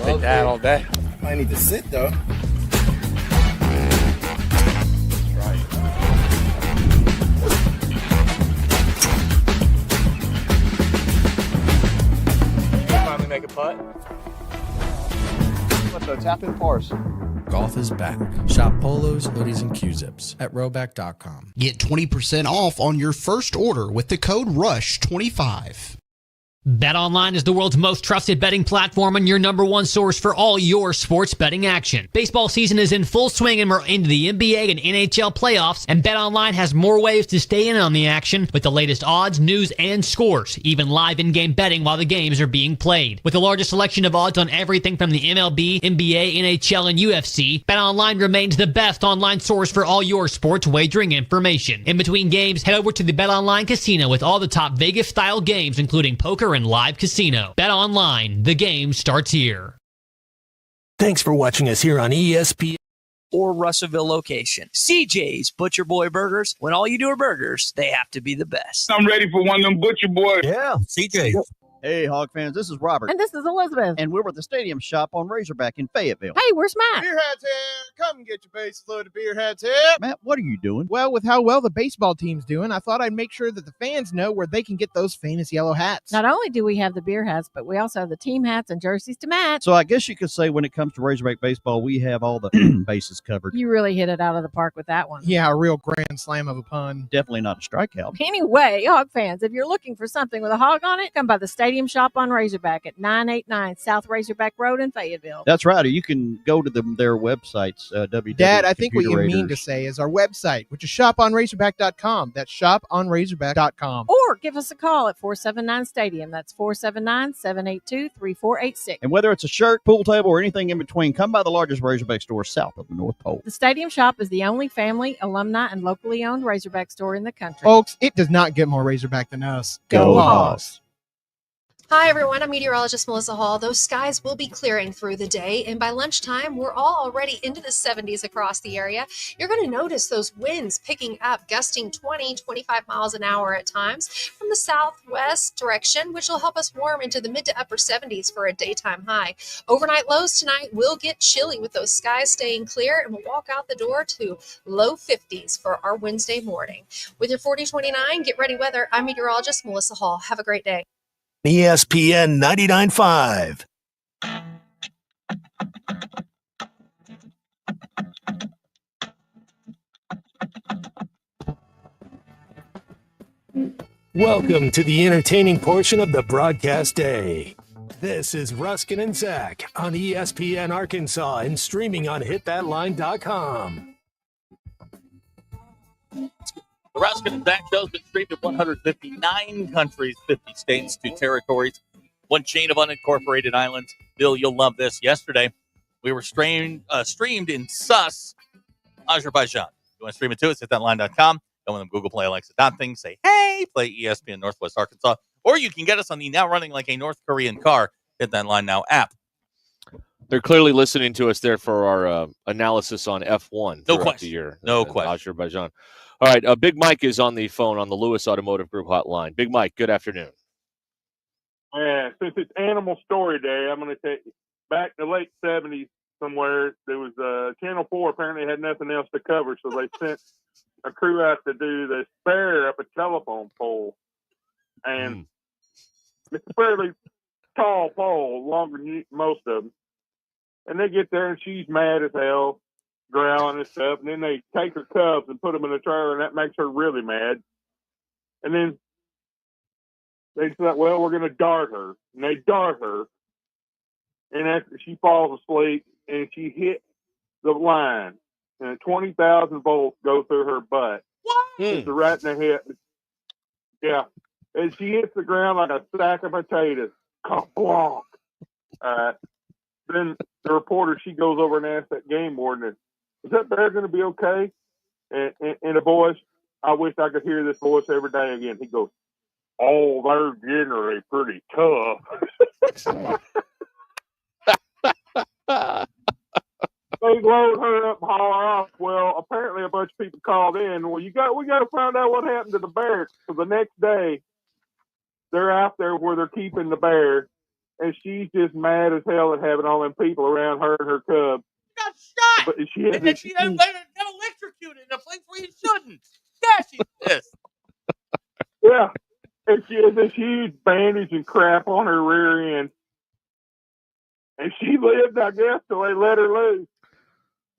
Take that all day. I need to sit, though. Finally make a putt. What though? Tap in pars. Golf is back. Shop polos, hoodies, and Q-zips at rowback.com. Get 20% off on your first order with the code RUSH25. BetOnline is the world's most trusted betting platform and your number one source for all your sports betting action. Baseball season is in full swing and we're into the NBA and NHL playoffs, and BetOnline has more ways to stay in on the action with the latest odds, news, and scores, even live in-game betting while the games are being played. With the largest selection of odds on everything from the MLB, NBA, NHL, and UFC, BetOnline remains the best online source for all your sports wagering information. In between games, head over to the BetOnline Casino with all the top Vegas-style games, including poker and live casino. Bet online. The game starts here. Thanks for watching us here on ESPN or Russellville location. CJ's Butcher Boy Burgers. When all you do are burgers, they have to be the best. I'm ready for one of them Butcher Boys. Yeah, CJ. Hey, Hog fans, this is Robert. And this is Elizabeth. And we're at the Stadium Shop on Razorback in Fayetteville. Hey, where's Matt? Beer hats here. Come get your base load of beer hats here. Matt, what are you doing? Well, with how well the baseball team's doing, I thought I'd make sure that the fans know where they can get those famous yellow hats. Not only do we have the beer hats, but we also have the team hats and jerseys to match. So I guess you could say when it comes to Razorback baseball, we have all the bases covered. You really hit it out of the park with that one. Yeah, a real grand slam of a pun. Definitely not a strikeout. Anyway, Hog fans, if you're looking for something with a hog on it, come by the Stadium Shop on Razorback at 989 South Razorback Road in Fayetteville. That's right. Or you can go to their websites, Dad, I think what you mean to say is our website, which is shoponrazorback.com. That's shoponrazorback.com. Or give us a call at 479-STADIUM. That's 479-782-3486. And whether it's a shirt, pool table, or anything in between, come by the largest Razorback store south of the North Pole. The Stadium Shop is the only family, alumni, and locally owned Razorback store in the country. Folks, it does not get more Razorback than us. Go Hogs! Hi, everyone. I'm meteorologist Melissa Hall. Those skies will be clearing through the day, and by lunchtime, we're all already into the 70s across the area. You're going to notice those winds picking up, gusting 20, 25 miles an hour at times from the southwest direction, which will help us warm into the mid to upper 70s for a daytime high. Overnight lows tonight will get chilly with those skies staying clear, and we'll walk out the door to low 50s for our Wednesday morning. With your 4029 Get Ready Weather, I'm meteorologist Melissa Hall. Have a great day. ESPN 99.5. Welcome to the entertaining portion of the broadcast day. This is Ruscin and Zach on ESPN Arkansas and streaming on hitthatline.com. The Ruscin and Zach show has been streamed in 159 countries, 50 states, 2 territories, 1 chain of unincorporated islands. Bill, you'll love this. Yesterday, we were streamed in Sus, Azerbaijan. You want to stream it to us? Hitthatline.com. Go on Google Play, Alexa, things. Say, hey, play ESPN Northwest Arkansas. Or you can get us on the now running like a North Korean car, Hit That Line Now app. They're clearly listening to us there for our analysis on F1 throughout the year. No question. Azerbaijan. All right, Big Mike is on the phone on the Lewis Automotive Group hotline. Big Mike, good afternoon. Yeah, since it's Animal Story Day, I'm going to take back to the late 70s somewhere. There was Channel 4 apparently had nothing else to cover, so they sent a crew out to do the spare up a telephone pole. And it's a fairly tall pole, longer than most of them. And they get there, and she's mad as hell, growling and stuff. And then they take her cubs and put them in the trailer, and that makes her really mad. And then they said, well, we're going to dart her. And they dart her. And after she falls asleep, and she hits the line, and 20,000 volts go through her butt. What? It's right in the head. Yeah. And she hits the ground like a sack of potatoes. Ka-plonk. Then the reporter, she goes over and asks that game warden, is that bear going to be okay? And the voice, I wish I could hear this voice every day again. He goes, oh, they're generally pretty tough. They load her up and haul her off. Well, apparently a bunch of people called in. Well, we got to find out what happened to the bear. So the next day, they're out there where they're keeping the bear, and she's just mad as hell at having all them people around her and her cub. Got shot, but she and then she got electrocuted in a place where you shouldn't. Yeah, she's pissed. Yeah, and she has this huge bandage and crap on her rear end. And she lived, I guess, till they let her loose.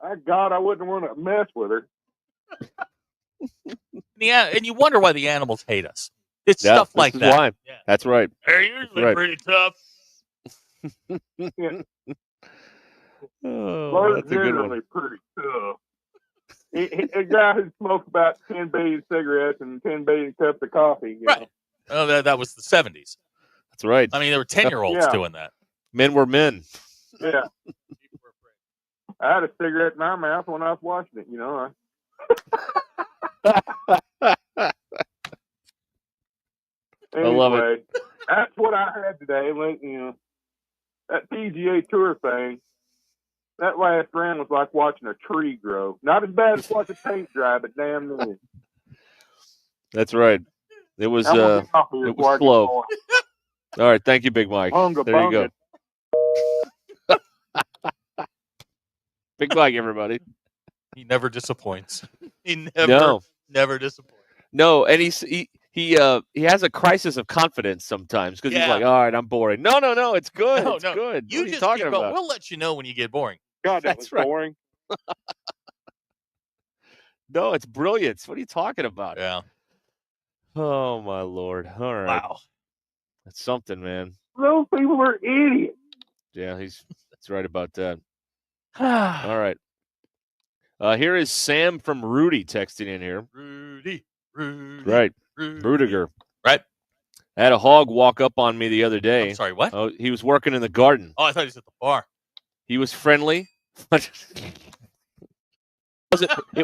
My God, I wouldn't want to mess with her. Yeah, and you wonder why the animals hate us. It's stuff like that. Why. Yeah. That's right. They're usually pretty tough. Yeah. Oh, that's a good one. Pretty tough. A guy who smoked about 10 billion cigarettes and 10 billion cups of coffee. Right. Oh, that was the 70s. That's right. I mean, there were 10-year-olds doing that. Men were men. Yeah. I had a cigarette in my mouth when I was watching it, Anyway, I love it. That's what I had today. That PGA Tour thing, that last round was like watching a tree grow. Not as bad as watching paint dry, but damn near. That's right. It was slow. All right, thank you, Big Mike. There you go. Big Mike, everybody. He never disappoints. He never disappoints. No, and he has a crisis of confidence sometimes because he's like, all right, I'm boring. No, it's good. No, it's good. You just talking about? We'll let you know when you get boring. God, that's boring. No, it's brilliant. What are you talking about? Yeah. Oh my Lord. All right. Wow. That's something, man. Those people are idiots. Yeah, that's right about that. All right. Here is Sam from Rudy texting in here. Rudy. Right. Rudiger. Right. I had a hog walk up on me the other day. I'm sorry, what? Oh, he was working in the garden. Oh, I thought he was at the bar. He was friendly. It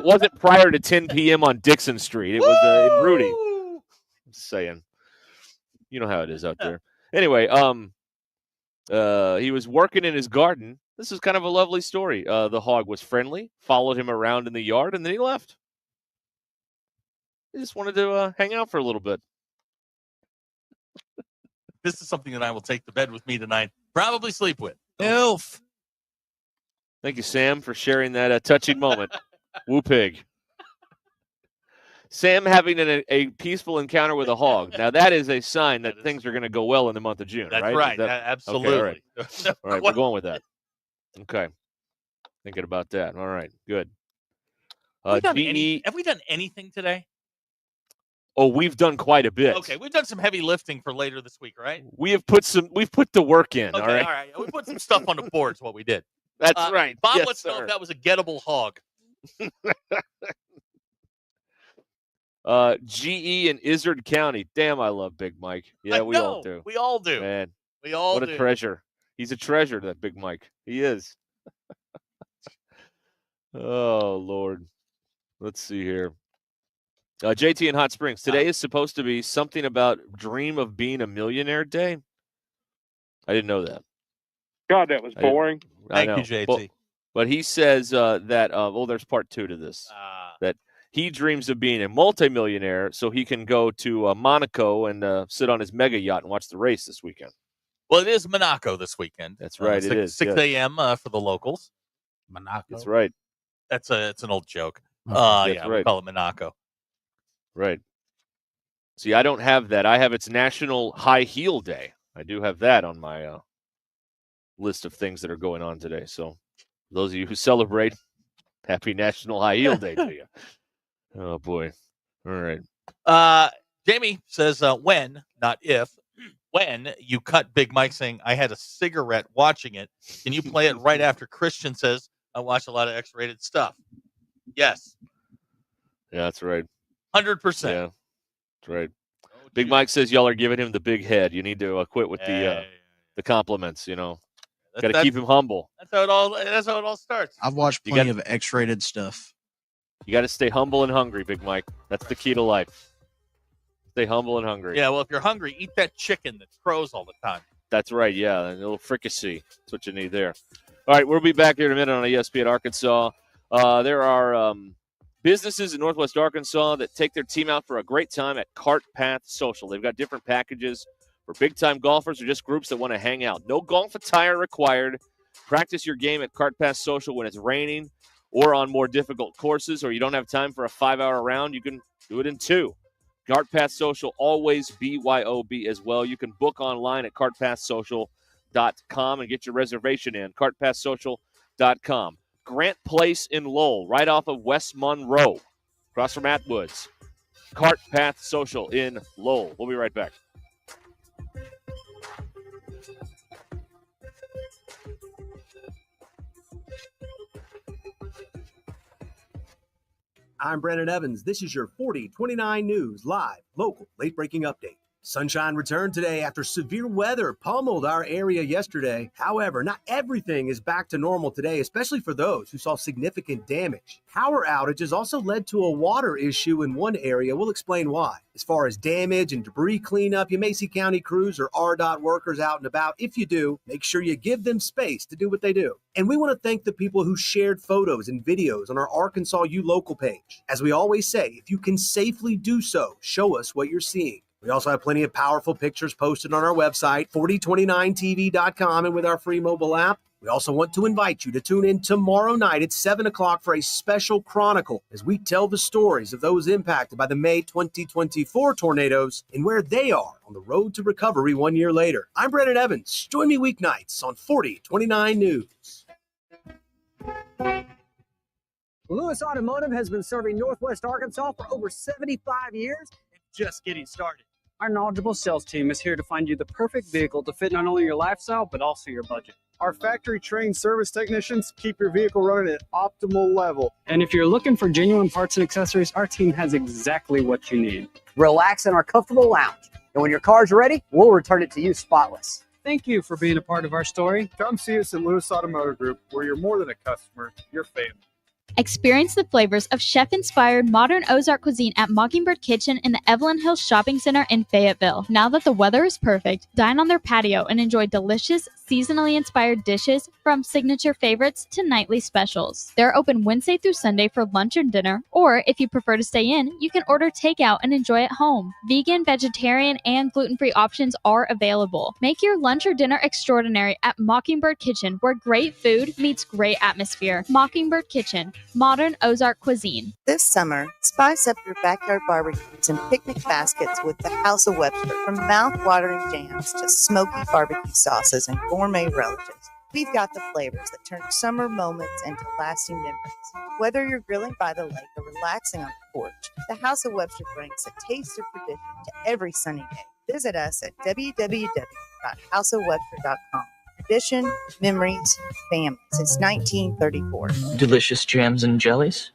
wasn't prior to 10 p.m. on Dixon Street. It was in Rudy. I'm saying. You know how it is out there. Anyway, he was working in his garden. This is kind of a lovely story. The hog was friendly, followed him around in the yard, and then he left. He just wanted to hang out for a little bit. This is something that I will take to bed with me tonight. Probably sleep with. Elf. Thank you, Sam, for sharing that touching moment. Woo pig. Sam having a peaceful encounter with a hog. Now, that is a sign that things are going to go well in the month of June, That's right? right. Absolutely. Okay, all right, we're going with that. Okay. Thinking about that. All right, good. Have we done anything today? Oh, we've done quite a bit. Okay, we've done some heavy lifting for later this week, right? We've put the work in, Okay, all right? all right. We put some stuff on the board is what we did. That's right. Bob Yes, wants to know sir. if that was a gettable hog. GE in Izard County. Damn, I love Big Mike. Yeah, we all do. We all do. Man, we all what do. a treasure. He's a treasure, that Big Mike. He is. Oh, Lord. Let's see here. JT in Hot Springs. Today is supposed to be something about dream of being a millionaire day. I didn't know that. God, that was boring. Thank you, JT. But he says that, there's part 2 to this. That he dreams of being a multimillionaire so he can go to Monaco and sit on his mega yacht and watch the race this weekend. Well, it is Monaco this weekend. That's right, it is. 6 a.m. For the locals. Monaco. That's right. It's an old joke. That's Yeah, right. we call it Monaco. Right. See, I don't have that. I have its National High Heel Day. I do have that on my list of things that are going on today. So those of you who celebrate, happy National High Heel Day to you. Oh, boy. All right. Jamie says when, not if, when you cut Big Mike saying, I had a cigarette watching it, can you play it right after Christian says, I watch a lot of X-rated stuff? Yes. Yeah, that's right. 100%. Yeah, that's right. Big Mike says y'all are giving him the big head. You need to quit with the compliments, Got to keep him humble. That's how it all starts. I've watched plenty of X-rated stuff. You got to stay humble and hungry, Big Mike. That's the key to life. Stay humble and hungry. Yeah, well, if you're hungry, eat that chicken that crows all the time. That's right, yeah. A little fricassee. That's what you need there. All right, we'll be back here in a minute on ESPN Arkansas. There are businesses in Northwest Arkansas that take their team out for a great time at Cart Path Social. They've got different packages for big-time golfers or just groups that want to hang out. No golf attire required. Practice your game at Cart Path Social when it's raining or on more difficult courses, or you don't have time for a 5-hour round. You can do it in 2. Cart Path Social, always BYOB as well. You can book online at cartpathsocial.com and get your reservation in. cartpathsocial.com. Grant Place in Lowell, right off of West Monroe, across from Atwoods. Cart Path Social in Lowell. We'll be right back. I'm Brandon Evans. This is your 4029 News live, local, late-breaking update. Sunshine returned today after severe weather pummeled our area yesterday. However, not everything is back to normal today, especially for those who saw significant damage. Power outages also led to a water issue in one area. We'll explain why. As far as damage and debris cleanup, you may see county crews or RDOT workers out and about. If you do, make sure you give them space to do what they do. And we want to thank the people who shared photos and videos on our Arkansas U Local page. As we always say, if you can safely do so, show us what you're seeing. We also have plenty of powerful pictures posted on our website, 4029tv.com, and with our free mobile app. We also want to invite you to tune in tomorrow night at 7 o'clock for a special chronicle as we tell the stories of those impacted by the May 2024 tornadoes and where they are on the road to recovery 1 year later. I'm Brandon Evans. Join me weeknights on 4029 News. Lewis Automotive has been serving Northwest Arkansas for over 75 years and just getting started. Our knowledgeable sales team is here to find you the perfect vehicle to fit not only your lifestyle, but also your budget. Our factory-trained service technicians keep your vehicle running at optimal level. And if you're looking for genuine parts and accessories, our team has exactly what you need. Relax in our comfortable lounge. And when your car's ready, we'll return it to you spotless. Thank you for being a part of our story. Come see us at Lewis Automotive Group, where you're more than a customer, you're family. Experience the flavors of chef-inspired modern Ozark cuisine at Mockingbird Kitchen in the Evelyn Hills Shopping Center in Fayetteville. Now that the weather is perfect, dine on their patio and enjoy delicious, seasonally inspired dishes from signature favorites to nightly specials. They're open Wednesday through Sunday for lunch and dinner, or if you prefer to stay in, you can order takeout and enjoy at home. Vegan, vegetarian, and gluten-free options are available. Make your lunch or dinner extraordinary at Mockingbird Kitchen, where great food meets great atmosphere. Mockingbird Kitchen. Modern Ozark cuisine. This summer, spice up your backyard barbecues and picnic baskets with the House of Webster. From mouth-watering jams to smoky barbecue sauces and gourmet relatives, we've got the flavors that turn summer moments into lasting memories. Whether you're grilling by the lake or relaxing on the porch, the House of Webster brings a taste of tradition to every sunny day. Visit us at www.houseofwebster.com. Tradition, memories, family since 1934. Delicious jams and jellies.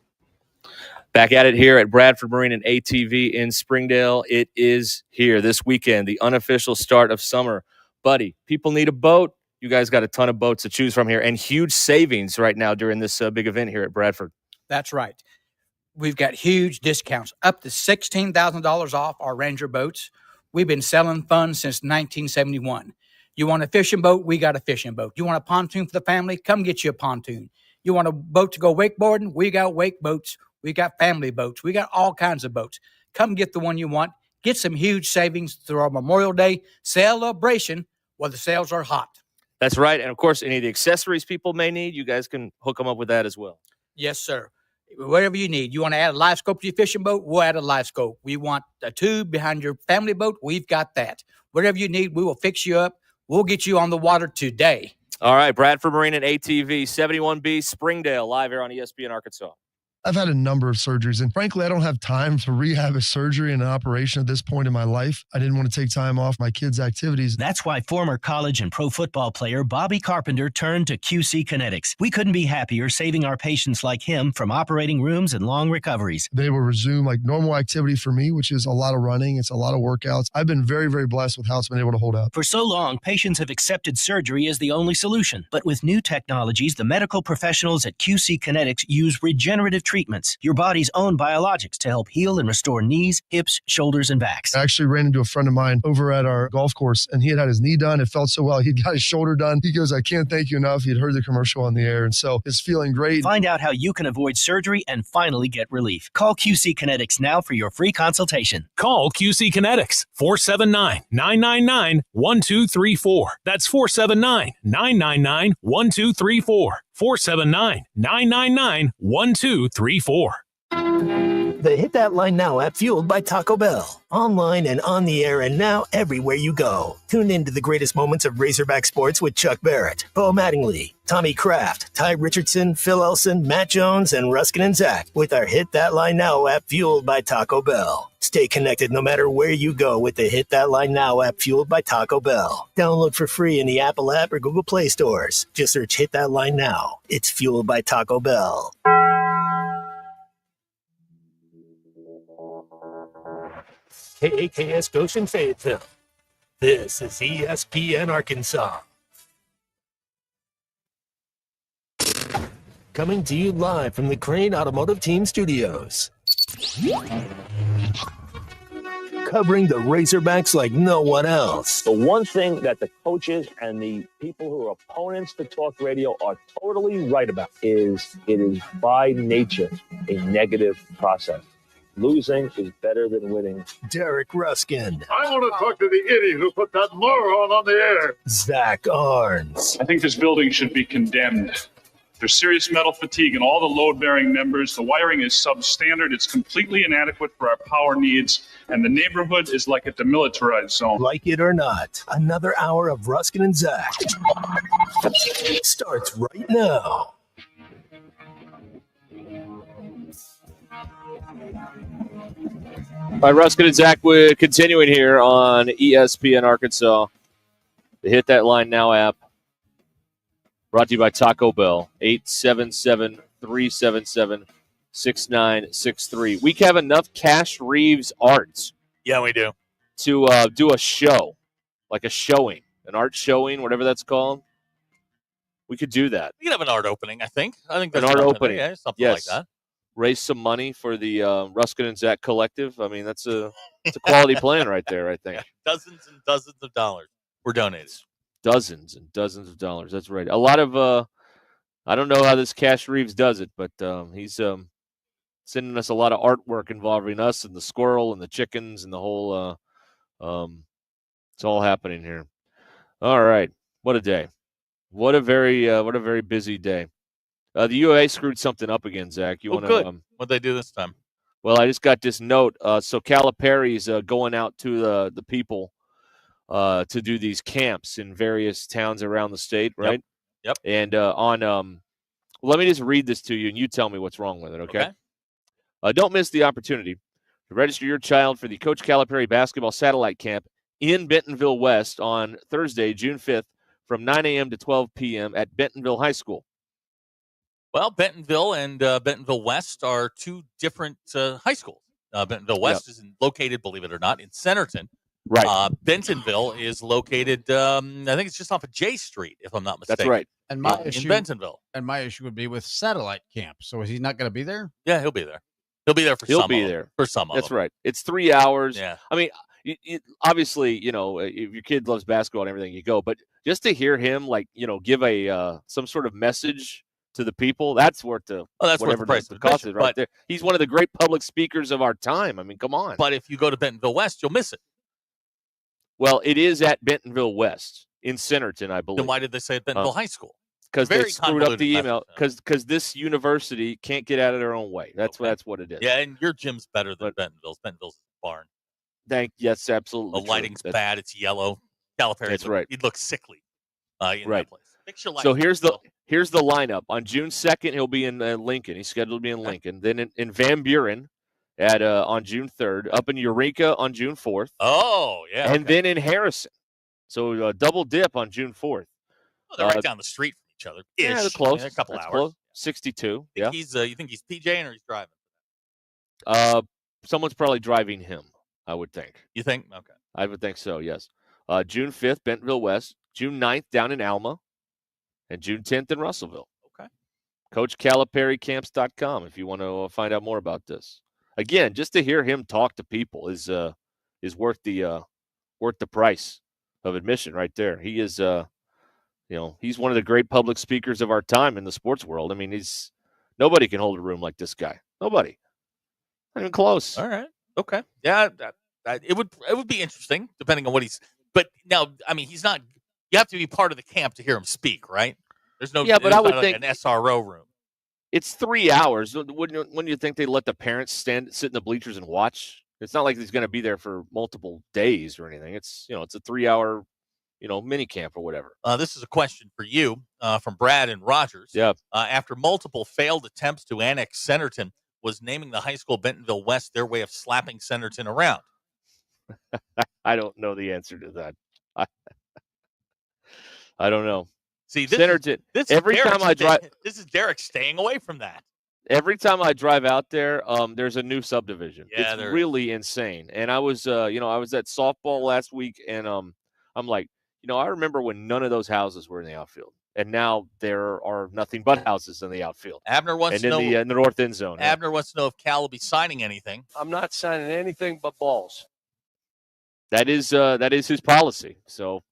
Back at it here at Bradford Marine and ATV in Springdale. It is here this weekend, the unofficial start of summer. Buddy, people need a boat. You guys got a ton of boats to choose from here and huge savings right now during this big event here at Bradford. That's right. We've got huge discounts, up to $16,000 off our Ranger boats. We've been selling fun since 1971. You want a fishing boat? We got a fishing boat. You want a pontoon for the family? Come get you a pontoon. You want a boat to go wakeboarding? We got wake boats. We got family boats. We got all kinds of boats. Come get the one you want. Get some huge savings through our Memorial Day celebration while the sales are hot. That's right. And, of course, any of the accessories people may need, you guys can hook them up with that as well. Yes, sir. Whatever you need. You want to add a live scope to your fishing boat? We'll add a live scope. We want a tube behind your family boat? We've got that. Whatever you need, we will fix you up. We'll get you on the water today. All right, Bradford Marine and ATV, 71B, Springdale, live here on ESPN Arkansas. I've had a number of surgeries, and frankly, I don't have time to rehab a surgery and an operation at this point in my life. I didn't want to take time off my kids' activities. That's why former college and pro football player Bobby Carpenter turned to QC Kinetics. We couldn't be happier saving our patients like him from operating rooms and long recoveries. They will resume like normal activity for me, which is a lot of running. It's a lot of workouts. I've been very, very blessed with how it's been able to hold up. For so long, patients have accepted surgery as the only solution. But with new technologies, the medical professionals at QC Kinetics use regenerative treatments, your body's own biologics, to help heal and restore knees, hips, shoulders, and backs. I actually ran into a friend of mine over at our golf course, and he had his knee done. It felt so well. He'd got his shoulder done. He goes, I can't thank you enough. He'd heard the commercial on the air, and so it's feeling great. Find out how you can avoid surgery and finally get relief. Call QC Kinetics now for your free consultation. Call QC Kinetics, 479-999-1234. That's 479-999-1234. 479-999-1234. The Hit That Line Now app, fueled by Taco Bell. Online and on the air and now everywhere you go. Tune in to the greatest moments of Razorback sports with Chuck Barrett, Bo Mattingly, Tommy Kraft, Ty Richardson, Phil Elson, Matt Jones, and Ruscin Zach with our Hit That Line Now app, fueled by Taco Bell. Stay connected no matter where you go with the Hit That Line Now app, fueled by Taco Bell. Download for free in the Apple app or Google Play stores. Just search Hit That Line Now. It's fueled by Taco Bell. KAKS Goshen Fayetteville. This is ESPN Arkansas. Coming to you live from the Crane Automotive Team Studios. Covering the Razorbacks like no one else. The one thing that the coaches and the people who are opponents to talk radio are totally right about is it is by nature a negative process. Losing is better than winning. Derek Ruskin. I want to talk to the idiot who put that moron on the air. Zach Arns. I think this building should be condemned. There's serious metal fatigue in all the load-bearing members. The wiring is substandard. It's completely inadequate for our power needs. And the neighborhood is like a demilitarized zone. Like it or not, another hour of Ruskin and Zach starts right now. All right, Ruskin and Zach, we're continuing here on ESPN Arkansas. The Hit That Line Now app, brought to you by Taco Bell, 877-377-6963. We have enough Cash Reeves arts. Yeah, we do. To do a show, like a showing, an art showing, whatever that's called. We could do that. We could have an art opening, I think. I think An there's art something, opening. yeah, something Yes. like that. Raise some money for the Ruscin Zach Collective. I mean, it's a quality plan right there, I think. Dozens and dozens of dollars were donated. Dozens and dozens of dollars. That's right. A lot of I don't know how this Cash Reeves does it, but he's sending us a lot of artwork involving us and the squirrel and the chickens and the whole it's all happening here. All right. What a day. What a very busy day. The UAA screwed something up again, Zach. You want to? Good. What'd they do this time? Well, I just got this note. So Calipari's going out to the people to do these camps in various towns around the state, right? Yep. And let me just read this to you, and you tell me what's wrong with it, okay? Don't miss the opportunity to register your child for the Coach Calipari Basketball Satellite Camp in Bentonville West on Thursday, June 5th, from 9 a.m. to 12 p.m. at Bentonville High School. Well, Bentonville and Bentonville West are two different high schools. Bentonville West is located, believe it or not, in Centerton. Right. Bentonville is located, I think it's just off of J Street, if I'm not mistaken. That's right. And my in Bentonville. And my issue would be with satellite camp. So is he not going to be there? Yeah, he'll be there. He'll be there for some of them. For some of That's them. right. It's 3 hours. Yeah. I mean, obviously, if your kid loves basketball and everything, you go. But just to hear him, give a some sort of message to the people, that's worth the whatever price the cost admission, is right but- there. He's one of the great public speakers of our time. I mean, come on. But if you go to Bentonville West, you'll miss it. Well, it is at Bentonville West in Centerton, I believe. Then why did they say at Bentonville High School? Because they Very screwed up the convoluted email. Because this university can't get out of their own way. That's what it is. Yeah, and your gym's better than Bentonville's. Bentonville's barn. Yes, absolutely. The true. lighting's bad. It's yellow. Calipari. That's right. He'd look sickly in Right. that place. Fix your lighting. So here's the lineup. On June 2nd, he'll be in Lincoln. He's scheduled to be in Lincoln. Then in Van Buren on June 3rd. Up in Eureka on June 4th. Oh, yeah. And then in Harrison. So double dip on June 4th. Well, they're right down the street from each other. Yeah, they're Ish. close. I mean, a couple That's hours. close. 62. Yeah. You think he's PJing or he's driving? Someone's probably driving him, I would think. You think? Okay. I would think so, yes. June 5th, Bentonville West. June 9th, down in Alma. And June 10th in Russellville. Okay. CoachCalipariCamps.com if you want to find out more about this. Again, just to hear him talk to people is worth the price of admission right there. He is he's one of the great public speakers of our time in the sports world. I mean, nobody can hold a room like this guy. Nobody. Not even close. All right. Okay. Yeah, it would be interesting depending on what he's. But now, I mean, he's not. You have to be part of the camp to hear him speak, right? There's no. Yeah, but I would think an SRO room. It's 3 hours. Wouldn't you think they let the parents sit in the bleachers and watch? It's not like he's going to be there for multiple days or anything. It's it's a 3 hour mini camp or whatever. This is a question for you from Brad and Rogers. Yeah. After multiple failed attempts to annex Centerton, was naming the high school Bentonville West their way of slapping Centerton around? I don't know the answer to that. I don't know. See, Centerton. This is Derek staying away from that. Every time I drive out there, there's a new subdivision. Yeah, it's really insane. And I was, I was at softball last week, and I'm like, I remember when none of those houses were in the outfield, and now there are nothing but houses in the outfield. Abner wants to know in the north end zone. Abner wants to know if Cal will be signing anything. I'm not signing anything but balls. That is his policy. So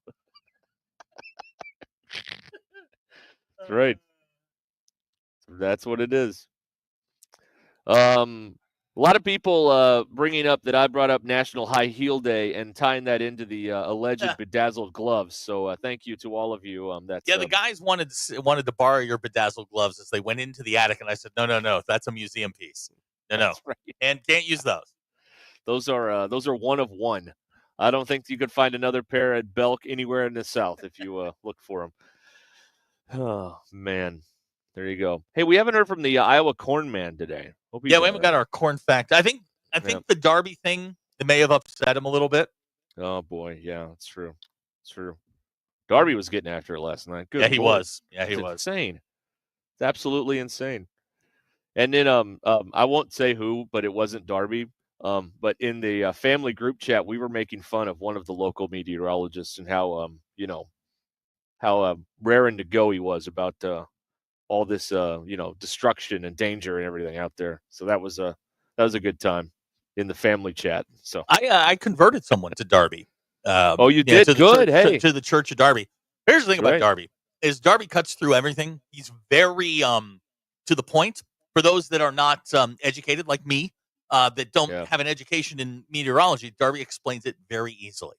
that's right. That's what it is. A lot of people bringing up that I brought up National High Heel Day and tying that into the alleged bedazzled gloves. So thank you to all of you. The guys wanted to borrow your bedazzled gloves as they went into the attic, and I said, no, that's a museum piece. No, right. And can't use those. Those are one of one. I don't think you could find another pair at Belk anywhere in the South if you look for them. Oh man, there you go. Hey, we haven't heard from the Iowa Corn Man today. We haven't got our corn fact. I think the Darby thing may have upset him a little bit. Oh boy, yeah, it's true. It's true. Darby was getting after it last night. Good. Yeah, he Lord. was. Yeah, he was insane. It's absolutely insane. And then I won't say who, but it wasn't Darby. But in the family group chat, we were making fun of one of the local meteorologists and how how raring to go he was about all this destruction and danger and everything out there. So that was a good time in the family chat. So I converted someone to Darby. Oh, you did? To the Good. church, Hey. to the Church of Darby. Here's the thing about Right. Darby is Darby cuts through everything. He's very to the point. For those that are not educated like me, that don't have an education in meteorology, Darby explains it very easily.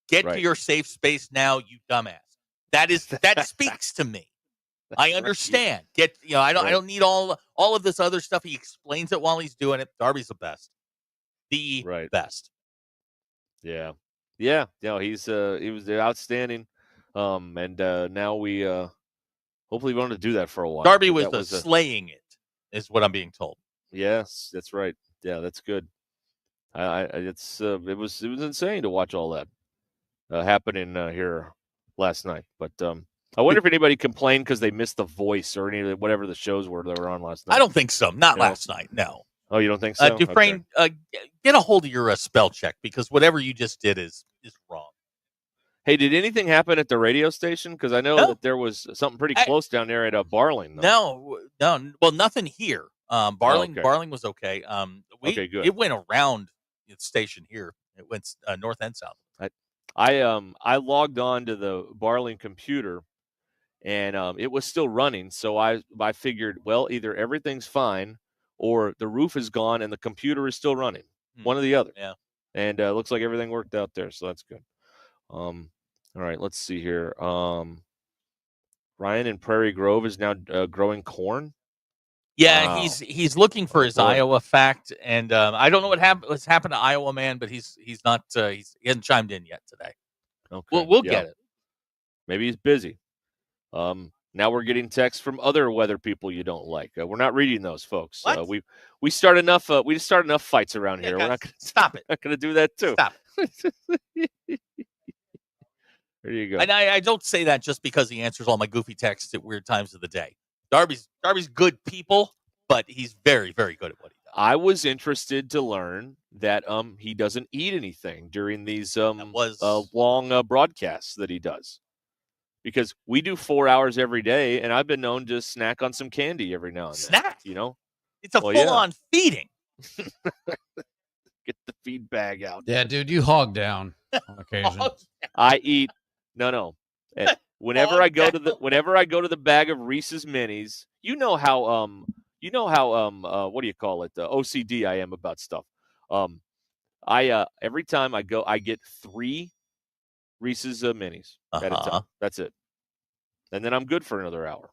Get to Right. your safe space now, you dumbass. That speaks to me. I understand. I don't need all of this other stuff. He explains it while he's doing it. Darby's the best. The best. Yeah. Yeah. No, he was outstanding. And now we hopefully we want to do that for a while. Darby But was slaying it, is what I'm being told. Yes, that's right. Yeah, that's good. It was insane to watch all that happening here last night. But I wonder if anybody complained because they missed The Voice or any of whatever the shows were that were on last night. I don't think so. Not last night. No. Oh, you don't think so? Dufresne, get a hold of your spell check because whatever you just did is wrong. Hey, did anything happen at the radio station? Because I know that there was something pretty close down there at Barling. Though. No. Well, nothing here. Barling okay. Barling was okay. Okay, good. It went around the station here. It went north and south. I logged on to the Barling computer, and it was still running. So I figured, well, either everything's fine, or the roof is gone and the computer is still running. One or the other. Yeah. And it looks like everything worked out there, so that's good. All right, let's see here. Ryan in Prairie Grove is now growing corn. Yeah, Wow. he's looking for his boy. Iowa fact, and I don't know what's happened to Iowa man, but he's not he hasn't chimed in yet today. Okay, We'll yeah. get it. Maybe he's busy. Now we're getting texts from other weather people you don't like. We're not reading those, folks. What? We start enough. We just start enough fights around here. guys, We're not gonna, stop it. Not going to do that too. Stop. There you go. And I don't say that just because he answers all my goofy texts at weird times of the day. Darby's good people, but he's very, very good at what he does. I was interested to learn that he doesn't eat anything during these long broadcasts that he does, because we do 4 hours every day, and I've been known to snack on some candy every now and then. Snack? It's a Well, full-on feeding. Get the feed bag out. Yeah, dude, you hog down on occasion. I eat no. Whenever I go to the bag of Reese's Minis, you know how what do you call it? OCD I am about stuff. I every time I go, I get 3 Reese's Minis at a time. That's it, and then I'm good for another hour.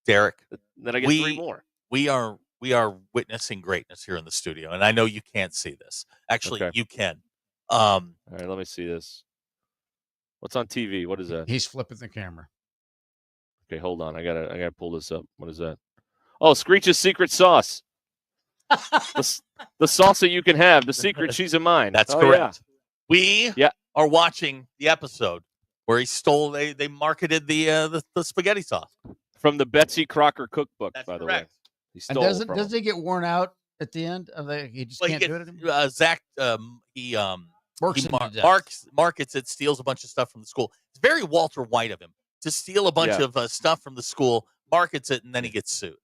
Derek, then I get 3 more. We are witnessing greatness here in the studio, and I know you can't see this. Actually, Okay. you can. All right, let me see this. What's on TV? What is that? He's flipping the camera. Okay, hold on. I gotta pull this up. What is that? Oh, Screech's secret sauce. the sauce that you can have. The secret. She's a mine. That's Oh, correct. Yeah. We are watching the episode where he stole. They marketed the spaghetti sauce From the Betsy Crocker cookbook, That's by the correct. way. He And stole doesn't from he get worn out at the end of the? He just Well, can't he do it gets, anymore. Zach, he Works he him to death. markets it, steals a bunch of stuff from the school. It's very Walter White of him to steal a bunch Yeah. of stuff from the school, markets it, and then he gets sued.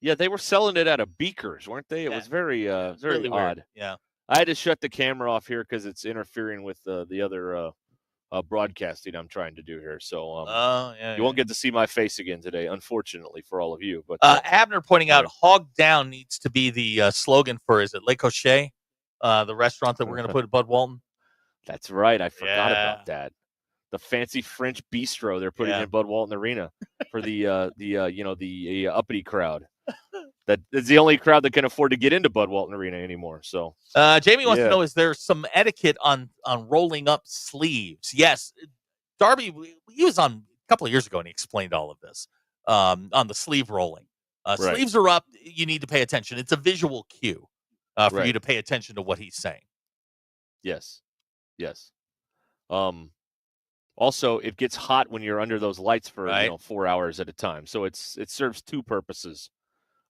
Yeah, they were selling it out of beakers, weren't they? It was very very really odd. weird. Yeah. I had to shut the camera off here because it's interfering with the other broadcasting I'm trying to do here. So you won't get to see my face again today, unfortunately for all of you. But Abner pointing out, "Hog Down" needs to be the slogan for, is it Le Cochet, the restaurant that we're going to put at Bud Walton? That's right. I forgot Yeah. about that. The fancy French bistro they're putting Yeah. in Bud Walton Arena for the uppity crowd. That is the only crowd that can afford to get into Bud Walton Arena anymore. So Jamie wants Yeah. to know, is there some etiquette on rolling up sleeves? Yes. Darby, he was on a couple of years ago, and he explained all of this on the sleeve rolling. Right. Sleeves are up. You need to pay attention. It's a visual cue for Right. you to pay attention to what he's saying. Yes. Also, it gets hot when you're under those lights for 4 hours at a time. So it serves 2 purposes.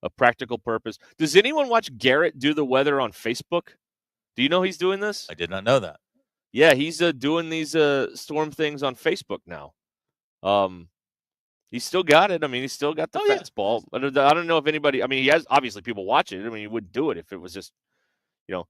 A practical purpose. Does anyone watch Garrett do the weather on Facebook? Do you know he's doing this? I did not know that. Yeah, he's doing these storm things on Facebook now. He's still got it. I mean, he's still got the fastball. But I don't know if anybody. I mean, he has obviously people watching it. I mean, he wouldn't do it if it was just, the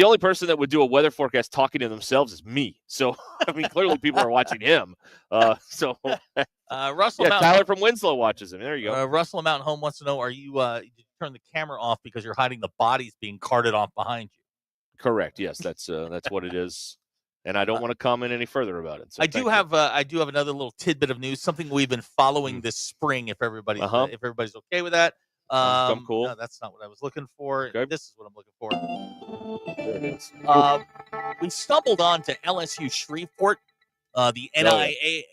only person that would do a weather forecast talking to themselves is me. So I mean, clearly people are watching him. Russell Mountain, Tyler from Winslow watches him. There you go. Russell Mountain Home wants to know: Are you did you turn the camera off because you're hiding the bodies being carted off behind you? Correct. Yes, that's what it is. And I don't want to comment any further about it. So I do have another little tidbit of news, something we've been following this spring. If everybody's okay with that, cool. No, that's not what I was looking for. Okay. This is what I'm looking for. There it is. We stumbled onto LSU Shreveport, the NAIA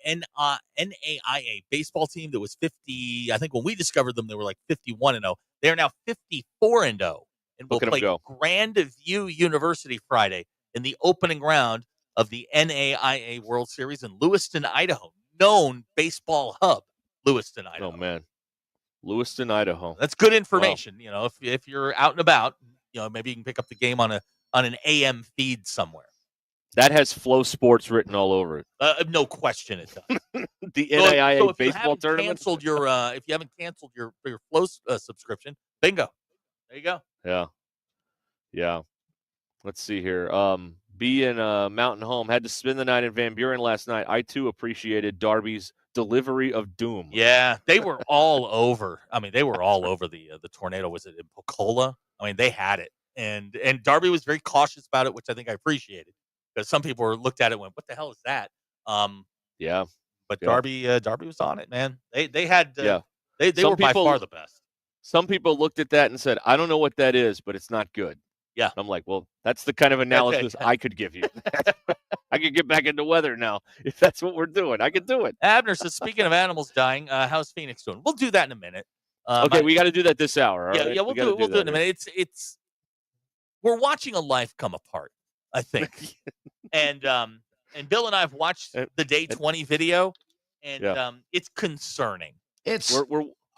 baseball team that was 50. I think when we discovered them, they were like 51-0. They are now 54-0, and will play Grandview University Friday in the opening round of the NAIA World Series in Lewiston, Idaho, known baseball hub, Lewiston, Idaho. Oh man, Lewiston, Idaho. That's good information. Wow. If you're out and about, maybe you can pick up the game on an AM feed somewhere. That has Flow Sports written all over it. No question, it does. The NAIA so if baseball tournament. If you haven't canceled your Flow subscription, bingo. There you go. Yeah. Let's see here. B in Mountain Home had to spend the night in Van Buren last night. I too appreciated Darby's delivery of doom. Yeah, they were all over. I mean, they were all over the tornado. Was it in Pocola? I mean, they had it, and Darby was very cautious about it, which I think I appreciated, because some people looked at it and went, "What the hell is that?" Yeah. But Darby was on it, man. They had they were by far the best. Some people looked at that and said, "I don't know what that is, but it's not good." Yeah. And I'm like, well, that's the kind of analysis I could give you. I could get back into weather now. If that's what we're doing, I could do it. Abner says, speaking of animals dying, how's Phoenix doing? We'll do that in a minute. Okay, we got to do that this hour. All right? Yeah, we'll do it in a minute. We're watching a life come apart, I think. and Bill and I have watched the Day 20 video, and it's concerning. It's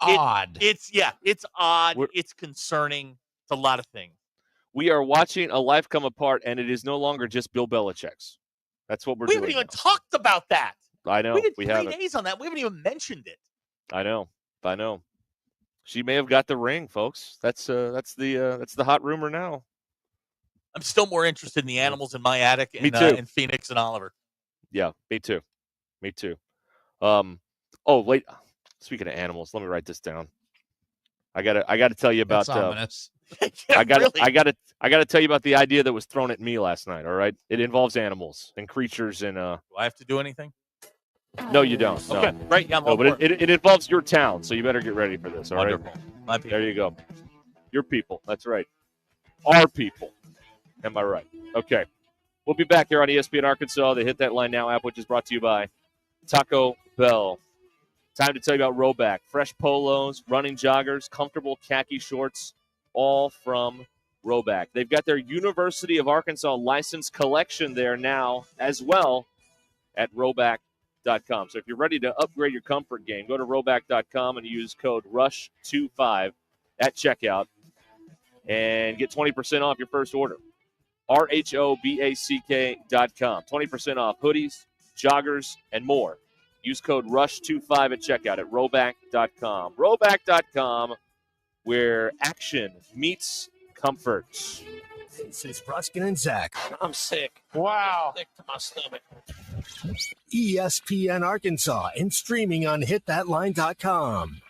odd. It's odd. It's concerning. It's a lot of things. We are watching a life come apart, and it is no longer just Bill Belichick's. That's what we're doing. We haven't even talked about that. I know. We did 3 days on that. We haven't even mentioned it. I know. She may have got the ring, folks. That's the hot rumor now. I'm still more interested in the animals in my attic and and Phoenix and Oliver. Yeah, me too. Oh, wait. Speaking of animals, let me write this down. I gotta tell you about. I gotta tell you about the idea that was thrown at me last night. All right, it involves animals and creatures and. Do I have to do anything? No, you don't. No. Okay, right. Yeah, but it involves your town, so you better get ready for this. All right. Wonderful. My people. There you go. Your people. That's right. Our people. Am I right? Okay. We'll be back here on ESPN Arkansas, the Hit That Line Now app, which is brought to you by Taco Bell. Time to tell you about Roback. Fresh polos, running joggers, comfortable khaki shorts, all from Roback. They've got their University of Arkansas license collection there now as well at Roback.com. So if you're ready to upgrade your comfort game, go to Roback.com and use code RUSH25 at checkout and get 20% off your first order. RHOBACK.com. 20% off hoodies, joggers, and more. Use code RUSH25 at checkout at Roback.com. Roback.com, where action meets comfort. This is Ruscin Zach. I'm sick. Wow. Sick to my stomach. ESPN Arkansas and streaming on hitthatline.com.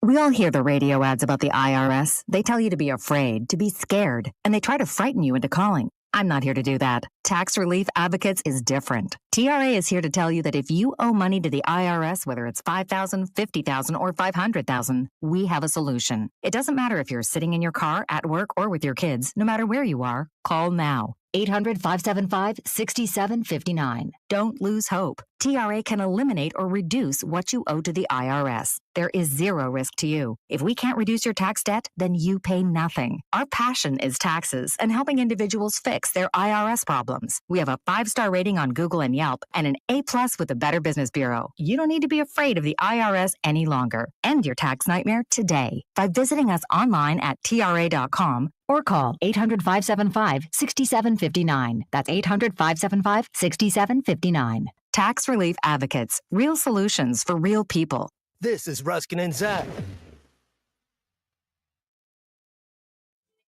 We all hear the radio ads about the IRS. They tell you to be afraid, to be scared, and they try to frighten you into calling. I'm not here to do that. Tax Relief Advocates is different. TRA is here to tell you that if you owe money to the IRS, whether it's $5,000, $50,000, or $500,000, we have a solution. It doesn't matter if you're sitting in your car, at work, or with your kids. No matter where you are, call now. 800-575-6759. Don't lose hope. TRA can eliminate or reduce what you owe to the IRS. There is zero risk to you. If we can't reduce your tax debt, then you pay nothing. Our passion is taxes and helping individuals fix their IRS problems. We have a 5-star rating on Google and Yelp and an A+ with the Better Business Bureau. You don't need to be afraid of the IRS any longer. End your tax nightmare today by visiting us online at TRA.com or call 800-575-6759. That's 800-575-6759. Tax Relief Advocates. Real solutions for real people. This is Ruscin and Zach.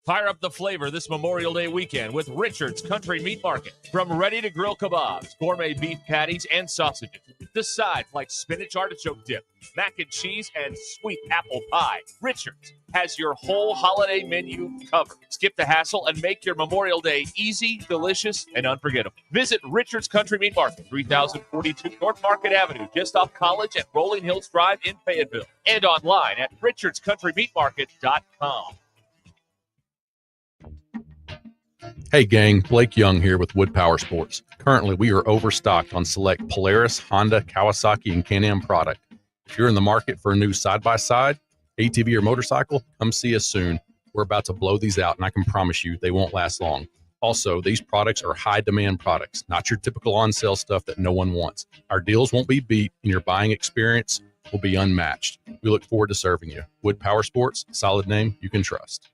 Fire up the flavor this Memorial Day weekend with Richard's Country Meat Market. From ready-to-grill kebabs, gourmet beef patties, and sausages, to sides like spinach artichoke dip, mac and cheese, and sweet apple pie, Richard's has your whole holiday menu covered. Skip the hassle and make your Memorial Day easy, delicious, and unforgettable. Visit Richard's Country Meat Market, 3042 North Market Avenue, just off College at Rolling Hills Drive in Fayetteville, and online at richardscountrymeatmarket.com. Hey gang, Blake Young here with Wood Power Sports. Currently, we are overstocked on select Polaris, Honda, Kawasaki, and Can-Am product. If you're in the market for a new side-by-side, ATV, or motorcycle, come see us soon. We're about to blow these out, and I can promise you they won't last long. Also, these products are high-demand products, not your typical on-sale stuff that no one wants. Our deals won't be beat, and your buying experience will be unmatched. We look forward to serving you. Wood Power Sports, solid name you can trust.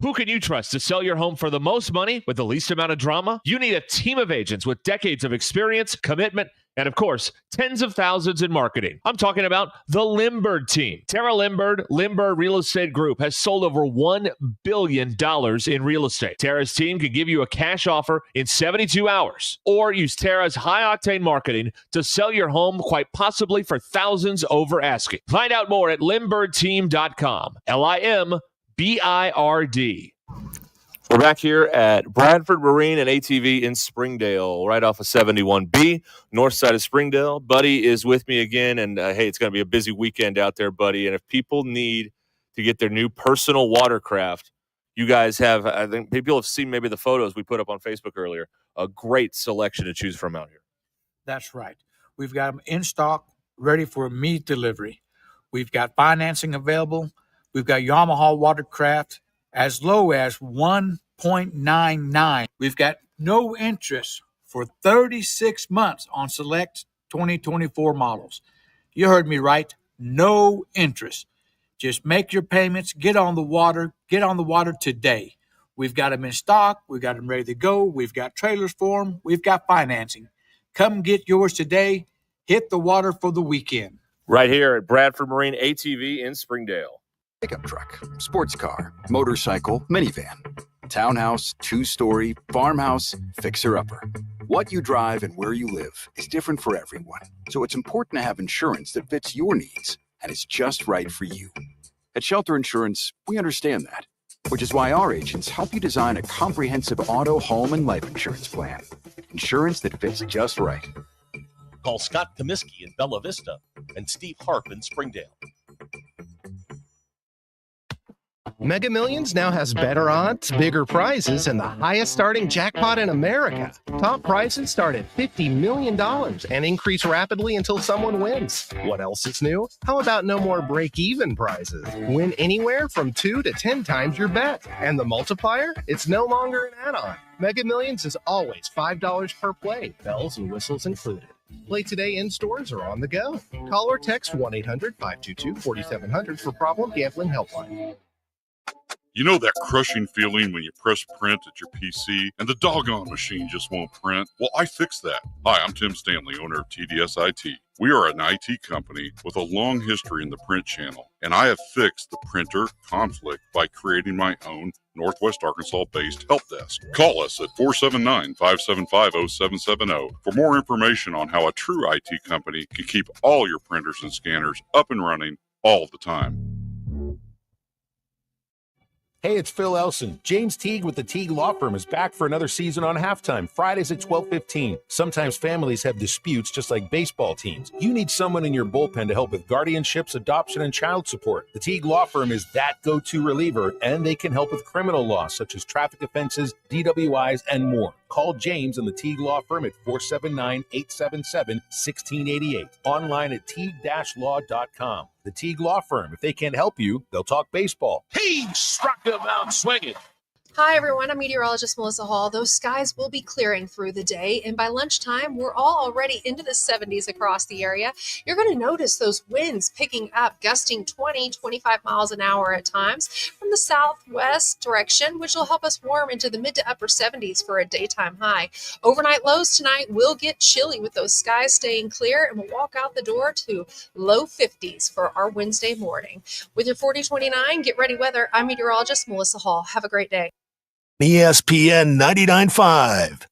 Who can you trust to sell your home for the most money with the least amount of drama? You need a team of agents with decades of experience, commitment, and of course, tens of thousands in marketing. I'm talking about the Limbird team. Tara Limbird Real Estate Group has sold over $1 billion in real estate. Tara's team can give you a cash offer in 72 hours, or use Tara's high-octane marketing to sell your home quite possibly for thousands over asking. Find out more at LimbirdTeam.com. LIMBIRD. We're back here at Bradford Marine and ATV in Springdale, right off of 71B, north side of Springdale. Buddy is with me again, and hey, it's going to be a busy weekend out there, Buddy. And if people need to get their new personal watercraft, you guys have, I think people have seen maybe the photos we put up on Facebook earlier, a great selection to choose from out here. That's right. We've got them in stock, ready for immediate delivery. We've got financing available. We've got Yamaha watercraft as low as 1.99. We've got no interest for 36 months on select 2024 models. You heard me right. No interest. Just make your payments, get on the water today. We've got them in stock. We've got them ready to go. We've got trailers for them. We've got financing. Come get yours today. Hit the water for the weekend. Right here at Bradford Marine ATV in Springdale. Pickup truck, sports car, motorcycle, minivan, townhouse, two-story, farmhouse, fixer-upper. What you drive and where you live is different for everyone, so it's important to have insurance that fits your needs and is just right for you. At Shelter Insurance, we understand that, which is why our agents help you design a comprehensive auto, home, and life insurance plan. Insurance that fits just right. Call Scott Comiskey in Bella Vista and Steve Harp in Springdale. Mega Millions now has better odds, bigger prizes, and the highest starting jackpot in America. Top prizes start at $50 million and increase rapidly until someone wins. What else is new? How about no more break-even prizes? Win anywhere from 2 to 10 times your bet. And the multiplier? It's no longer an add-on. Mega Millions is always $5 per play, bells and whistles included. Play today in stores or on the go. Call or text 1-800-522-4700 for Problem Gambling Helpline. You know that crushing feeling when you press print at your PC and the doggone machine just won't print? Well, I fixed that. Hi, I'm Tim Stanley, owner of TDS IT. We are an IT company with a long history in the print channel, and I have fixed the printer conflict by creating my own Northwest Arkansas-based help desk. Call us at 479-575-0770 for more information on how a true IT company can keep all your printers and scanners up and running all the time. Hey, it's Phil Elson. James Teague with the Teague Law Firm is back for another season on Halftime, Fridays at 12:15. Sometimes families have disputes just like baseball teams. You need someone in your bullpen to help with guardianships, adoption, and child support. The Teague Law Firm is that go-to reliever, and they can help with criminal law such as traffic offenses, DWIs, and more. Call James and the Teague Law Firm at 479-877-1688. Online at teague-law.com. The Teague Law Firm. If they can't help you, they'll talk baseball. Teague struck him out swinging. Hi, everyone. I'm meteorologist Melissa Hall. Those skies will be clearing through the day, and by lunchtime, we're all already into the 70s across the area. You're going to notice those winds picking up, gusting 20, 25 miles an hour at times from the southwest direction, which will help us warm into the mid to upper 70s for a daytime high. Overnight lows tonight will get chilly with those skies staying clear, and we'll walk out the door to low 50s for our Wednesday morning. With your 4029 Get Ready weather, I'm meteorologist Melissa Hall. Have a great day. ESPN 99.5.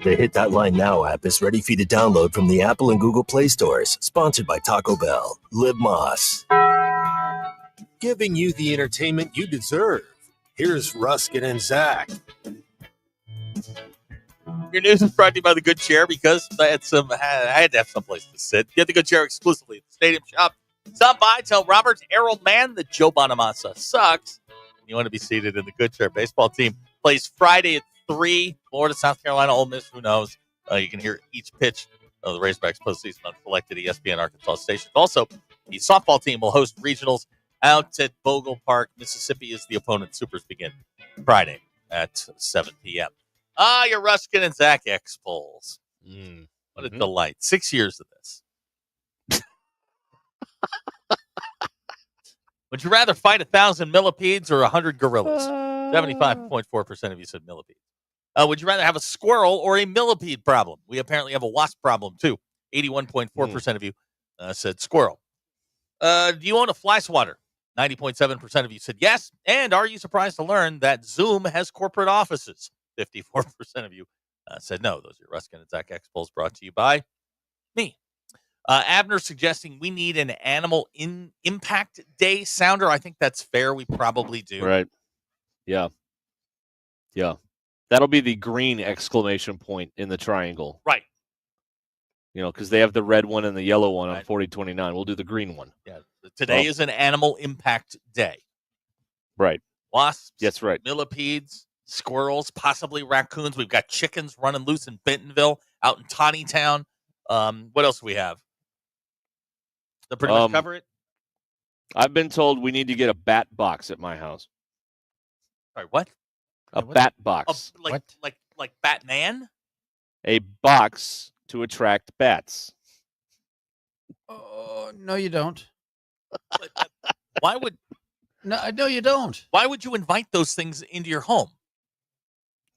The Hit That Line Now app is ready for you to download from the Apple and Google Play stores. Sponsored by Taco Bell. Live Moss. Giving you the entertainment you deserve. Here's Ruscin and Zach. Your news is brought to you by the Good Chair because I had to have some place to sit. Get the Good Chair exclusively at the Stadium Shop. Stop by, tell Robert Errol Mann that Joe Bonamassa sucks. You want to be seated in the Good Chair. Baseball team plays Friday at 3. Florida, South Carolina, Ole Miss, who knows? You can hear each pitch of the Razorbacks postseason on selected ESPN Arkansas stations. Also, the softball team will host regionals out at Bogle Park, Mississippi, as the opponent Supers begin Friday at 7 p.m. Your Ruscin and Zach X-Polls. What a delight. 6 years of this. Would you rather fight 1,000 millipedes or 100 gorillas? 75.4% of you said millipedes. Would you rather have a squirrel or a millipede problem? We apparently have a wasp problem, too. 81.4% of you said squirrel. Do you own a fly swatter? 90.7% of you said yes. And are you surprised to learn that Zoom has corporate offices? 54% of you said no. Those are your Ruscin and Zach X-Polls brought to you by me. Abner suggesting we need an animal impact day sounder. I think that's fair. We probably do. Right. Yeah. Yeah. That'll be the green exclamation point in the triangle. Right. Because they have the red one and the yellow one on 4029. We'll do the green one. Yeah. Today is an animal impact day. Right. Wasps. That's right. Millipedes. Squirrels, possibly raccoons. We've got chickens running loose in Bentonville, out in Tawnytown. What else do we have? That pretty much cover it? I've been told we need to get a bat box at my house. Sorry, what? Bat box. Like Batman? A box to attract bats. Oh, no, you don't. Why would... No, you don't. Why would you invite those things into your home?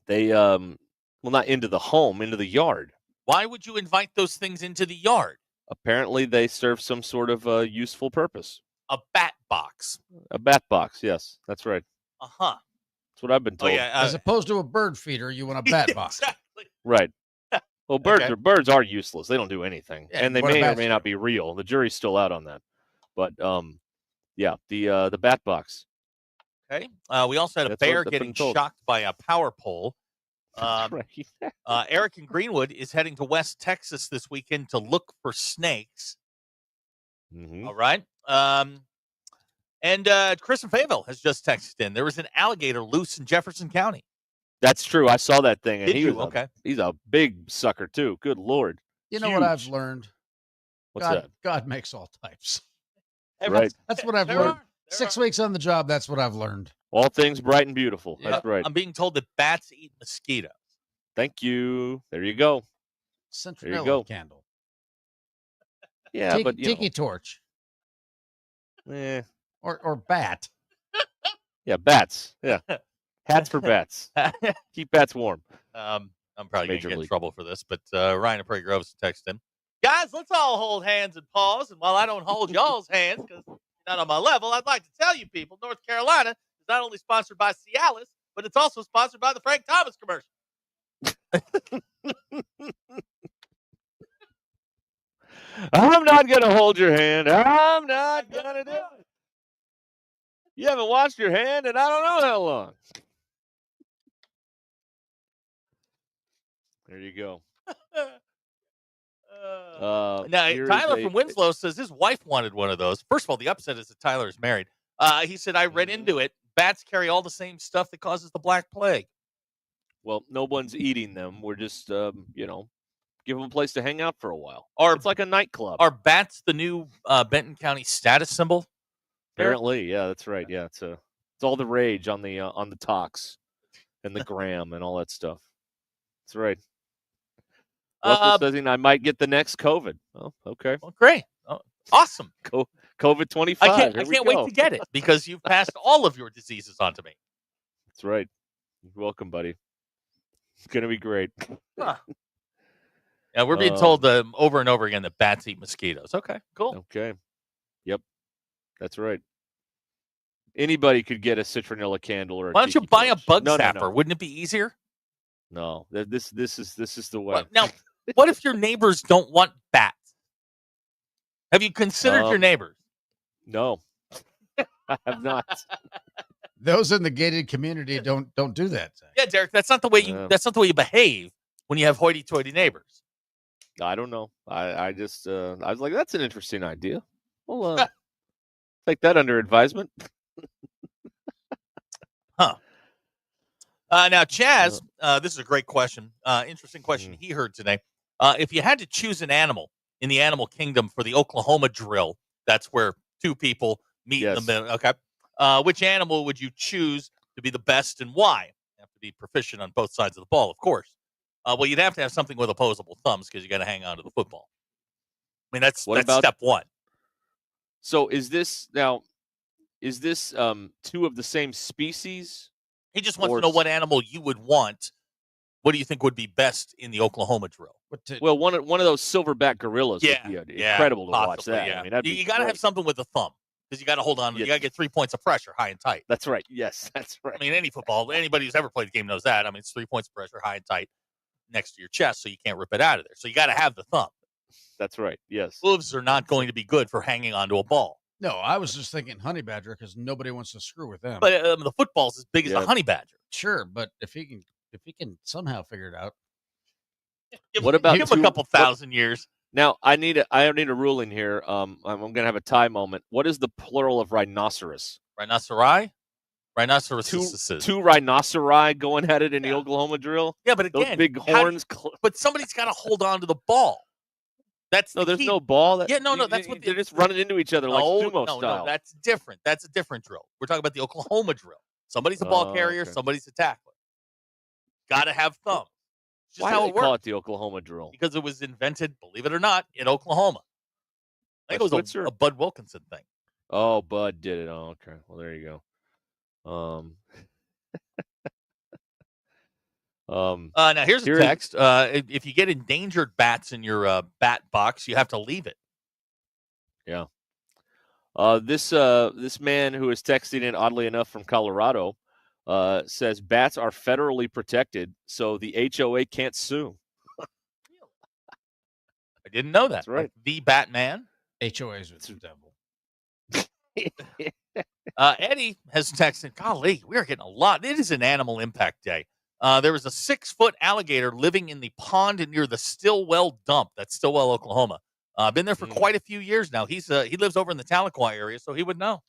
They, not into the home, into the yard. Why would you invite those things into the yard? Apparently, they serve some sort of useful purpose. A bat box. A bat box, yes. That's right. Uh-huh. That's what I've been told. Oh, yeah, As opposed to a bird feeder, you want a bat box. Exactly. Right. Well, birds are useless. They don't do anything. Yeah, and they may or may not be real. The jury's still out on that. But, yeah, the bat box. Okay. We also had a bear getting shocked by a power pole. Eric in Greenwood is heading to West Texas this weekend to look for snakes. Mm-hmm. All right. And Chris in Fayetteville has just texted in. There was an alligator loose in Jefferson County. That's true. I saw that thing. And he's a big sucker, too. Good Lord. You know what I've learned? What's that? God makes all types. Right. That's what I've learned. 6 weeks on the job, that's what I've learned. All things bright and beautiful. Yeah. That's right. I'm being told that bats eat mosquitoes. Thank you. There you go. Centinela candle. Yeah, but tiki torch. Or bat. Yeah, bats. Yeah. Hats for bats. Keep bats warm. I'm probably going to get in trouble for this, but Ryan of Prairie Grove texted him. Guys, let's all hold hands and pause. And while I don't hold y'all's hands because you're not on my level, I'd like to tell you people, North Carolina is not only sponsored by Cialis, but it's also sponsored by the Frank Thomas commercial. I'm not going to hold your hand. I'm not going to do it. You haven't washed your hand in I don't know how long. There you go. Now, here is Tyler a- from Winslow says his wife wanted one of those. First of all, the upset is that Tyler is married. He said, I read into it. Bats carry all the same stuff that causes the Black Plague. Well, no one's eating them. We're just, give them a place to hang out for a while. It's like a nightclub. Are bats the new Benton County status symbol? Apparently, yeah, that's right. Yeah, it's all the rage on the talks and the gram and all that stuff. That's right. Russell says I might get the next COVID. Oh, okay. Well, great. Oh, awesome. COVID 25. I can't wait to get it because you've passed all of your diseases on to me. That's right. You're welcome, buddy. It's going to be great. Huh. Yeah, we're being told over and over again that bats eat mosquitoes. Okay, cool. Okay. Yep. That's right. Anybody could get a citronella candle or a Why don't you tiki buy a torch. bug No, zapper? no, no. Wouldn't it be easier? No, this is the way. Now, what if your neighbors don't want bats? Have you considered your neighbors? No, I have not. Those in the gated community don't do that. Yeah, Derek, that's not the way you behave when you have hoity-toity neighbors. I don't know. I just I was like, that's an interesting idea. Well, take that under advisement. Huh. Now, Chaz, this is a great question. Interesting question he heard today. If you had to choose an animal in the animal kingdom for the Oklahoma drill, that's where two people meet in the middle. Okay. Which animal would you choose to be the best and why? You have to be proficient on both sides of the ball, of course. Well, you'd have to have something with opposable thumbs because you got to hang on to the football. I mean, that's step one. So is this two of the same species? He just wants to know what animal you would want. What do you think would be best in the Oklahoma drill? Well, one of those silverback gorillas would be incredible to watch that. Yeah. I mean, You got to have something with a thumb because you got to hold on. You got to get 3 points of pressure, high and tight. That's right. Yes, that's right. I mean, anybody who's ever played the game knows that. I mean, it's 3 points of pressure, high and tight, next to your chest, so you can't rip it out of there. So you got to have the thumb. That's right. Yes. Hooves are not going to be good for hanging onto a ball. No, I was just thinking honey badger because nobody wants to screw with them. But the football's as big as the honey badger. Sure, but if he can somehow figure it out. What about give him a couple thousand years? Now I need a ruling here. I'm going to have a tie moment. What is the plural of rhinoceros? Rhinoceri? Rhinoceros. Two rhinoceri going at it in the Oklahoma drill. Yeah, but again, those big horns. But somebody's got to hold on to the ball. There's no ball. That's what they're just running into each other like sumo style. No, that's different. That's a different drill. We're talking about the Oklahoma drill. Somebody's a ball carrier. Okay. Somebody's a tackler. Got to have thumbs. Just Why how do it they works. call it the Oklahoma drill? Because it was invented, believe it or not, in Oklahoma. I think it was a Bud Wilkinson thing. Oh, Bud did it. Oh, okay. Well, there you go. Now here's a text. If you get endangered bats in your bat box, you have to leave it. Yeah. This man who is texting in, oddly enough, from Colorado, says bats are federally protected, so the HOA can't sue. I didn't know that. That's right. Like the Batman. HOAs with the devil. Eddie has texted, golly, we are getting a lot. It is an animal impact day. There was a 6-foot alligator living in the pond near the Stillwell dump. That's Stillwell, Oklahoma. Been there for quite a few years now. He lives over in the Tahlequah area, so he would know.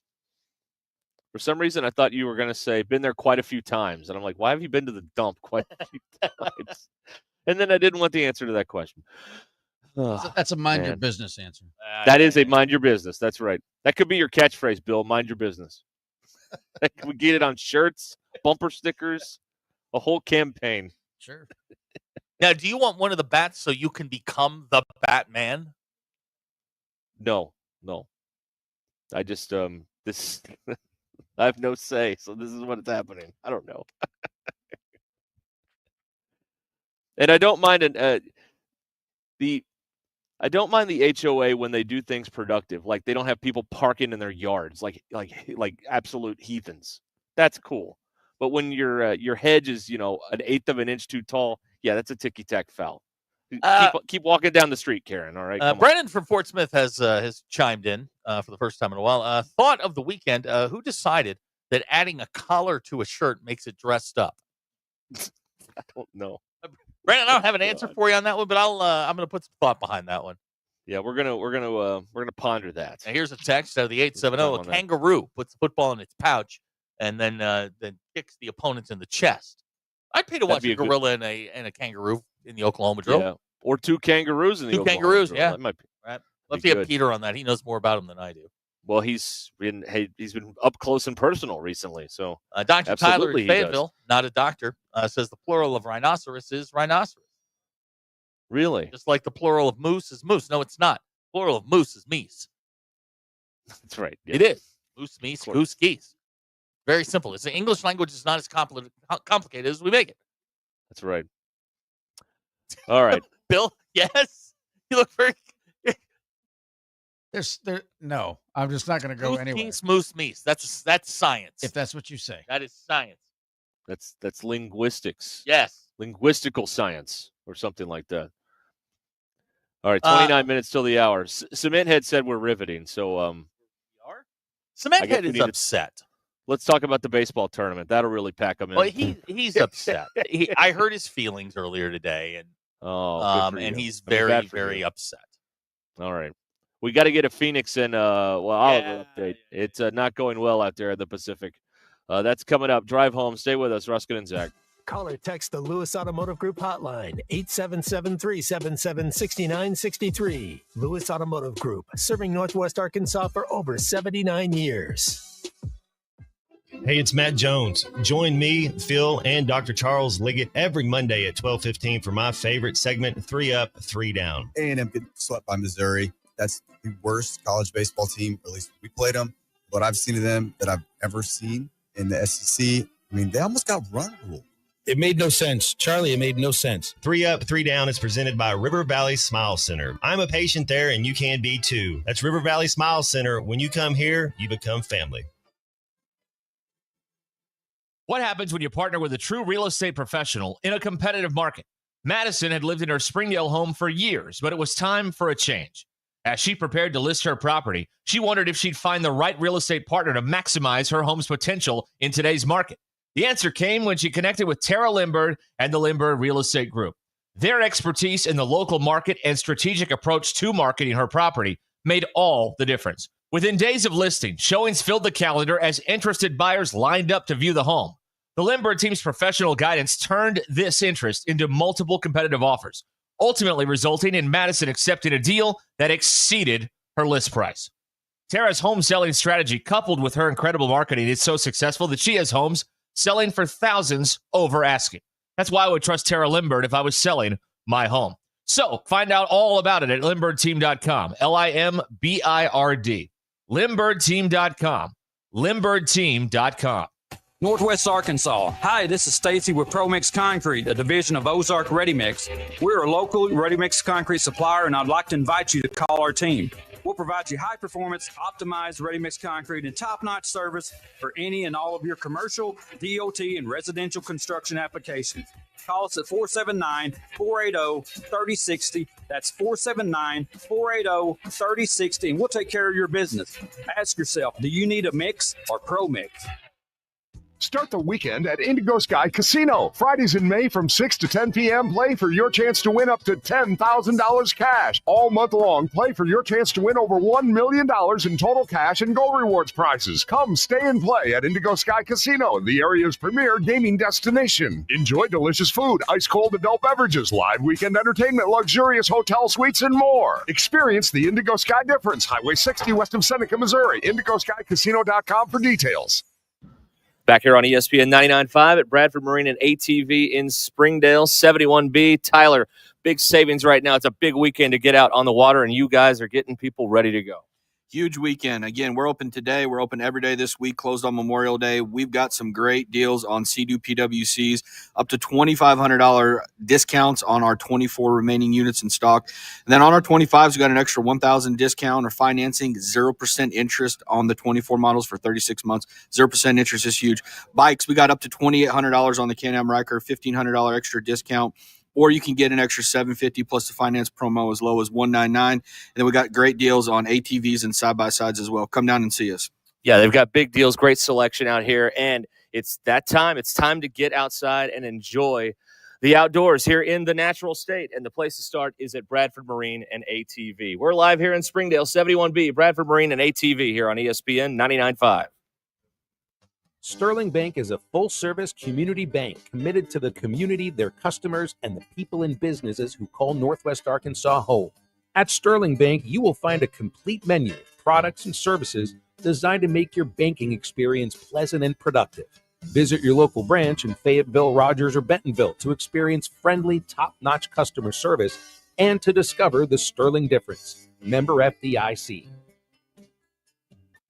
For some reason, I thought you were going to say, been there quite a few times. And I'm like, why have you been to the dump quite a few times? And then I didn't want the answer to that question. That's a mind your business answer. That is a mind your business. That's right. That could be your catchphrase, Bill. Mind your business. We get it on shirts, bumper stickers, a whole campaign. Sure. Now, do you want one of the bats so you can become the Batman? No. I just this I have no say, so this is what is happening. I don't know. And I don't mind I don't mind the HOA when they do things productive, like they don't have people parking in their yards, like absolute heathens. That's cool. But when your hedge is 1/8 of an inch too tall Yeah, that's a ticky-tack foul. Keep walking down the street, Karen. All right. Brennan from Fort Smith has chimed in for the first time in a while. Thought of the weekend: who decided that adding a collar to a shirt makes it dressed up? I don't know. Brandon, I don't have an answer for you on that one, but I'm going to put some thought behind that one. Yeah, we're gonna ponder that. Now here's a text out of the 870. A kangaroo puts the football in its pouch and then kicks the opponent in the chest. I'd pay to watch a gorilla and a kangaroo in the Oklahoma drill. Yeah, or two kangaroos in the Oklahoma kangaroos. drill. Yeah, that might be. Right. Let's get Peter on that. He knows more about him than I do. Well, he's been up close and personal recently. So Dr. Tyler in Fayetteville, not a doctor, says the plural of rhinoceros is rhinoceros. Really? Just like the plural of moose is moose. No, it's not. Plural of moose is meese. That's right. Yeah. It is. Moose, meese, goose, geese. Very simple. It's the English language is not as complicated as we make it. That's right. All right. Bill, yes? You look very... No, I'm just not going to go moose, anywhere. Geese, moose, meese. That's science. If that's what you say. That is science. That's linguistics. Yes. Linguistical science or something like that. All right, 29 minutes till the hour. Cement Head said we're riveting, so Cement Head is upset. Let's talk about the baseball tournament. That'll really pack him in. Well, he's upset. I heard his feelings earlier today, and he's very, very upset. All right. We got to get a Phoenix and Oliver update. It's not going well out there in the Pacific. That's coming up. Drive home. Stay with us. Ruscin and Zach. Call or text the Lewis Automotive Group hotline, 877-377-6963. Lewis Automotive Group, serving Northwest Arkansas for over 79 years. Hey, it's Matt Jones. Join me, Phil, and Dr. Charles Liggett every Monday at 12:15 for my favorite segment, 3 Up, 3 Down. A&M getting swept by Missouri. That's the worst college baseball team, or at least we played them. What I've seen of them that I've ever seen in the SEC, I mean, they almost got run ruled. It made no sense. Charlie, it made no sense. 3 Up, 3 Down is presented by River Valley Smile Center. I'm a patient there, and you can be too. That's River Valley Smile Center. When you come here, you become family. What happens when you partner with a true real estate professional in a competitive market? Madison had lived in her Springdale home for years, but it was time for a change. As she prepared to list her property, she wondered if she'd find the right real estate partner to maximize her home's potential in today's market. The answer came when she connected with Tara Limbird and the Limbird Real Estate Group. Their expertise in the local market and strategic approach to marketing her property made all the difference. Within days of listing, showings filled the calendar as interested buyers lined up to view the home. The Limbird team's professional guidance turned this interest into multiple competitive offers, ultimately resulting in Madison accepting a deal that exceeded her list price. Tara's home selling strategy, coupled with her incredible marketing, is so successful that she has homes selling for thousands over asking. That's why I would trust Tara Limbird if I was selling my home. So find out all about it at LimbirdTeam.com. LIMBIRD. LimbirdTeam.com. LimbirdTeam.com. Northwest Arkansas. Hi, this is Stacy with ProMix Concrete, a division of Ozark Ready Mix. We're a local ready mix concrete supplier, and I'd like to invite you to call our team. We'll provide you high-performance, optimized ready-mix concrete and top-notch service for any and all of your commercial, DOT, and residential construction applications. Call us at 479-480-3060. That's 479-480-3060, and we'll take care of your business. Ask yourself, do you need a mix or ProMix? Start the weekend at Indigo Sky Casino. Fridays in May from 6 to 10 p.m. Play for your chance to win up to $10,000 cash. All month long, play for your chance to win over $1 million in total cash and Go Rewards prizes. Come stay and play at Indigo Sky Casino, the area's premier gaming destination. Enjoy delicious food, ice-cold adult beverages, live weekend entertainment, luxurious hotel suites, and more. Experience the Indigo Sky difference. Highway 60 west of Seneca, Missouri. IndigoSkyCasino.com for details. Back here on ESPN 99.5 at Bradford Marine and ATV in Springdale, 71B. Tyler, big savings right now. It's a big weekend to get out on the water, and you guys are getting people ready to go. Huge weekend. Again, we're open today. We're open every day this week, closed on Memorial Day. We've got some great deals on Sea-Doo PWCs, up to $2,500 discounts on our 24 remaining units in stock. And then on our 25s, we got an extra $1,000 discount or financing, 0% interest on the 24 models for 36 months. 0% interest is huge. Bikes, we got up to $2,800 on the Can-Am Ryker, $1,500 extra discount or you can get an extra $750 plus the finance promo as low as $199. And then we got great deals on ATVs and side-by-sides as well. Come down and see us. Yeah, they've got big deals, great selection out here, and it's that time. It's time to get outside and enjoy the outdoors here in the natural state. And the place to start is at Bradford Marine and ATV. We're live here in Springdale, 71B, Bradford Marine and ATV here on ESPN 99.5. Sterling Bank is a full-service community bank committed to the community, their customers, and the people and businesses who call Northwest Arkansas home. At Sterling Bank, you will find a complete menu of products and services designed to make your banking experience pleasant and productive. Visit your local branch in Fayetteville, Rogers, or Bentonville to experience friendly, top-notch customer service and to discover the Sterling difference. Member FDIC.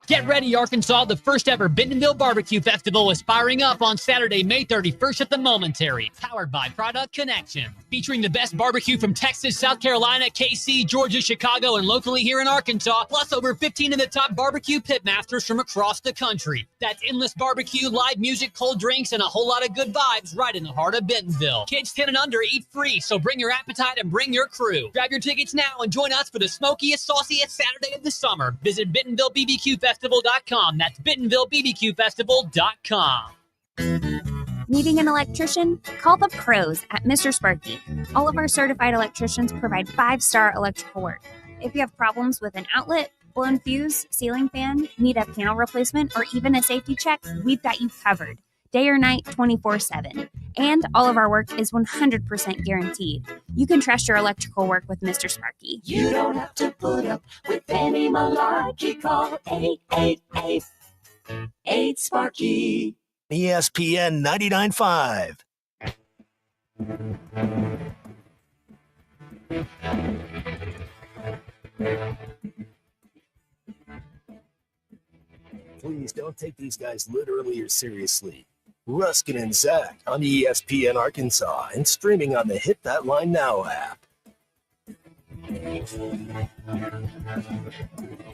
Get ready, Arkansas. The first ever Bentonville Barbecue Festival is firing up on Saturday, May 31st at the Momentary, powered by Product Connection. Featuring the best barbecue from Texas, South Carolina, KC, Georgia, Chicago, and locally here in Arkansas, plus over 15 of the top barbecue pitmasters from across the country. That's endless barbecue, live music, cold drinks, and a whole lot of good vibes right in the heart of Bentonville. Kids 10 and under eat free, so bring your appetite and bring your crew. Grab your tickets now and join us for the smokiest, sauciest Saturday of the summer. Visit BentonvilleBBQFestival.com. That's BentonvilleBBQFestival.com. Needing an electrician? Call the pros at Mr. Sparky. All of our certified electricians provide 5-star electrical work. If you have problems with an outlet, blown fuse, ceiling fan, need a panel replacement, or even a safety check, we've got you covered. Day or night, 24/7. And all of our work is 100% guaranteed. You can trust your electrical work with Mr. Sparky. You don't have to put up with any malarkey. Call 888-8-SPARKY. ESPN 99.5. Please don't take these guys literally or seriously. Ruscin and Zach on ESPN Arkansas and streaming on the Hit That Line Now app.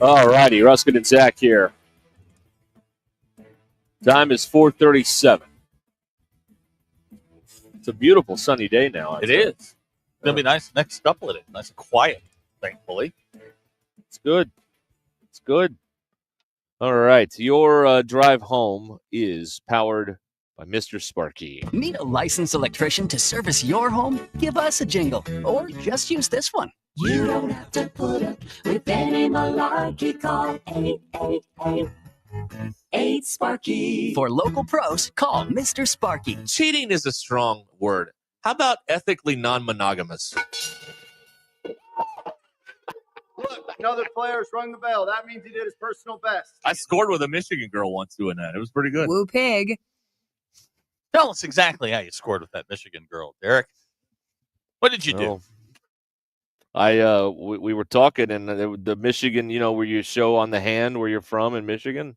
All righty, Ruscin and Zach here. Time is 4:37. It's a beautiful sunny day now. It is. It's going to be nice next couple of days. Nice and quiet, thankfully. It's good. It's good. All right. Your drive home is powered by Mr. Sparky. Need a licensed electrician to service your home? Give us a jingle or just use this one. You don't have to put up with any malarkey. Call 888-8-SPARKY. For local pros, call Mr. Sparky. Cheating is a strong word. How about ethically non-monogamous? Look, another player's rung the bell. That means he did his personal best. I scored with a Michigan girl once doing that. It was pretty good. Woo pig. Tell us exactly how you scored with that Michigan girl, Derek. What did you do? We were talking, and the Michigan, where you show on the hand where you're from in Michigan.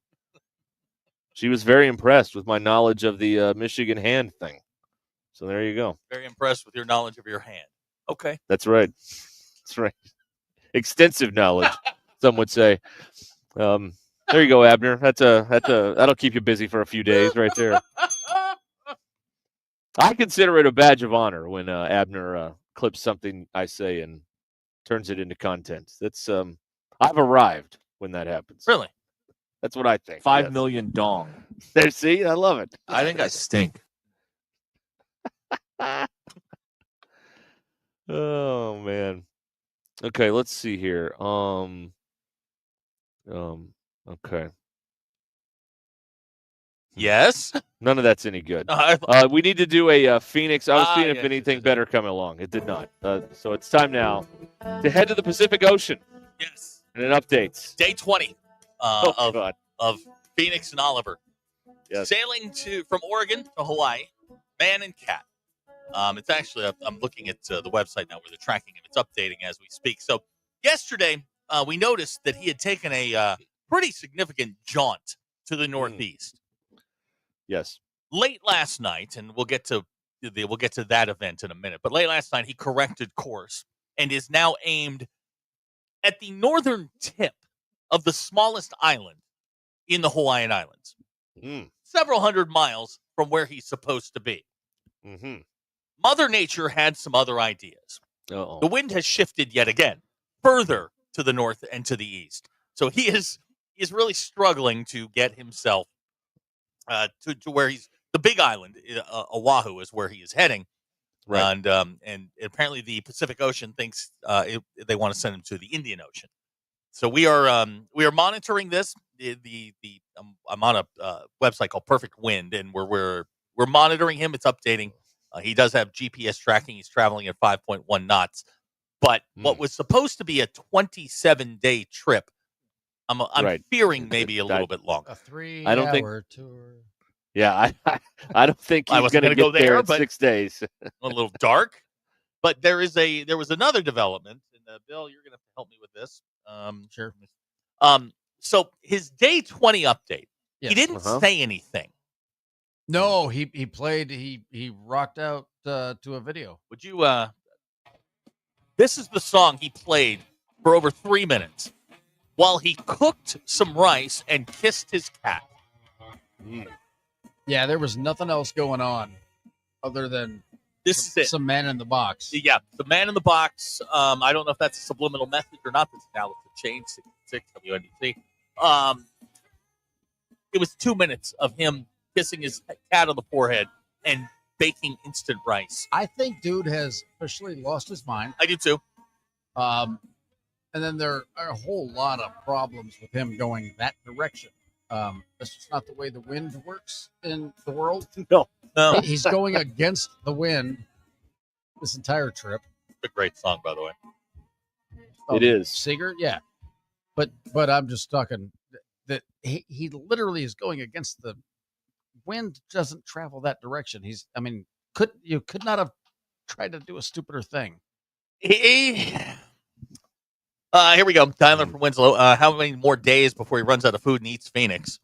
She was very impressed with my knowledge of the Michigan hand thing. So there you go. Very impressed with your knowledge of your hand. Okay. That's right. That's right. Extensive knowledge, some would say. There you go, Abner. That'll keep you busy for a few days, right there. I consider it a badge of honor when Abner clips something I say and turns it into content. That's I've arrived when that happens. Really? That's what I think. 5 million dong. There, see, I love it. I think I stink. Oh man. Okay, let's see here. Okay. Yes. None of that's any good. We need to do a Phoenix. I was seeing if anything better coming along. It did not. So it's time now to head to the Pacific Ocean. Yes. And an update. Day 20 of Phoenix and Oliver. Yes. Sailing from Oregon to Hawaii, man and cat. It's actually, I'm looking at the website now where they're tracking him. It's updating as we speak. So yesterday, we noticed that he had taken a pretty significant jaunt to the northeast. Yes. Late last night, and we'll get to that event in a minute, but late last night he corrected course and is now aimed at the northern tip of the smallest island in the Hawaiian Islands. Several hundred miles from where he's supposed to be. Mm-hmm. Mother Nature had some other ideas. Uh-oh. The wind has shifted yet again, further to the north and to the east. So he is really struggling to get himself to where he's the Big Island. Oahu is where he is heading, Right. and apparently the Pacific Ocean thinks they want to send him to the Indian Ocean. So we are monitoring this. I'm on a website called Perfect Wind, and we're monitoring him. It's updating. He does have GPS tracking. He's traveling at 5.1 knots. But what was supposed to be a 27-day trip, I'm fearing maybe a little bit longer. A 3 I don't think- hour tour. Yeah, I don't think I he's wasn't going to gonna get go there, there in but- 6 days. A little dark. But there was another development, and Bill, you're going to help me with this. Sure. So his day 20 update, Yes. he didn't say anything. No, he played. He rocked out to a video. Would you? This is the song he played for over 3 minutes while he cooked some rice and kissed his cat. Yeah, there was nothing else going on other than This is it. some man in the box. Yeah, the man in the box. I don't know if that's a subliminal message or not. This is now it's a change 66 WNDC. It was 2 minutes of him kissing his cat on the forehead and baking instant rice. I think dude has officially lost his mind. I do too. And then there are a whole lot of problems with him going that direction. That's just not the way the wind works in the world. No. He's going against the wind this entire trip. It's a great song, by the way. It is. Seeger, yeah. But I'm just talking that he literally is going against the wind. Doesn't travel that direction. You could not have tried to do a stupider thing. Here we go. Tyler from Winslow. How many more days before he runs out of food and eats Phoenix?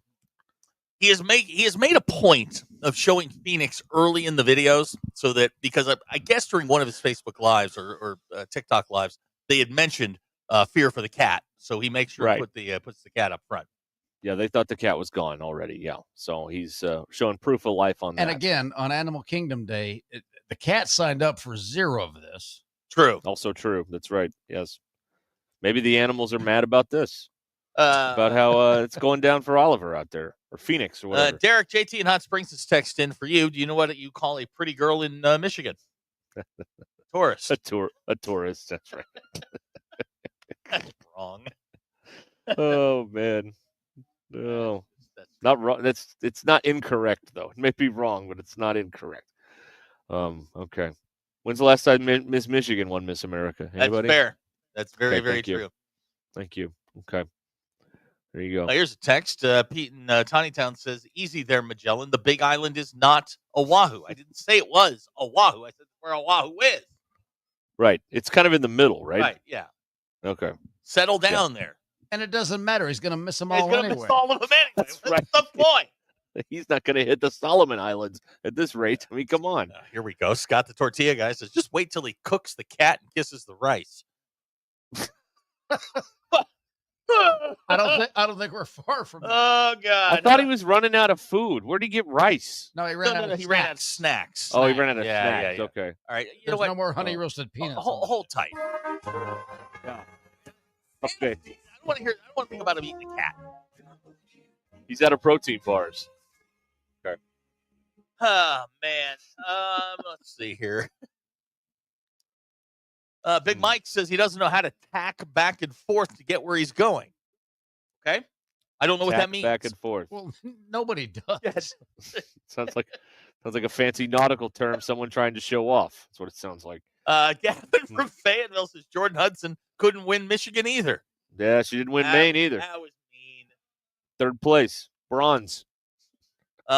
He has made a point of showing Phoenix early in the videos, so that because I guess during one of his Facebook lives or TikTok lives, they had mentioned fear for the cat, so he makes sure to puts the cat up front. Yeah, they thought the cat was gone already. Yeah, so he's showing proof of life on that. And again, on Animal Kingdom Day, the cat signed up for 0 of this. True. Also true. That's right. Yes. Maybe the animals are mad about this. About how it's going down for Oliver out there, or Phoenix, or whatever. Derek, JT, and Hot Springs is text in for you. Do you know what you call a pretty girl in Michigan? Tourist. A tourist. That's right. That's wrong. Oh man. No, not wrong. It's not incorrect though. It may be wrong, but it's not incorrect. Okay. When's the last time Miss Michigan won Miss America? Anybody? That's fair. That's very, Okay, very thank you. true. Thank you. Okay. There you go. Here's a text. Pete in Tawnytown says, "Easy there, Magellan. The Big Island is not Oahu. I didn't say it was Oahu. I said where Oahu is. Right. It's kind of in the middle, right? Right. Yeah. Okay. Settle down there. And it doesn't matter. He's going to miss them He's all going to anyway. miss all of them anyway. That's What's right. the point? He's not going to hit the Solomon Islands at this rate. I mean, come on. Here we go. Scott, the tortilla guy, says, "Just wait till he cooks the cat and kisses the rice." I don't think we're far from that. Oh God! I thought he was running out of food. Where'd he get rice? No, he ran out of He snacks. ran out of snacks. Oh, he ran out of Yeah, snacks. yeah, yeah. Okay. All right. You There's know what? no more honey roasted peanuts. Hold tight. Yeah. Okay. I don't want to think about him eating a cat. He's out of protein bars. Okay. Oh man. Let's see here. Big Mike says he doesn't know how to tack back and forth to get where he's going. Okay. I don't know what that means. Back and forth. Well, nobody does. Yes. Sounds like a fancy nautical term. Someone trying to show off. That's what it sounds like. Gavin from Fayetteville says Jordan Hudson couldn't win Michigan either. Yeah, she didn't win Maine either. That was mean. Third place, bronze.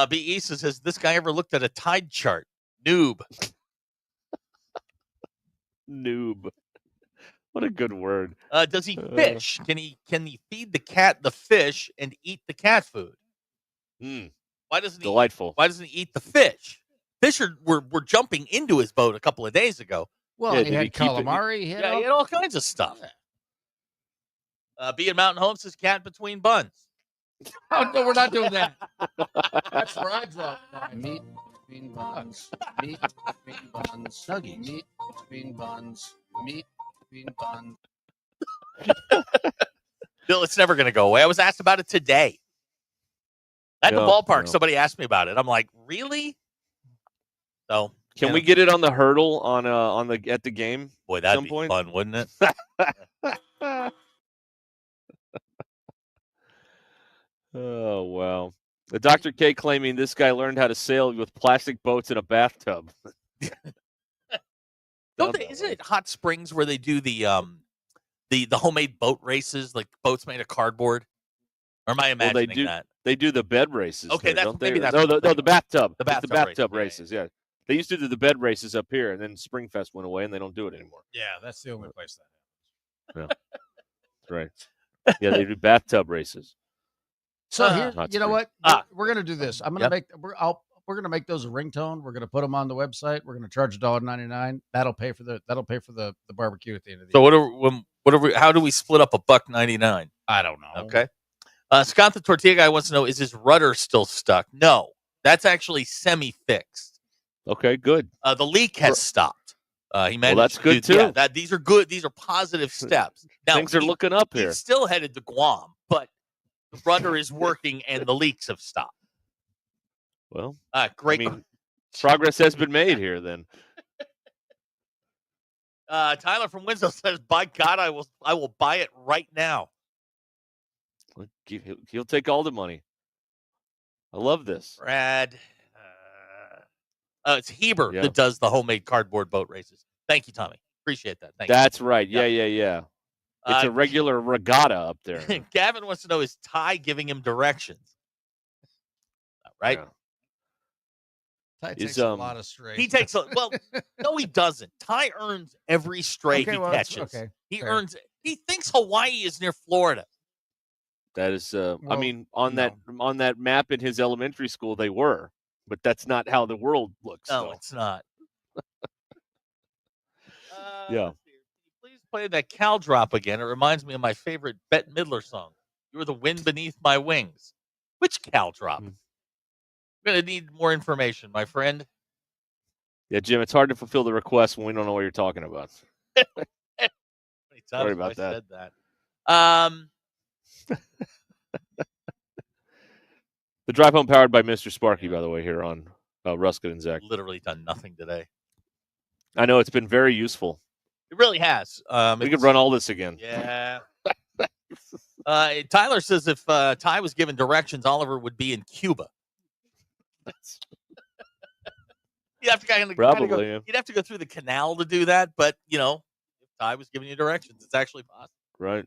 B.E. says, has this guy ever looked at a tide chart? Noob. Noob. What a good word. Does he fish? Can he feed the cat the fish and eat the cat food? Why doesn't he? Delightful. Why doesn't he eat the fish? Fish were jumping into his boat a couple of days ago. Well, he had calamari. He had all kinds of stuff. Be in Mountain Home says cat between buns. Oh, no, we're not doing that. That's where I draw the line. Meat between buns, meat between buns, nuggies, meat between buns, meat between buns. Bill, it's never going to go away. I was asked about it today. At the ballpark, somebody asked me about it. I'm like, really? So can we get it on the hurdle on the at the game? Boy, that'd be fun, wouldn't it? Oh wow. The Dr. K claiming this guy learned how to sail with plastic boats in a bathtub. Isn't it Hot Springs where they do the homemade boat races, like boats made of cardboard? Or am I imagining that? They do the bed races. Okay, there, that's don't they? maybe that's no, the bathtub. The It's bathtub, the bathtub races. Yeah. They used to do the bed races up here, and then Springfest went away, and they don't do it anymore. Yeah, that's the only place that happens. Yeah, that's right. Yeah, they do bathtub races. So here, Hot you know Springs. what? We're gonna do this. I'm gonna Yep. we're gonna make those a ringtone. We're gonna put them on the website. We're gonna charge $1.99. That'll pay for the barbecue at the end of the So how do we split up $1.99? I don't know. Okay. Scott the tortilla guy wants to know, is his rudder still stuck? No, that's actually semi-fixed. Okay, good. The leak has stopped. He managed that's to good, do- too. Yeah, these are good. These are positive steps. Now, Things are looking up here. He's still headed to Guam, but the rudder is working and the leaks have stopped. Well, great. I mean, progress has been made here. Then Tyler from Winslow says, "By God, I will buy it right now." he'll take all the money. I love this. Brad. It's Heber that does the homemade cardboard boat races. Thank you, Tommy. Appreciate that. Thank you. That's right. Yeah. It's a regular regatta up there. Gavin wants to know, is Ty giving him directions? Right? Yeah. Ty takes a lot of strays. He takes no, he doesn't. Ty earns every stray he catches. He fair. earns. He thinks Hawaii is near Florida. That is, I mean, on that map in his elementary school, they were, but that's not how the world looks. No, though. it's not. Yeah. Please play that Cal drop again. It reminds me of my favorite Bette Midler song. You were the wind beneath my wings. Which Cal drop? I'm going to need more information, my friend. Yeah, Jim, it's hard to fulfill the request when we don't know what you're talking about. Sorry about that. Said that. The drive home powered by Mr. Sparky, by the way, here on Ruscin and Zach. Literally done nothing today. I know it's been very useful. It really has. We could run all this again. Yeah. Tyler says if Ty was given directions, Oliver would be in Cuba. You'd have to you'd have to go through the canal to do that, but if Ty was giving you directions, it's actually possible. Right.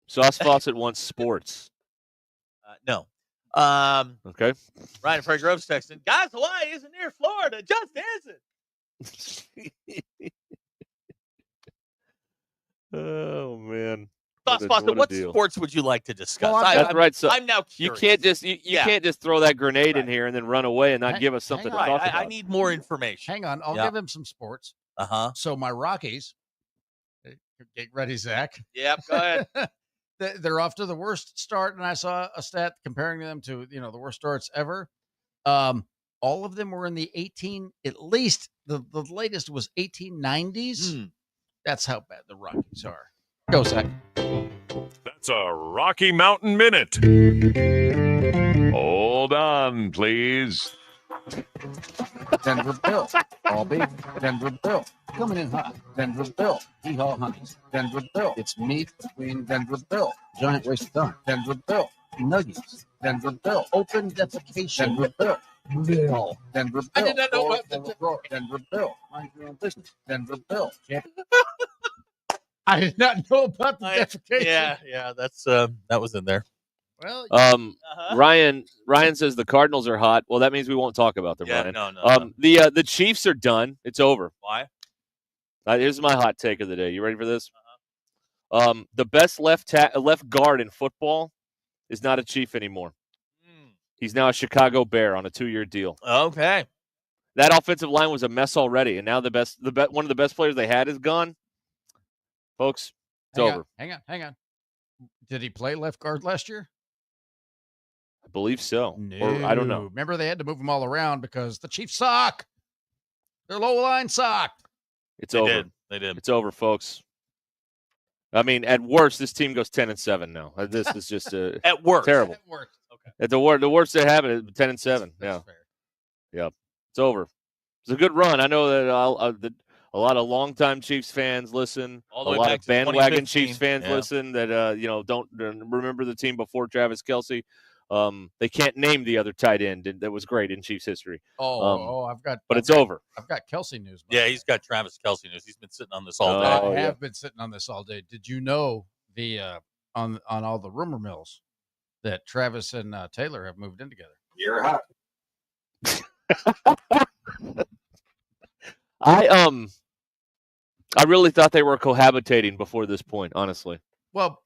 Sauce Fawcett wants sports. No. Okay. Ryan Fred Grove's texting, guys, Hawaii isn't near Florida, just isn't. Oh man. Sauce Fawcett, what sports would you like to discuss? Well, that's right. So I'm now curious. You can't just can't just throw that grenade in here and then run away and not give us something to talk about. I need more information. Hang on, I'll give him some sports. So my Rockies, get ready, Zach. Yep, go ahead. They're off to the worst start, and I saw a stat comparing them to the worst starts ever. All of them were in the at least the latest was 1890s. That's how bad the Rockies are. Go, Zach. That's a Rocky Mountain Minute. Hold on, please. Denver Bill, all beef. Denver Bill, coming in hot. Denver Bill, hee-haw honeys. Denver Bill, it's meat between Denver Bill. Giant waist of time. Denver Bill, nuggies. Denver Bill, open defecation. Denver Bill. Bill. Denver Bill. I did not know about that. Denver Bill, mind your own business. Denver Bill. I did not know about the defecation. Yeah, that's that was in there. Well, Ryan says the Cardinals are hot. Well, that means we won't talk about them, Ryan. No. The Chiefs are done. It's over. Why? Here's my hot take of the day. You ready for this? The best left guard in football is not a Chief anymore. He's now a Chicago Bear on a 2-year deal. Okay. That offensive line was a mess already, and now one of the best players they had is gone. Folks, it's over. Hang on. Did he play left guard last year? I believe so. No. Or I don't know. Remember, they had to move them all around because the Chiefs suck. Their low line sucked. It's over. They did. It's over, folks. I mean, at worst, this team goes 10-7 now. This is just at worst terrible. At worst. Okay. At the worst they have it is 10-7. Yeah. Yep. It's over. It's a good run. I know that a lot of longtime Chiefs fans listen. All A the way lot back of to bandwagon 2015. Chiefs fans Yeah. listen that don't remember the team before Travis Kelce. They can't name the other tight end that was great in Chiefs history. I've got. But it's over. I've got Kelce news. Yeah, he's got Travis Kelce news. He's been sitting on this all day. I have been sitting on this all day. Did you know the on all the rumor mills that Travis and Taylor have moved in together? You're hot. I really thought they were cohabitating before this point, honestly. Well,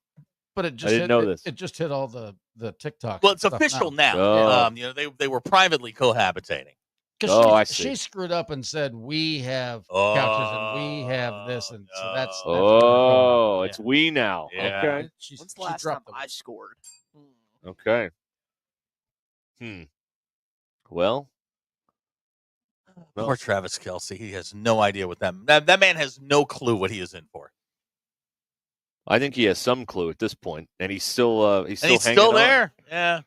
but it just I didn't know this. It just hit all the TikTok. Well, it's stuff official now. Oh. They were privately cohabitating. I see. She screwed up and said we have couches and we have this, and so that's where we're going. It's we now. Yeah. Okay. When's the last time I scored? Okay. Well. Poor Travis Kelce. He has no idea what that man has no clue what he is in for. I think he has some clue at this point, and he's still He's hanging still on. there. Yeah.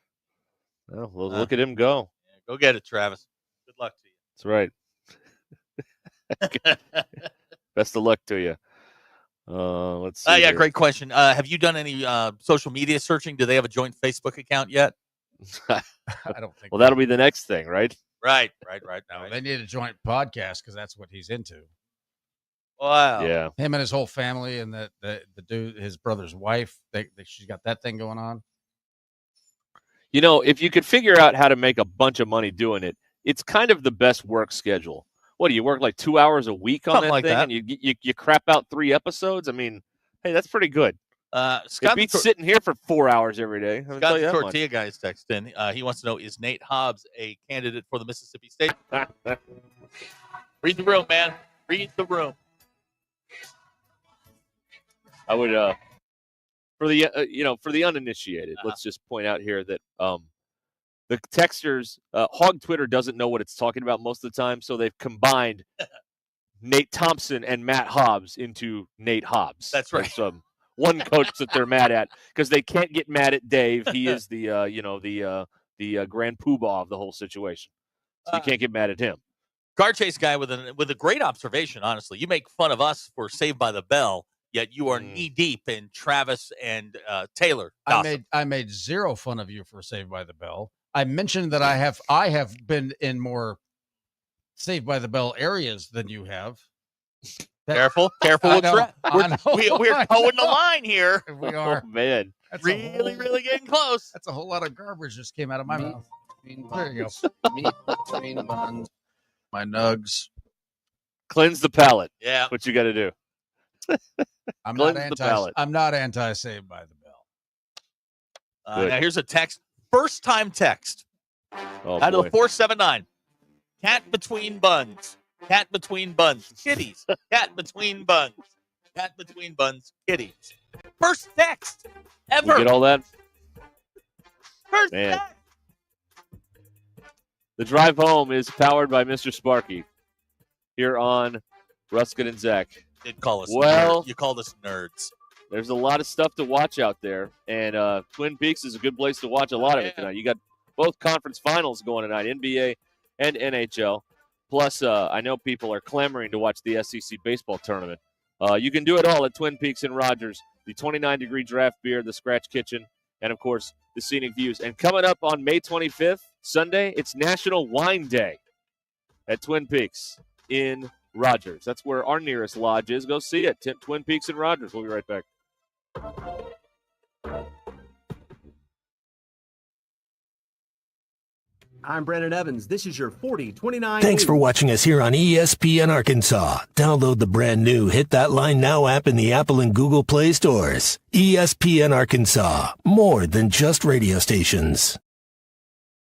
Well, look at him go. Go get it, Travis. Good luck to you. That's right. Best of luck to you. Let's see. Yeah, here. great question. Have you done any social media searching? Do they have a joint Facebook account yet? I don't think. Well, that'll be the next thing, right? Right. No, they need a joint podcast because that's what he's into. Wow. Yeah. Him and his whole family and the dude, his brother's wife. She's got that thing going on. You know, if you could figure out how to make a bunch of money doing it, it's kind of the best work schedule. What do you work like 2 hours a week on Something that like thing, that. and you crap out 3 episodes? I mean, hey, that's pretty good. It Scott beats sitting here for 4 hours every day. I can tell Scott you the that much. Tortilla guy is texting. He wants to know, is Nate Hobbs a candidate for the Mississippi State? Read the room, man. Read the room. I would, for the uninitiated, let's just point out here that the texters, Hog Twitter doesn't know what it's talking about most of the time, so they've combined Nate Thompson and Matt Hobbs into Nate Hobbs. That's right. That's, one coach that they're mad at because they can't get mad at Dave. He is the grand poobah of the whole situation. So you can't get mad at him. Car chase guy with a great observation. Honestly, you make fun of us for Saved by the Bell, yet you are knee deep in Travis and Taylor. I made zero fun of you for Saved by the Bell. I mentioned that I have been in more Saved by the Bell areas than you have. Careful with Travis. We're towing the line here. We are. Oh, man. That's really getting close. That's a whole lot of garbage just came out of my mouth. There you go. Meat between buns. My nugs. Cleanse the palate. Yeah. What you got to do. I'm Cleanse not the palate. I'm not anti Saved by the Bell. Now here's a text. First time text. Oh, Out of boy. the 479. Cat between buns. Cat between buns. Kitties. Cat between buns. Cat between buns. Kitties. First text ever. You get all that? First Man. text. The drive home is powered by Mr. Sparky here on Ruscin and Zach. Did call us Well, nerds. You called us nerds. There's a lot of stuff to watch out there, and Twin Peaks is a good place to watch a lot of it tonight. You got both conference finals going tonight, NBA and NHL. Plus, I know people are clamoring to watch the SEC baseball tournament. You can do it all at Twin Peaks and Rogers, the 29-degree draft beer, the Scratch Kitchen, and, of course, the scenic views. And coming up on May 25th, Sunday, it's National Wine Day at Twin Peaks in Rogers. That's where our nearest lodge is. Go see it, Twin Peaks and Rogers. We'll be right back. I'm Brandon Evans. This is your 40-29. Thanks for watching us here on ESPN Arkansas. Download the brand new Hit That Line Now app in the Apple and Google Play stores. ESPN Arkansas, more than just radio stations.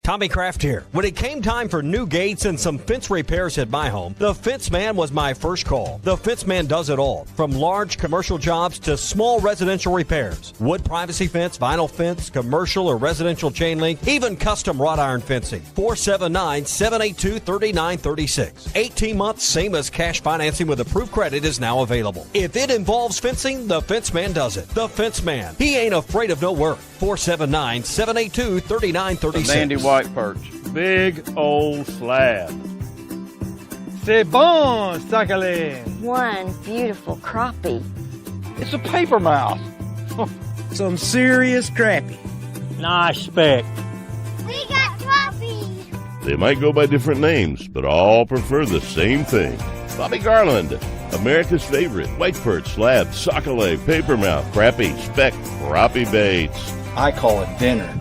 Tommy Kraft here. When it came time for new gates and some fence repairs at my home, the Fence Man was my first call. The Fence Man does it all, from large commercial jobs to small residential repairs. Wood privacy fence, vinyl fence, commercial or residential chain link, even custom wrought iron fencing. 479-782-3936. 18 months, same as cash financing with approved credit is now available. If it involves fencing, the Fence Man does it. The Fence Man. He ain't afraid of no work. 479-782-3936. Mandy White perch. Big old slab. C'est bon, sacalé. One beautiful crappie. It's a paper mouse. Some serious crappie. Nice speck. We got crappie. They might go by different names, but all prefer the same thing. Bobby Garland, America's favorite white perch, slab, sockeye, papermouth, crappie, speck, crappie baits. I call it dinner.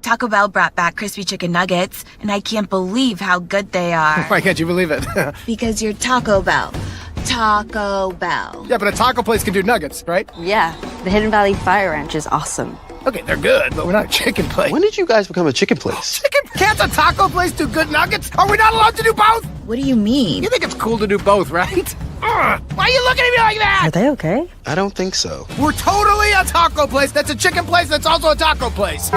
Taco Bell brought back crispy chicken nuggets, and I can't believe how good they are. Why can't you believe it? Because you're Taco Bell. Taco Bell. Yeah, but a taco place can do nuggets, right? Yeah, the Hidden Valley Fire Ranch is awesome. Okay, they're good, but we're not a chicken place. When did you guys become a chicken place? Can't a taco place do good nuggets? Are we not allowed to do both? What do you mean? You think it's cool to do both, right? Why are you looking at me like that? Are they okay? I don't think so. We're totally a taco place that's a chicken place that's also a taco place.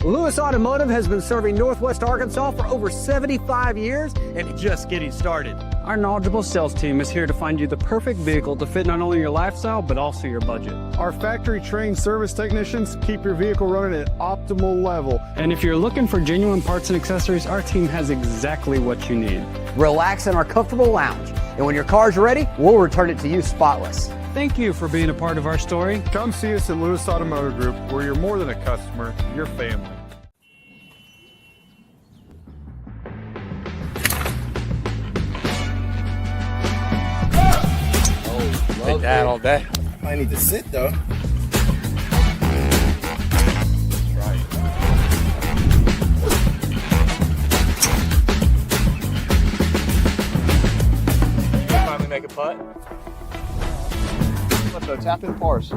Lewis Automotive has been serving Northwest Arkansas for over 75 years and just getting started. Our knowledgeable sales team is here to find you the perfect vehicle to fit not only your lifestyle, but also your budget. Our factory-trained service technicians keep your vehicle running at optimal level. And if you're looking for genuine parts and accessories, our team has exactly what you need. Relax in our comfortable lounge. And when your car's ready, we'll return it to you spotless. Thank you for being a part of our story. Come see us at Lewis Automotive Group, where you're more than a customer, you're family. Take that all day. I need to sit, though. Finally make a putt. Let's go tap in pars.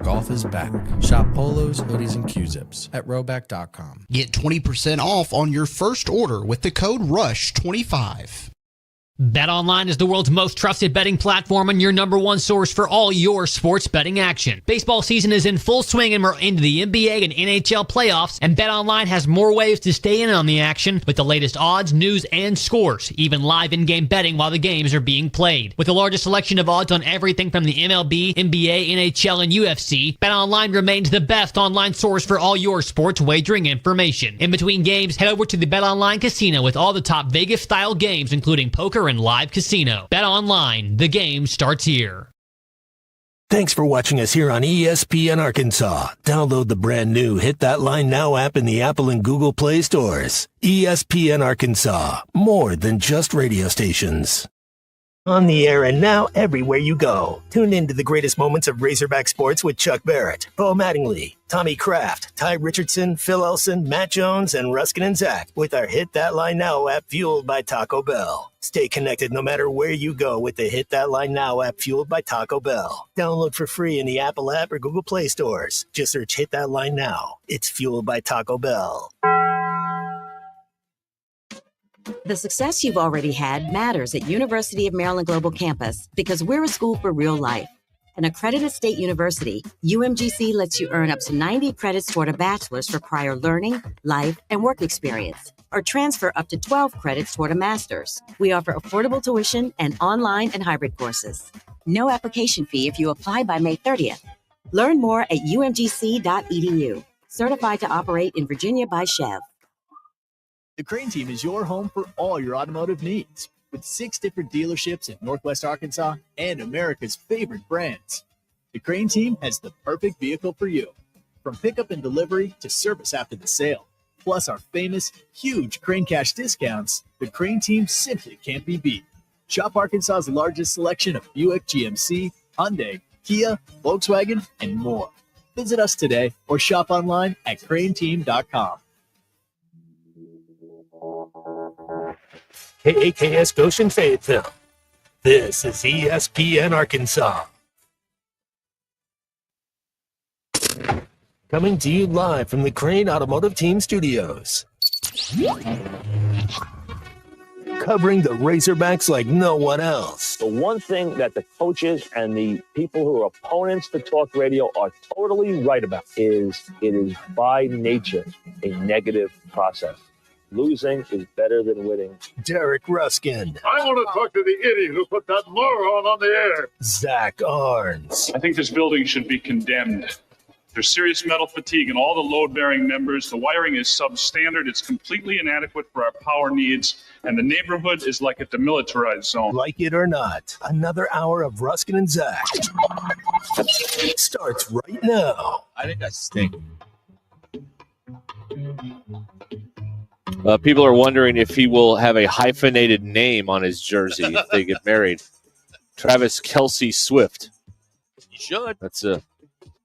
Golf is back. Shop polos, hoodies, and Q-zips at rowback.com. Get 20% off on your first order with the code RUSH25. BetOnline is the world's most trusted betting platform and your number one source for all your sports betting action. Baseball season is in full swing and we're into the NBA and NHL playoffs, and BetOnline has more ways to stay in on the action with the latest odds, news, and scores, even live in-game betting while the games are being played. With the largest selection of odds on everything from the MLB, NBA, NHL, and UFC, BetOnline remains the best online source for all your sports wagering information. In between games, head over to the BetOnline Casino with all the top Vegas-style games, including poker and live casino. Bet online. The game starts here. Thanks for watching us here on ESPN Arkansas. Download the brand new Hit That Line Now app in the Apple and Google Play stores. ESPN Arkansas. More than just radio stations. On the air and now everywhere you go. Tune in to the greatest moments of Razorback sports with Chuck Barrett, Bo Mattingly, Tommy Kraft, Ty Richardson, Phil Elson, Matt Jones, and Ruscin Zach with our Hit That Line Now app fueled by Taco Bell. Stay connected no matter where you go with the Hit That Line Now app fueled by Taco Bell. Download for free in the Apple app or Google Play stores. Just search Hit That Line Now. It's fueled by Taco Bell. The success you've already had matters at University of Maryland Global Campus because we're a school for real life. An accredited state university, UMGC lets you earn up to 90 credits toward a bachelor's for prior learning, life, and work experience, or transfer up to 12 credits toward a master's. We offer affordable tuition and online and hybrid courses. No application fee if you apply by May 30th. Learn more at umgc.edu. Certified to operate in Virginia by Chev. The Crane Team is your home for all your automotive needs, with 6 different dealerships in Northwest Arkansas and America's favorite brands. The Crane Team has the perfect vehicle for you, from pickup and delivery to service after the sale. Plus our famous, huge Crane Cash discounts, the Crane Team simply can't be beat. Shop Arkansas's largest selection of Buick, GMC, Hyundai, Kia, Volkswagen, and more. Visit us today or shop online at craneteam.com. KAKS Goshen Fayetteville. This is ESPN Arkansas. Coming to you live from the Crane Automotive Team Studios. Covering the Razorbacks like no one else. The one thing that the coaches and the people who are opponents to talk radio are totally right about is it is by nature a negative process. Losing is better than winning. Derek Ruskin. I want to talk to the idiot who put that moron on the air. Zach Arns. I think this building should be condemned. There's serious metal fatigue in all the load-bearing members. The wiring is substandard. It's completely inadequate for our power needs. And the neighborhood is like a demilitarized zone. Like it or not, another hour of Ruskin and Zach starts right now. I think I stink. People are wondering if he will have a hyphenated name on his jersey if they get married. Travis Kelce Swift. You should.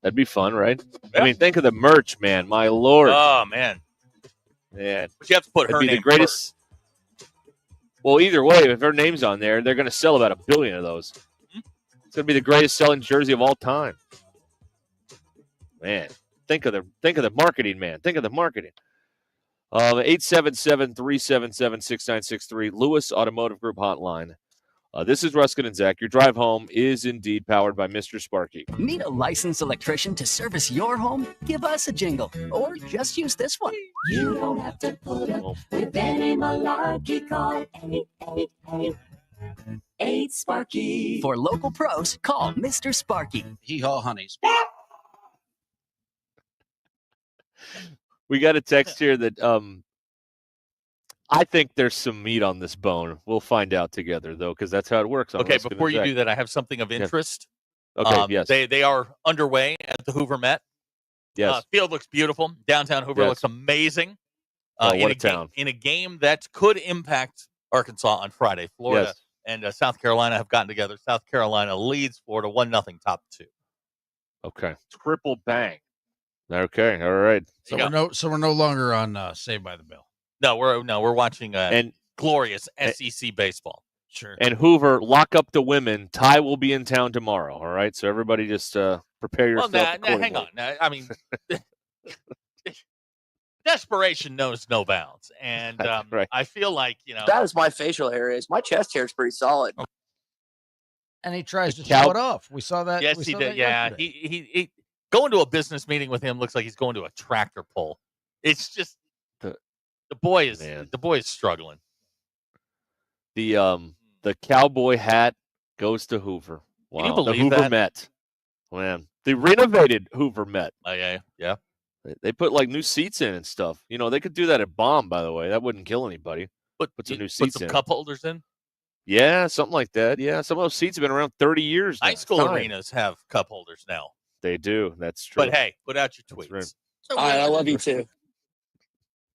That'd be fun, right? Yeah. I mean, think of the merch, man. My Lord. Oh, man. Man. But you have to put her That'd be name the greatest. First. Well, either way, if her name's on there, they're going to sell about 1 billion of those. Mm-hmm. It's going to be the greatest selling jersey of all time. Man, think of the marketing, man. Think of the marketing. 877-377-6963, Lewis Automotive Group hotline. This is Ruskin and Zach. Your drive home is indeed powered by Mr. Sparky. Need a licensed electrician to service your home? Give us a jingle, or just use this one. You don't have to put up with any malarkey. Call 888-8 For local pros, call Mr. Sparky. Hee-haw, honeys. We got a text here that I think there's some meat on this bone. We'll find out together, though, because that's how it works. Okay, before you do that, I have something of interest. Yeah. Okay, yes. They are underway at the Hoover Met. Yes. Field looks beautiful. Downtown Hoover looks amazing. What a town. In a game that could impact Arkansas on Friday. Florida and South Carolina have gotten together. South Carolina leads Florida 1-0 top 2. Okay. Triple bang. Okay, all right. So we're no longer on Saved by the Bell. No, we're watching glorious SEC baseball. Sure. And Hoover, lock up the women. Ty will be in town tomorrow. All right, so everybody just prepare yourself. Well, hang on. I mean, desperation knows no bounds, and right. I feel like that is my facial hair is. My chest hair is pretty solid. And he tries to show it off. We saw that. Yes, he did. Yeah, he going to a business meeting with him looks like he's going to a tractor pull. It's just. The boy is struggling. The cowboy hat goes to Hoover. Wow. Can you believe the Hoover that? Met. Man, the renovated Hoover Met. Oh yeah. They put like new seats in and stuff. They could do that at Bomb, by the way. That wouldn't kill anybody. Put some new seats put some in. cup holders in. Yeah, something like that. Yeah, some of those seats have been around 30 years. High school arenas have cup holders now. They do. That's true. But hey, put out your tweets. Right. All right, I love you too.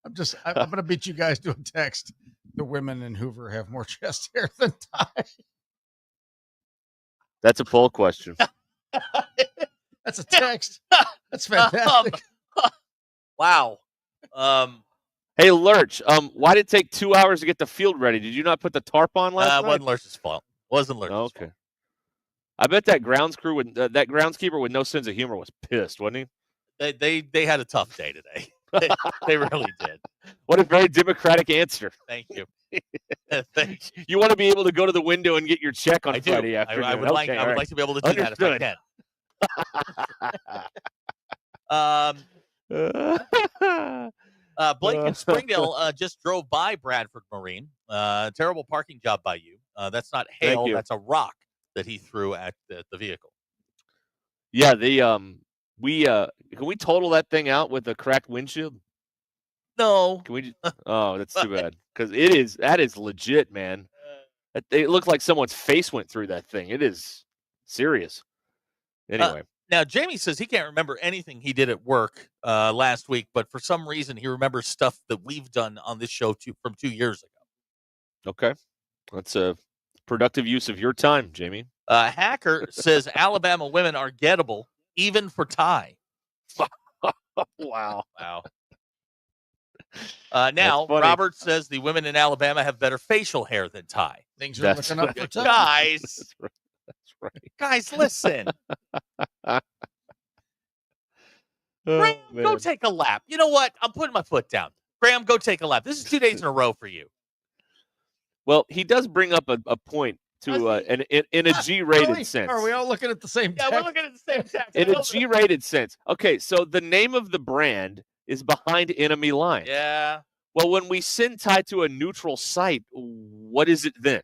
I'm going to beat you guys to a text. The women in Hoover have more chest hair than Ty. That's a poll question. That's a text. That's fantastic. Wow. Hey, Lurch, why did it take 2 hours to get the field ready? Did you not put the tarp on last night? Wasn't Lurch's fault. Wasn't Lurch's fault. Okay. I bet that that groundskeeper with no sense of humor was pissed, wasn't he? They had a tough day today. They really did. What a very democratic answer. Thank you. You want to be able to go to the window and get your check on Friday afternoon. I would like to be able to do that if I can. Blake in Springdale just drove by Bradford Marine. Terrible parking job by you. That's not hail. That's a rock that he threw at the vehicle. Yeah, can we total that thing out with a cracked windshield? No. Can we? Oh, that's too bad. Because that is legit, man. It looked like someone's face went through that thing. It is serious. Anyway. Now, Jamie says he can't remember anything he did at work last week, but for some reason he remembers stuff that we've done on this show from 2 years ago. Okay. That's a productive use of your time, Jamie. Hacker says Alabama women are gettable, even for Ty. Wow. Now, Robert says the women in Alabama have better facial hair than Ty. Things are looking up for Ty. Guys. That's right. Guys, listen. Graham, go man. take a lap. You know what? I'm putting my foot down. Graham, go take a lap. This is 2 days in a row for you. Well, he does bring up a point to in a G-rated sense. Are we all looking at the same text? Yeah, we're looking at the same text. In a G-rated sense. Okay, so the name of the brand is Behind Enemy Lines. Yeah. Well, when we send Ty to a neutral site, what is it then?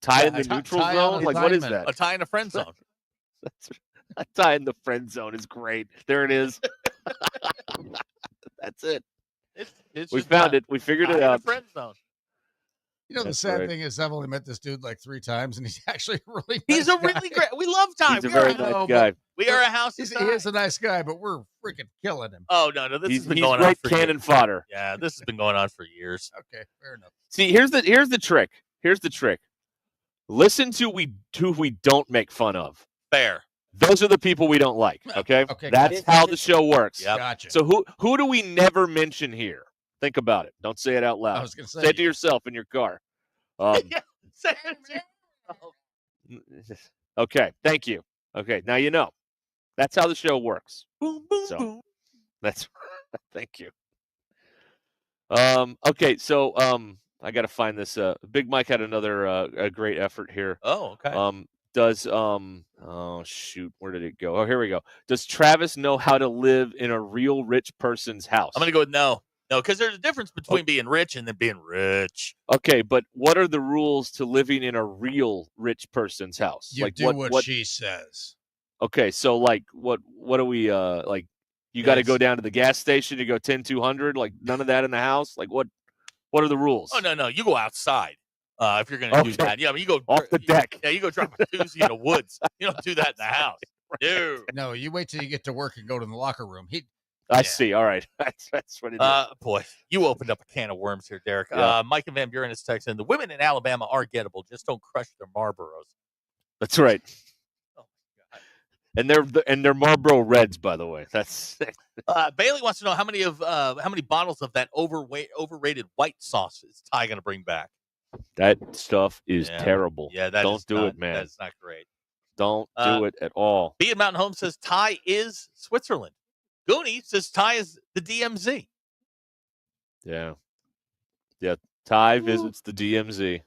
Ty in the neutral zone? Like, what is that? A tie in the friend zone. A tie in the friend zone is great. There it is. That's it. It's We just found a it. We figured tie it in the out. friend zone. You know, the That's sad right. thing is I've only met this dude like 3 times, and he's actually really He's nice a really guy. great. We love Ty. He's a We very are nice guy. We are a house. He is a nice guy, but we're freaking killing him. Oh no, this He's has been going on great for cannon years. fodder. Yeah, this has been going on for years. Okay, fair enough. See, here's the trick. Here's the trick. Listen to who we don't make fun of. Fair. Those are the people we don't like. Okay, Okay, that's how the show works. Yep. Gotcha. So who do we never mention here? Think about it. Don't say it out loud. I was gonna say it to yourself in your car. Say it to yourself. Okay, thank you. Okay, now you know. That's how the show works. Boom, boom, So boom. that's thank you. Okay, so I got to find this. Big Mike had another a great effort here. Oh, okay. Does oh shoot, where did it go? Oh, here we go. Does Travis know how to live in a real rich person's house? I'm gonna go with no, because there's a difference between being rich and then being rich. Okay, but what are the rules to living in a real rich person's house? You like do what she says. Okay, so like what do we like? You got to go down to the gas station to go 10-200. Like none of that in the house. Like what are the rules? Oh no, you go outside if you're gonna do that. Yeah, I mean, you go off the deck. Yeah, you go drop a doozy in the woods. You don't do that in the house. Dude. No, you wait till you get to work and go to the locker room. I see. All right, that's what it is. Boy, you opened up a can of worms here, Derek. Yeah. Mike and Van Buren is texting. The women in Alabama are gettable. Just don't crush their Marlboros. That's right. Oh my God. And they're Marlboro Reds, by the way. That's Bailey wants to know how many bottles of that overrated white sauce is Ty going to bring back. that stuff is terrible. Yeah, don't do it, man. That's not great. Don't do it at all. B in Mountain Home says Ty is Switzerland. Goonie says Ty is the DMZ. Yeah. Ty visits the DMZ.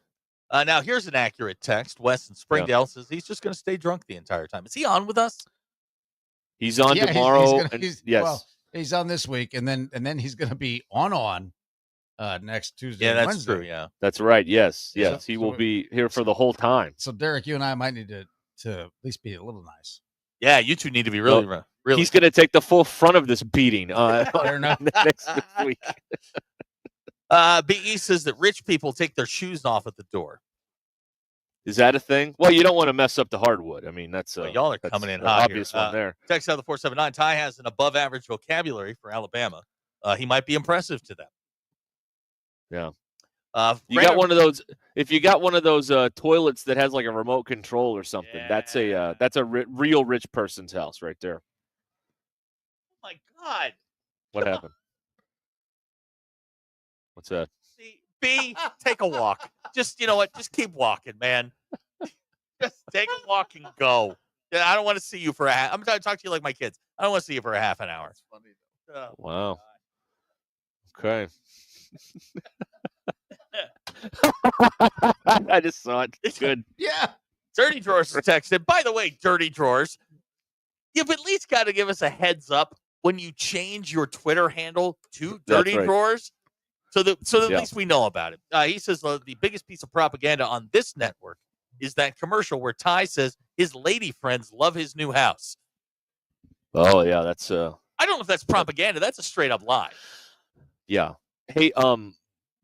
Now here's an accurate text. Wes in Springdale says he's just going to stay drunk the entire time. Is he on with us? He's on tomorrow. Yes. Well, he's on this week, and then he's going to be on next Tuesday. Yeah, and that's Wednesday. true. Yeah, That's right. Yes. Yeah. He will be here for the whole time. So Derek, you and I might need to at least be a little nice. Yeah, you two need to be really. He's going to take the full front of this beating Fair enough. next week. BE says that rich people take their shoes off at the door. Is that a thing? Well, you don't want to mess up the hardwood. I mean, that's y'all are coming in an hot obvious here. one there. Text out of the 479. Ty has an above average vocabulary for Alabama. He might be impressive to them. Yeah. You got one of those. If you got one of those toilets that has like a remote control or something, that's a real rich person's house right there. Oh my God! What happened? What's that? B, take a walk. Just, you know what? Just keep walking, man. Just take a walk and go. Yeah, I don't want to see you for I'm going to talk to you like my kids. I don't want to see you for a half an hour. It's funny though. Wow. Okay. I just saw it. It's good. Yeah. Dirty Drawers texted. By the way, Dirty Drawers, you've at least got to give us a heads up when you change your Twitter handle to Dirty Drawers. So that at least we know about it. He says the biggest piece of propaganda on this network is that commercial where Ty says his lady friends love his new house. Oh yeah, that's I don't know if that's propaganda. That's a straight up lie. Yeah. Hey,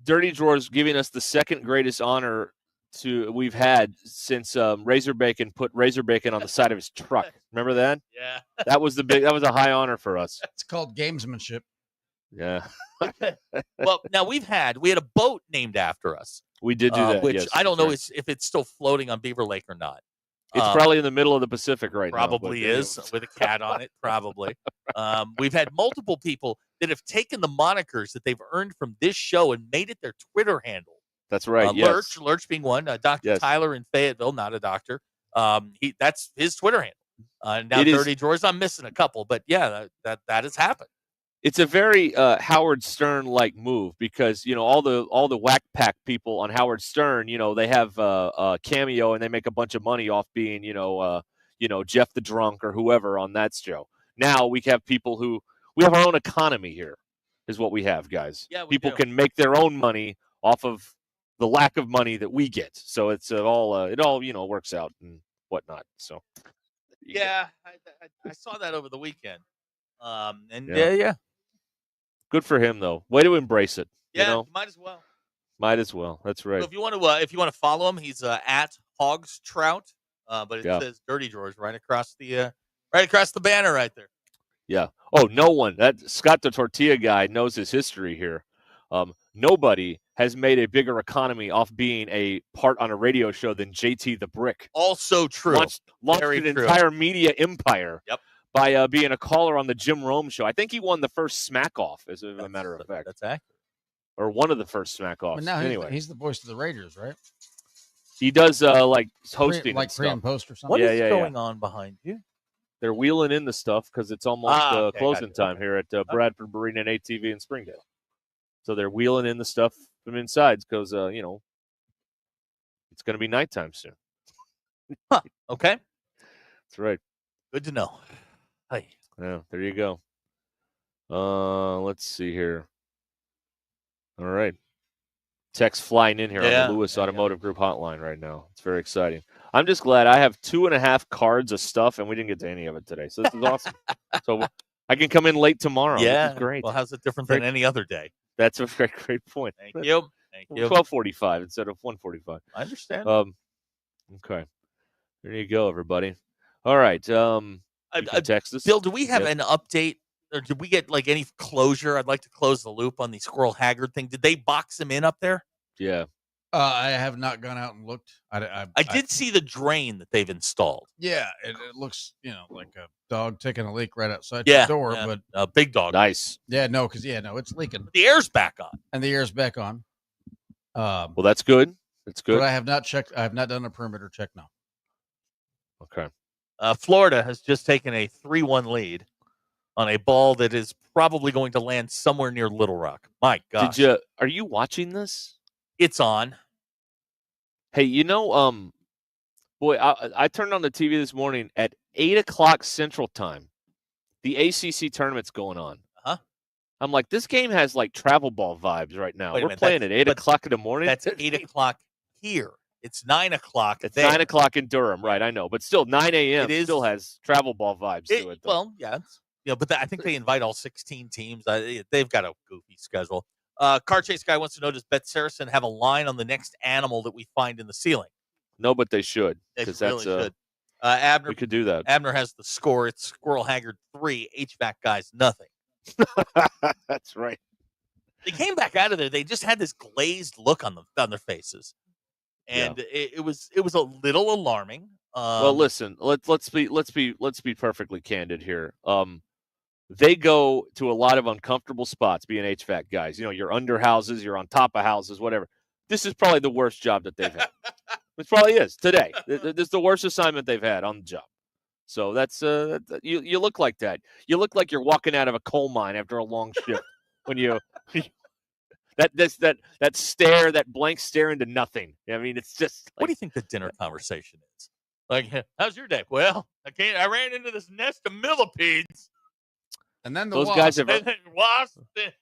Dirty Drawers giving us the second greatest honor we've had since Razor Bacon put Razor Bacon on the side of his truck. Remember that? Yeah. That was a high honor for us. It's called gamesmanship. Yeah. Well, now we had a boat named after us. We did do that, which yes, I don't know that's if it's still floating on Beaver Lake or not. It's probably in the middle of the Pacific right now. Probably is with a cat on it. Probably. We've had multiple people that have taken the monikers that they've earned from this show and made it their Twitter handle. That's right. Yes. Lurch being one. Dr. Yes. Tyler in Fayetteville, not a doctor. That's his Twitter handle. Now It is- dirty drawers. I'm missing a couple, but yeah, that has happened. It's a very Howard Stern like move because all the whack pack people on Howard Stern, they have a cameo and they make a bunch of money off being Jeff the Drunk or whoever on that show. Now we have people we have our own economy here, is what we have, guys. Yeah, people do. can make their own money off of the lack of money that we get. So it's it all works out and whatnot. So yeah, I saw that over the weekend. And Yeah. yeah. Good for him though. Way to embrace it. Yeah, might as well. Might as well. That's right. So if you want to follow him, he's at Hogs Trout. But it says Dirty Drawers right across the banner right there. Yeah. Oh, no one. That Scott the Tortilla guy knows his history here. Nobody has made a bigger economy off being a part on a radio show than JT the Brick. Also true. Launched Very an true. entire media empire. Yep. By being a caller on the Jim Rome show. I think he won the first Smack Off, as a matter of fact. That's accurate. Or one of the first Smack Offs. But now anyway, he's the voice of the Raiders, right? he does like hosting, like and pre stuff. and post or something. What is going on behind you? They're wheeling in the stuff because it's almost Okay, closing gotcha. time here at Bradford Marina and ATV in Springdale. So they're wheeling in the stuff from inside because it's going to be nighttime soon. Okay. That's right. Good to know. Hey. Yeah, there you go. Let's see here. All right. Text flying in here on the Lewis Automotive Group hotline right now. It's very exciting. I'm just glad I have 2.5 cards of stuff, and we didn't get to any of it today. So this is awesome. So I can come in late tomorrow. Yeah. This is great. Well, how's it different than any other day? That's a very great point. Thank you. 12:45 instead of 1:45. I understand. Okay. There you go, everybody. All right. You can text us. Bill, do we have an update, or did we get like any closure? I'd like to close the loop on the Squirrel Haggard thing. Did they box him in up there? Yeah. I have not gone out and looked. I did see the drain that they've installed. Yeah, it looks like a dog taking a leak right outside Yeah, the door, yeah. but A big dog. Nice. yeah, no, because it's leaking The air's back on. and the air's back on. Well, that's good. That's good. But I have not checked. I have not done a perimeter check now. Okay. Florida has just taken a 3-1 lead on a ball that is probably going to land somewhere near Little Rock. My God. Are you watching this? It's on. Hey, boy, I turned on the TV this morning at 8:00 Central Time. The ACC tournament's going on. Uh-huh. I'm like, this game has like travel ball vibes right now. Wait a We're minute, playing at 8:00 in the morning. That's 8:00 here. It's 9:00. It's 9:00 in Durham, right? I know, but still 9 a.m. It is- still has travel ball vibes to it. Though. Well, yeah. But I think they invite all 16 teams. They've got a goofy schedule. Car Chase Guy wants to know, does Bet Saracen have a line on the next animal that we find in the ceiling? No, but they should. They Because really that's should. Abner, we could do that. Abner has the score. It's Squirrel Haggard 3, HVAC Guys nothing. That's right. They came back out of there. They just had this glazed look on their faces, and it was a little alarming. Well, listen, let's be perfectly candid here. They go to a lot of uncomfortable spots being HVAC guys. You're under houses, you're on top of houses, whatever. This is probably the worst job that they've had. It probably is today. This is the worst assignment they've had on the job. So that's you look like that. You look like you're walking out of a coal mine after a long shift when you that stare, that blank stare into nothing. I mean, it's just. What do you think the dinner conversation is? Like, how's your day? Well, I ran into this nest of millipedes. And then those guys have. And wasps,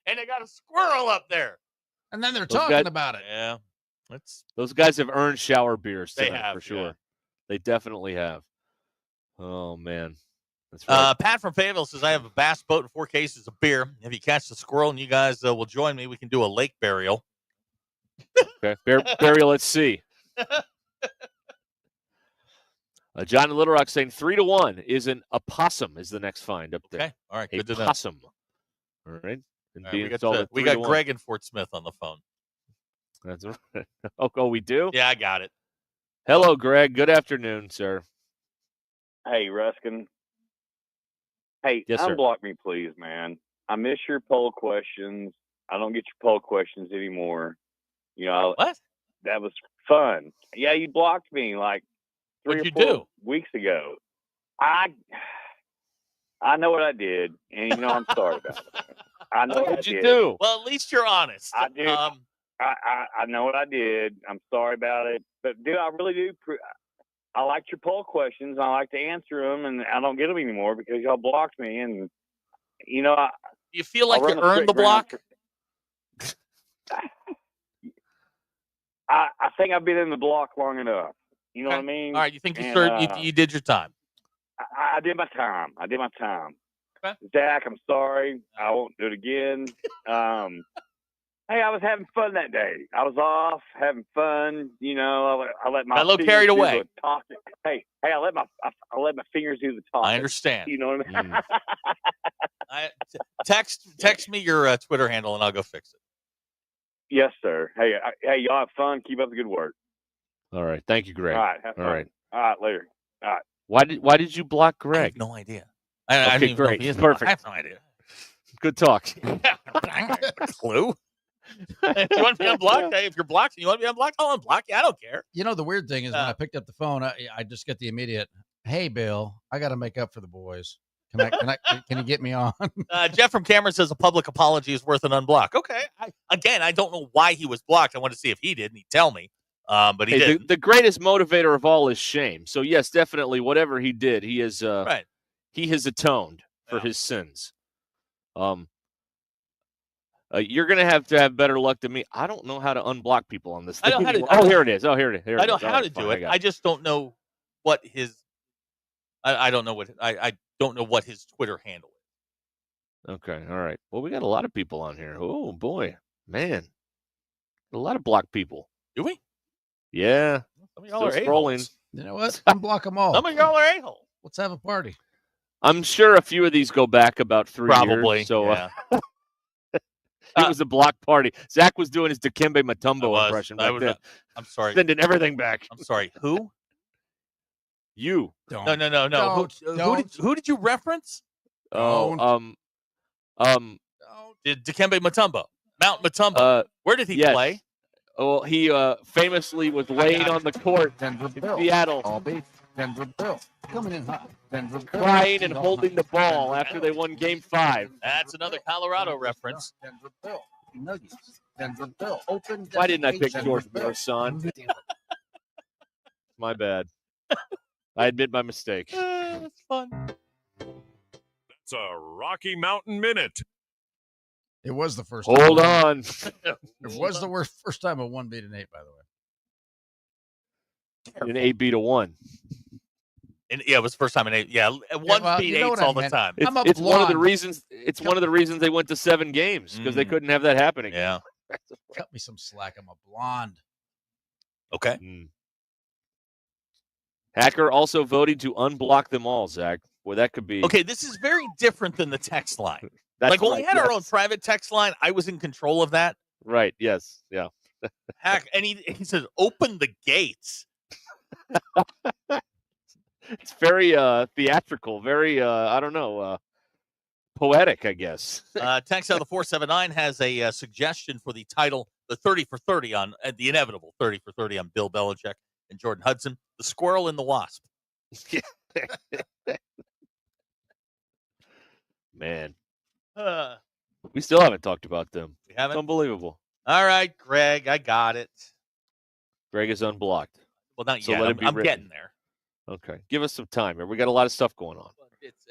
and they got a squirrel up there. And then they're talking about it. Yeah. Those guys have earned shower beers They tonight, have, for sure. yeah. They definitely have. Oh, man. That's right. Pat from Fayetteville says, I have a bass boat and 4 cases of beer. If you catch the squirrel and you guys will join me, we can do a lake burial. Okay. Burial at sea. John in Little Rock saying 3-1 is an opossum is the next find up there. Okay. All right. Good to know. Opossum. All right. And All being right, installed at we got 3-1. Greg in Fort Smith on the phone. That's right. Oh, we do? Yeah, I got it. Hello, Greg. Good afternoon, sir. Hey, Ruskin. Hey, Yes, sir. unblock me, please, man. I miss your poll questions. I don't get your poll questions anymore. What? That was fun. Yeah, you blocked me like 3 What'd or you 4 weeks ago. I know what I did, and I'm sorry about it. I know what What'd you do? Well, at least you're honest. I did. I know what I did. I'm sorry about it, but dude, I really do. I liked your poll questions. I like to answer them, and I don't get them anymore because y'all blocked me. And you feel like you earned the block? I think I've been in the block long enough. You know what I mean? All right, you think you did your time? I did my time. Okay. Zach, I'm sorry. I won't do it again. Hey, I was having fun that day. I was off having fun. I let my got a little fingers carried do away. the talking. Hey, I let my fingers do the talking. I understand. You know what I mean? Text me your Twitter handle and I'll go fix it. Yes, sir. Hey, y'all have fun. Keep up the good work. All right. Thank you, Greg. All right. Have fun. All right. All right. Later. All right. Why did you block Greg? I have no idea. I don't even know if he is. Perfect. I have no idea. Good talk. Clue. If you want to be unblocked, if you're blocked and you want to be unblocked, I'll unblock you. I don't care. The weird thing is when I picked up the phone, I just get the immediate, "Hey, Bill, I got to make up for the boys. Can you get me on?" Jeff from Cameron says a public apology is worth an unblock. Okay. I don't know why he was blocked. I want to see if he did, and he'd tell me. But he didn't. The greatest motivator of all is shame. So yes, definitely, whatever he did, he is right. He has atoned for his sins. You're going to have better luck than me. I don't know how to unblock people on this thing. I know how to. Oh, here it is. Here it is. I know how to do it. I just don't know what his. I don't know what I don't know what his Twitter handle is. Okay. All right. Well, we got a lot of people on here. Oh boy, man, a lot of blocked people. Do we? Yeah. Some of y'all are scrolling. a-holes. You know what? Unblock them all. Some of y'all are a-holes. Let's have a party. I'm sure a few of these go back about 3 Probably. years. So Yeah. it was a block party. Zach was doing his Dikembe Mutombo impression. I'm sorry. Sending everything back. I'm sorry. Who? You. No. Who did you reference? Oh, Did Dikembe Mutombo, Mount Mutombo? Where did he play? Oh, he famously was laying on the court in Seattle. Denver Bill coming in hot. Denver Bill crying and holding the ball after they won Game 5. That's another Colorado reference. Denver Bill Nuggets. Denver Bill open. Why didn't I pick George Marasan? My bad. I admit my mistake. That's fun. That's a Rocky Mountain Minute. It was the first time. Hold on. It was the first time a 1 beat an 8, by the way. An 8 beat a 1. And it was the first time in 8. Yeah, 1 beat 8s all the time. It's one of the reasons. It's one of the reasons they went to 7 games because they couldn't have that happening. Yeah. Cut me some slack. I'm a blonde. Okay. Hacker also voting to unblock them all, Zach. Well, that could be. Okay, this is very different than the text line. Like when we had our own private text line, I was in control of that. Right. Yes. Yeah. Hack, and he says, "Open the gates." It's very theatrical, very I don't know, poetic, I guess. Text out of the 479 has a suggestion for the title, the 30 for 30 on the inevitable 30 for 30 on Bill Belichick and Jordan Hudson, The Squirrel and the Wasp. Man, we still haven't talked about them. We haven't? It's unbelievable. All right, Greg, I got it. Greg is unblocked. Well, not so yet. I'm getting there. Okay, give us some time here. We got a lot of stuff going on.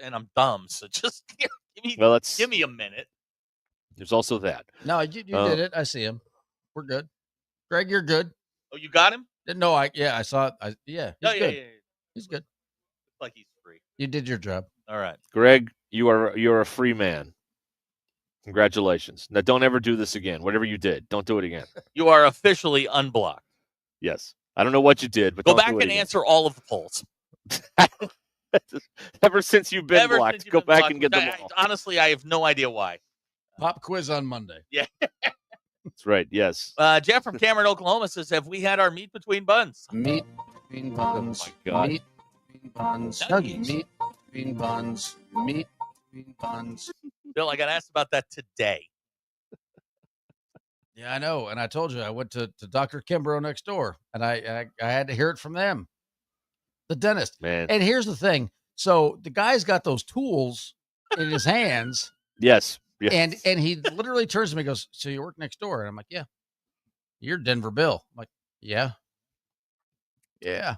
And I'm dumb, so just give me a minute. There's also that. No, you did it. I see him. We're good. Greg, you're good. Oh, you got him? No, I saw it. He's good. Yeah. He's good. Looks like he's free. You did your job. All right. Greg, you're a free man. Congratulations. Now, don't ever do this again. Whatever you did, don't do it again. You are officially unblocked. Yes. I don't know what you did, but go don't back do it and again. answer all of the polls. Ever since you've been blocked, go back and get them all. Honestly, I have no idea why. Pop quiz on Monday. Yeah. That's right. Yes. Jeff from Cameron, Oklahoma says, "Have we had our meat between buns?" Meat between buns. Oh my God. Meat between buns. Nuggies. Meat between buns. Meat between buns. Bill, I got asked about that today. Yeah, I know. And I told you I went to Dr. Kimbrough next door, and I had to hear it from them. The dentist. Man. And here's the thing. So the guy's got those tools in his hands. Yes. Yeah. And he literally turns to me and goes, "So you work next door?" And I'm like, "Yeah." "You're Denver Bill." I'm like, "Yeah." "Yeah."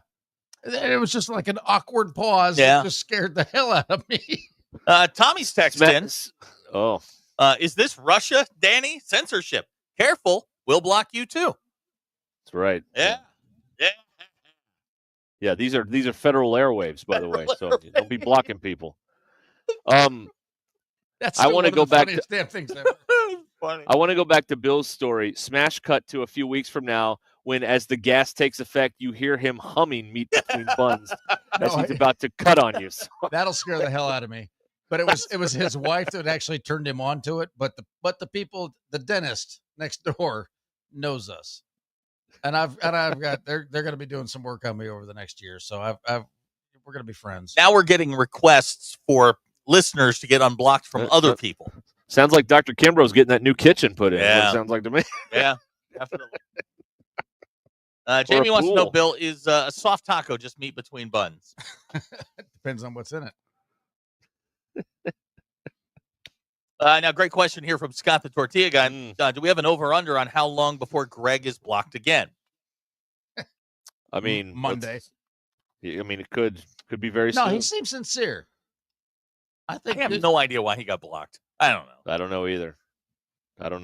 And then it was just like an awkward pause. Yeah. It just scared the hell out of me. Tommy's text in. Oh. Is this Russia, Danny? Censorship. Careful. We'll block you too. That's right. Yeah. Yeah. Yeah, these are federal airwaves, by the way. So don't be blocking people. That's I want to go back to damn things ever. Funny. I want to go back to Bill's story. Smash cut to a few weeks from now when, as the gas takes effect, you hear him humming meat between buns as he's about to cut on you. So, That'll scare the hell out of me. But it was his wife that actually turned him on to it. But the people, the dentist next door knows us. And I've got they're going to be doing some work on me over the next year. So we're going to be friends. Now we're getting requests for listeners to get unblocked from other people. Sounds like Dr. Kimbrough's getting that new kitchen put in. Yeah. What it sounds like to me. Yeah, definitely. Jamie wants to know, Bill, is a soft taco just meat between buns? Depends on what's in it. Now, great question here from Scott the Tortilla Guy. Do we have an over-under on how long before Greg is blocked again? I mean, Monday. I mean, it could be very No, soon. he seems sincere. I I have no idea why he got blocked. I don't know. I don't know either. I don't know.